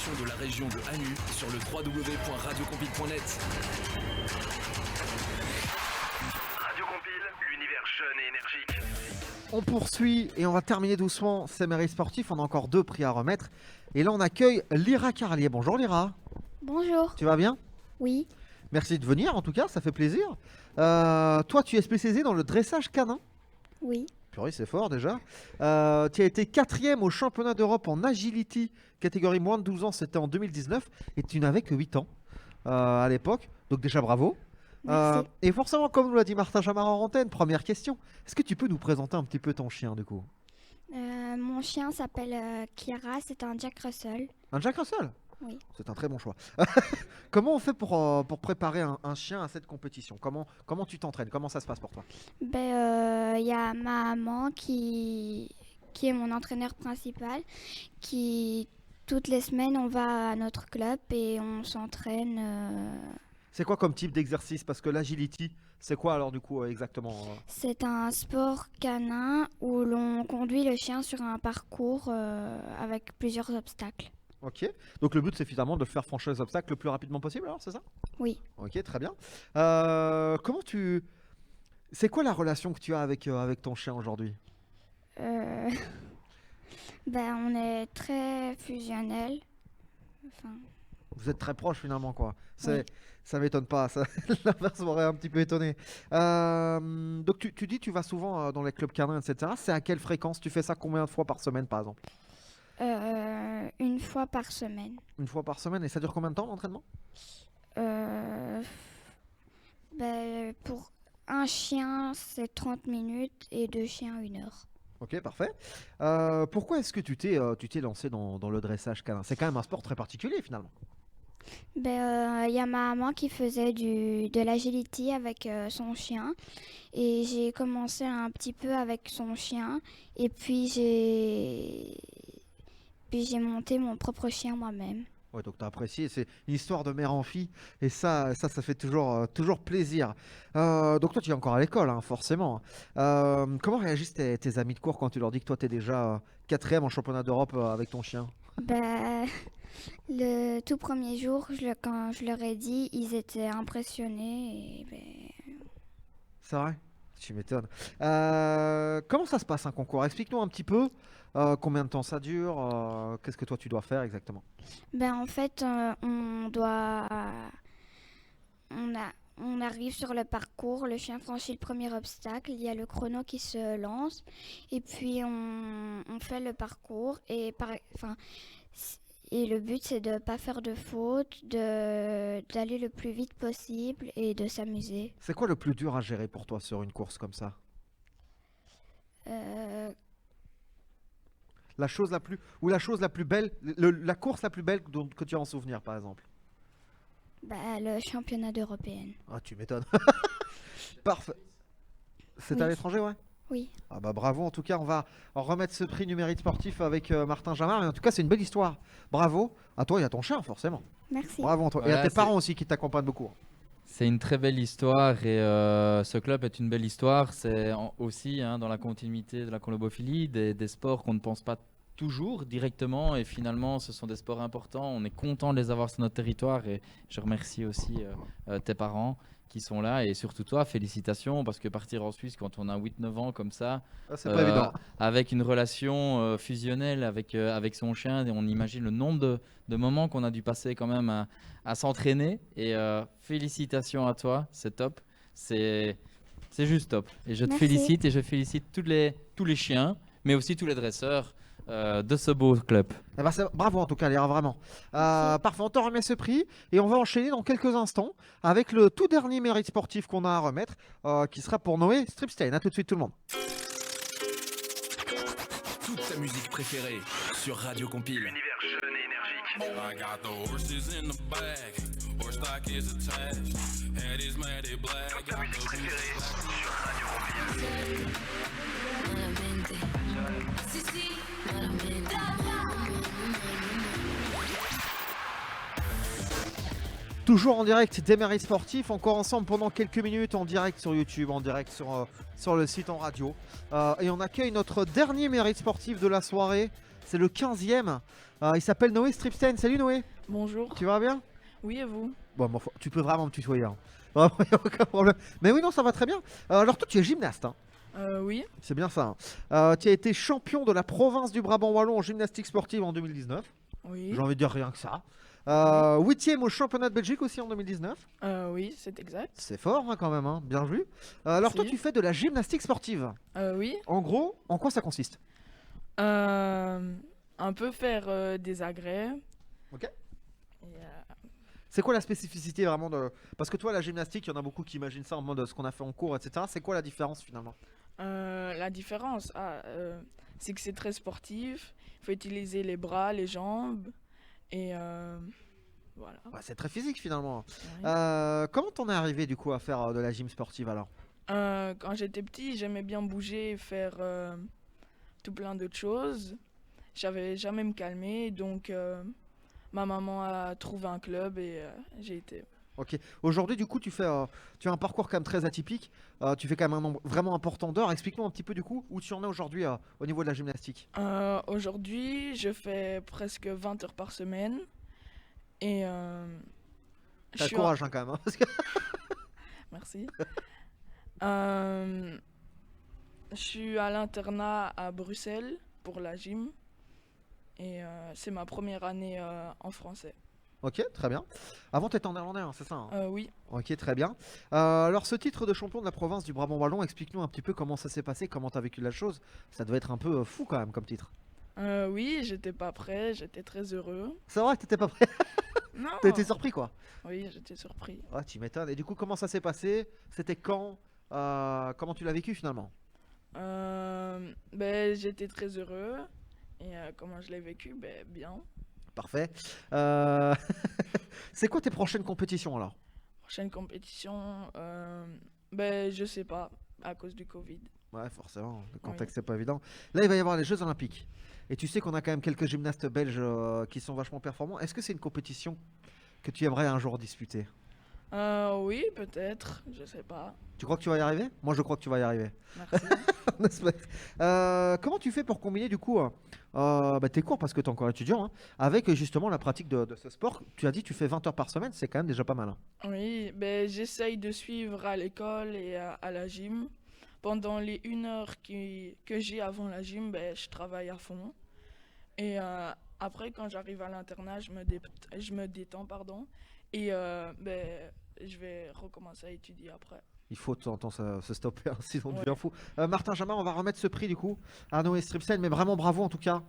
l'information de la région de Hanu sur le www.radiocompile.net. Radio Compile, l'univers jeune et énergique. On poursuit et on va terminer doucement ces mairies sportifs. On a encore 2 prix à remettre. Et là, on accueille Lyra Carlier. Bonjour Lyra. Bonjour. Tu vas bien? Oui. Merci de venir, en tout cas, ça fait plaisir. Toi, tu es spécialisé dans le dressage canin. Oui. Purée, c'est fort déjà. Tu as été 4e au championnat d'Europe en agility, catégorie moins de 12 ans, c'était en 2019. Et tu n'avais que 8 ans à l'époque. Donc déjà, bravo. Merci. Et forcément, comme nous l'a dit Martin Jamard en antenne, première question. Est-ce que tu peux nous présenter un petit peu ton chien, du coup? Mon chien s'appelle Kira, c'est un Jack Russell. Un Jack Russell? Oui. C'est un très bon choix. Comment on fait pour préparer un chien à cette compétition? Comment tu t'entraînes? Comment ça se passe pour toi? Il y a ma maman qui est mon entraîneur principal, qui toutes les semaines on va à notre club et on s'entraîne. C'est quoi comme type d'exercice? Parce que l'agility, c'est quoi alors du coup exactement? C'est un sport canin où l'on conduit le chien sur un parcours avec plusieurs obstacles. Ok, donc le but c'est finalement de faire franchir les obstacles le plus rapidement possible alors, c'est ça? Oui. Ok, très bien. C'est quoi la relation que tu as avec ton chien aujourd'hui? On est très fusionnels. Enfin, Vous êtes très proches finalement quoi. Oui. Ça m'étonne pas, l'inverse m'aurait un petit peu étonné. Donc tu dis tu vas souvent dans les clubs canins, etc. C'est à quelle fréquence? Tu fais ça combien de fois par semaine par exemple? une fois par semaine. Une fois par semaine, et ça dure combien de temps l'entraînement? Pour un chien, c'est 30 minutes et 2 chiens, 1 heure. Ok, parfait. Pourquoi est-ce que tu t'es lancé dans le dressage canin? C'est quand même un sport très particulier finalement. Il y a ma maman qui faisait de l'agility avec son chien et j'ai commencé un petit peu avec son chien et puis j'ai monté mon propre chien moi-même. Ouais, donc tu as apprécié, c'est une histoire de mère en fille et ça fait toujours plaisir. Donc toi tu es encore à l'école, hein, forcément. Comment réagissent tes amis de cours quand tu leur dis que toi tu es déjà 4e en championnat d'Europe avec ton chien? Le tout premier jour, quand je leur ai dit, ils étaient impressionnés. C'est vrai? Tu m'étonnes. Comment ça se passe un concours? Explique-nous un petit peu combien de temps ça dure, qu'est-ce que toi tu dois faire exactement? En fait, on arrive sur le parcours, le chien franchit le premier obstacle, il y a le chrono qui se lance et puis on fait le parcours et le but c'est de ne pas faire de faute, d'aller le plus vite possible et de s'amuser. C'est quoi le plus dur à gérer pour toi sur une course comme ça? La chose la plus belle, la course la plus belle que tu as en souvenir par exemple? Le championnat d'européenne. Ah, tu m'étonnes. Parfait. C'est à Oui. l'étranger, ouais? Oui. Ah bah bravo, en tout cas on va remettre ce prix du mérite sportif avec Martin Jamard, et en tout cas c'est une belle histoire. Bravo, à toi et à ton chien forcément. Merci. Bravo à toi. Et Voilà, à tes c'est- parents aussi qui t'accompagnent beaucoup. C'est une très belle histoire et ce club est une belle histoire. C'est aussi dans la continuité de la colobophilie, des sports qu'on ne pense pas toujours directement et finalement ce sont des sports importants. On est content de les avoir sur notre territoire et je remercie aussi tes parents qui sont là et surtout toi, félicitations parce que partir en Suisse quand on a 8-9 ans comme ça, c'est pas évident. avec une relation fusionnelle avec son chien, et on imagine le nombre de moments qu'on a dû passer quand même à s'entraîner et félicitations à toi, c'est top, c'est juste top et je te Merci. félicite et je félicite tous les chiens mais aussi tous les dresseurs de ce beau club. Eh ben, bravo en tout cas, Léa, vraiment. Parfait, on te remet ce prix et on va enchaîner dans quelques instants avec le tout dernier mérite sportif qu'on a à remettre qui sera pour Noé Stripstein. A tout de suite tout le monde. Toute ta musique préférée sur Radio Compile. Univers jeune et énergique. I got the horses in the back, horse stock is attached, head is matted black. Toute ta musique préférée sur Radio Compile. Toujours en direct des mérites sportifs, encore ensemble pendant quelques minutes en direct sur YouTube, en direct sur le site en radio. Et on accueille notre dernier mérite sportif de la soirée. C'est le 15e. Il s'appelle Noé Stripstein. Salut Noé. Bonjour. Tu vas bien? Oui, et vous? Bon, tu peux vraiment me tutoyer. Hein. Vraiment, y a aucun problème. Mais oui, non, ça va très bien. Alors toi, tu es gymnaste. Hein. Oui. C'est bien ça. Hein. Tu as été champion de la province du Brabant Wallon en gymnastique sportive en 2019. Oui. J'ai envie de dire rien que ça. 8e au championnat de Belgique aussi en 2019. Oui, c'est exact. C'est fort hein, quand même, hein. Bien vu. Alors toi, Merci. tu fais de la gymnastique sportive. Oui. En gros, en quoi ça consiste? Un peu faire des agrès. Ok. C'est quoi la spécificité vraiment de... Parce que toi, la gymnastique, il y en a beaucoup qui imaginent ça en mode ce qu'on a fait en cours, etc. C'est quoi la différence finalement? La différence, c'est que c'est très sportif. Il faut utiliser les bras, les jambes. Et voilà. Ouais, c'est très physique finalement. Comment t'en es arrivé du coup à faire de la gym sportive alors? Quand j'étais petit, j'aimais bien bouger et faire tout plein d'autres choses. J'avais jamais me calmer, donc ma maman a trouvé un club et j'ai été. Ok. Aujourd'hui, du coup, tu as un parcours quand même très atypique. Tu fais quand même un nombre vraiment important d'heures. Explique-nous un petit peu du coup où tu en es aujourd'hui au niveau de la gymnastique. Aujourd'hui, je fais presque 20 heures par semaine. Et T'as le courage hein, quand même. Hein, parce que... Merci. Je suis à l'internat à Bruxelles pour la gym. Et c'est ma première année en français. Ok, très bien. Avant, tu étais en néerlandais, hein, c'est ça hein? Oui. Ok, très bien. Alors, ce titre de champion de la province du Brabant Wallon, explique-nous un petit peu comment ça s'est passé, comment tu as vécu la chose. Ça devait être un peu fou quand même comme titre. Oui, j'étais pas prêt, j'étais très heureux. C'est vrai que t'étais pas prêt? Non. T'as été surpris quoi? Oui, j'étais surpris. Ah, tu m'étonnes. Et du coup, comment ça s'est passé? C'était quand? Comment tu l'as vécu finalement? J'étais très heureux. Et comment je l'ai vécu? Bien. Parfait. C'est quoi tes prochaines compétitions alors? Prochaine compétition, je sais pas, à cause du Covid. Ouais, forcément, le contexte c'est pas évident. Là, il va y avoir les Jeux Olympiques. Et tu sais qu'on a quand même quelques gymnastes belges qui sont vachement performants. Est-ce que c'est une compétition que tu aimerais un jour disputer? Oui, peut-être, je sais pas. Tu crois que tu vas y arriver? Moi, je crois que tu vas y arriver. Merci. On espère. Comment tu fais pour combiner du coup tes cours, parce que tu es encore étudiant, hein, avec justement la pratique de ce sport? Tu as dit tu fais 20 heures par semaine, c'est quand même déjà pas mal. Hein. Oui, j'essaye de suivre à l'école et à la gym. Pendant les 1 heure que j'ai avant la gym, je travaille à fond. Et après, quand j'arrive à l'internat, je me détends, pardon. Et je vais recommencer à étudier après. Il faut de temps en temps se stopper, hein, sinon on Ouais. devient fou. Martin Jamin, on va remettre ce prix du coup à Noé Stripstein, mais vraiment bravo en tout cas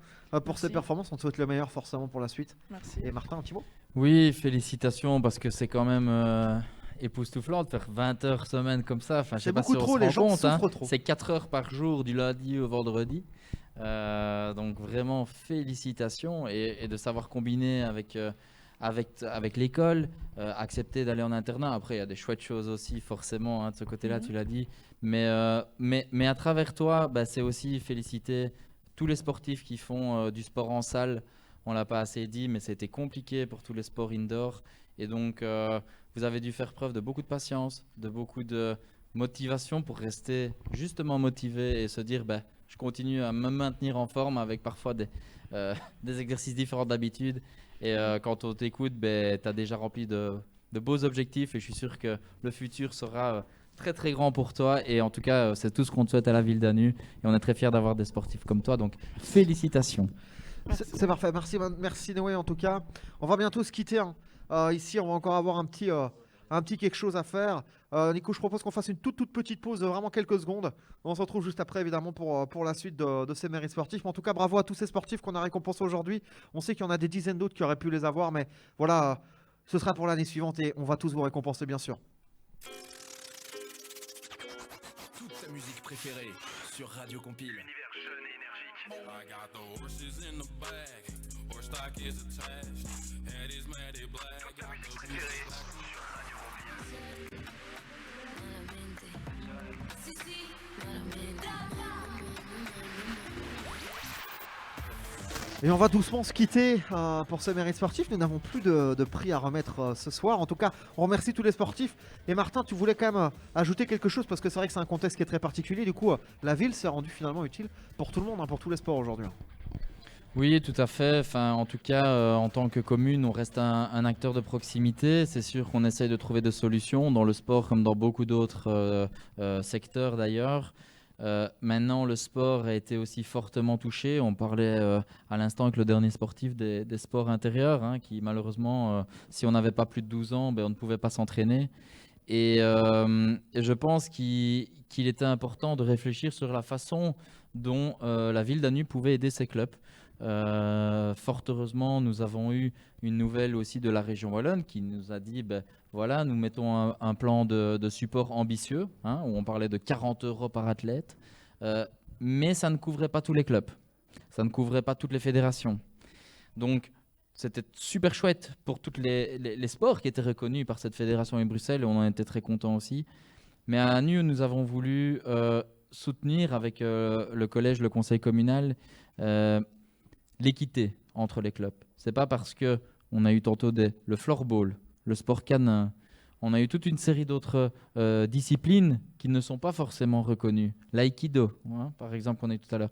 pour ces performances. On te souhaite le meilleur forcément pour la suite. Merci. Et Martin, un petit mot? Oui, félicitations parce que c'est quand même époustouflant de faire 20 heures semaine comme ça. Enfin, je sais C'est pas beaucoup si on trop, se les rend gens compte, hein. souffrent trop. C'est 4 heures par jour du lundi au vendredi. Donc vraiment félicitations et de savoir combiner avec l'école, accepter d'aller en internat. Après, il y a des chouettes choses aussi, forcément, hein, de ce côté-là, tu l'as dit. Mais à travers toi, c'est aussi féliciter tous les sportifs qui font du sport en salle. On l'a pas assez dit, mais c'était compliqué pour tous les sports indoor. Et donc, vous avez dû faire preuve de beaucoup de patience, de beaucoup de motivation pour rester justement motivé et se dire, je continue à me maintenir en forme avec parfois des exercices différents d'habitude. Et quand on t'écoute, tu as déjà rempli de beaux objectifs et je suis sûr que le futur sera très très grand pour toi. Et en tout cas, c'est tout ce qu'on te souhaite à la ville d'Anu. Et on est très fiers d'avoir des sportifs comme toi. Donc, félicitations. C'est parfait, merci Noé en tout cas. On va bientôt se quitter. Hein. Ici, on va encore avoir un petit quelque chose à faire. Nico, je propose qu'on fasse une toute petite pause de vraiment quelques secondes. On se retrouve juste après, évidemment, pour la suite de ces mérites sportifs. Mais en tout cas, bravo à tous ces sportifs qu'on a récompensés aujourd'hui. On sait qu'il y en a des dizaines d'autres qui auraient pu les avoir, mais voilà, ce sera pour l'année suivante et on va tous vous récompenser, bien sûr. Toute ta musique préférée sur Radio Compile. Univers jeune et énergique. I got the horses in the back, horse stock is attached, head is matted black. Toute ta musique préférée sur Radio Compile. Et on va doucement se quitter pour ce mérite sportif. Nous n'avons plus de prix à remettre ce soir. En tout cas, on remercie tous les sportifs. Et Martin, tu voulais quand même ajouter quelque chose parce que c'est vrai que c'est un contexte qui est très particulier. Du coup, la ville s'est rendue finalement utile pour tout le monde, hein, pour tous les sports aujourd'hui. Oui, tout à fait. Enfin, en tout cas, en tant que commune, on reste un acteur de proximité. C'est sûr qu'on essaye de trouver des solutions dans le sport comme dans beaucoup d'autres secteurs d'ailleurs. Maintenant, le sport a été aussi fortement touché. On parlait à l'instant avec le dernier sportif des sports intérieurs, hein, qui malheureusement, si on n'avait pas plus de 12 ans, on ne pouvait pas s'entraîner. Et je pense qu'il était important de réfléchir sur la façon dont la ville d'Anu pouvait aider ses clubs. Fort heureusement, nous avons eu une nouvelle aussi de la région wallonne qui nous a dit voilà, nous mettons un plan de support ambitieux, hein, où on parlait de 40 € par athlète, mais ça ne couvrait pas tous les clubs, ça ne couvrait pas toutes les fédérations. Donc c'était super chouette pour tous les sports qui étaient reconnus par cette fédération et Bruxelles, et on en était très contents aussi. Mais à Anu, nous avons voulu soutenir avec le collège, le conseil communal, l'équité entre les clubs. C'est pas parce que on a eu tantôt le floorball, le sport canin, on a eu toute une série d'autres disciplines qui ne sont pas forcément reconnues. L'aïkido, hein, par exemple, qu'on a eu tout à l'heure.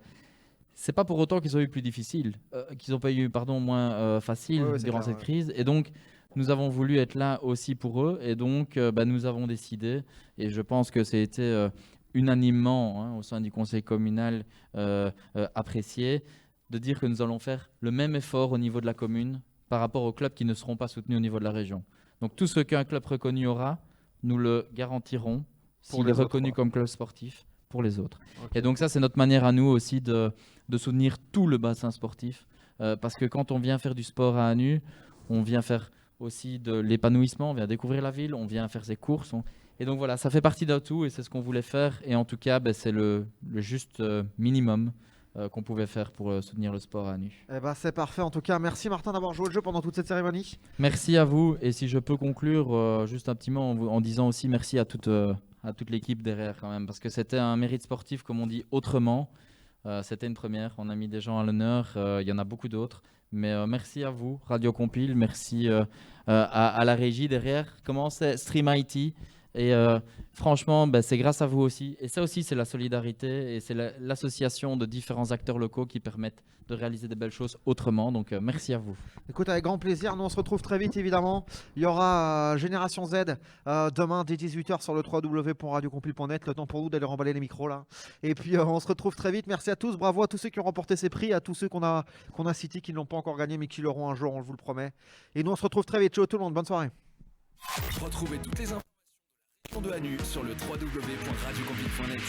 C'est pas pour autant qu'ils ont eu plus difficile, qu'ils n'ont pas eu moins facile durant cette crise. Et donc, nous avons voulu être là aussi pour eux. Et donc, nous avons décidé, et je pense que c'était unanimement, hein, au sein du conseil communal apprécié, de dire que nous allons faire le même effort au niveau de la commune par rapport aux clubs qui ne seront pas soutenus au niveau de la région. Donc tout ce qu'un club reconnu aura, nous le garantirons s'il est reconnu comme club sportif pour les autres. Okay. Et donc ça, c'est notre manière à nous aussi de soutenir tout le bassin sportif, parce que quand on vient faire du sport à Anu, on vient faire aussi de l'épanouissement, on vient découvrir la ville, on vient faire ses courses. Et donc voilà, ça fait partie d'un tout et c'est ce qu'on voulait faire. Et en tout cas, c'est le juste minimum qu'on pouvait faire pour soutenir le sport à Anu. Eh ben, c'est parfait. En tout cas, merci Martin d'avoir joué le jeu pendant toute cette cérémonie. Merci à vous. Et si je peux conclure juste un petit mot en disant aussi merci à toute l'équipe derrière quand même, parce que c'était un mérite sportif, comme on dit, autrement. C'était une première. On a mis des gens à l'honneur. Il y en a beaucoup d'autres. Mais merci à vous, Radio Compile. Merci à la régie derrière. Comment c'est Stream IT. Et franchement, c'est grâce à vous aussi. Et ça aussi, c'est la solidarité et c'est l'association de différents acteurs locaux qui permettent de réaliser des belles choses autrement. Donc, merci à vous. Écoute, avec grand plaisir. Nous, on se retrouve très vite, évidemment. Il y aura Génération Z demain dès 18h sur le www.radiocompile.net. Le temps pour nous d'aller remballer les micros là. Et puis, on se retrouve très vite. Merci à tous. Bravo à tous ceux qui ont remporté ces prix, à tous ceux qu'on a cités qui ne l'ont pas encore gagné, mais qui l'auront un jour, on vous le promet. Et nous, on se retrouve très vite. Ciao tout le monde. Bonne soirée. Retrouvez toutes les informations de Anu sur le www.radiocompile.net.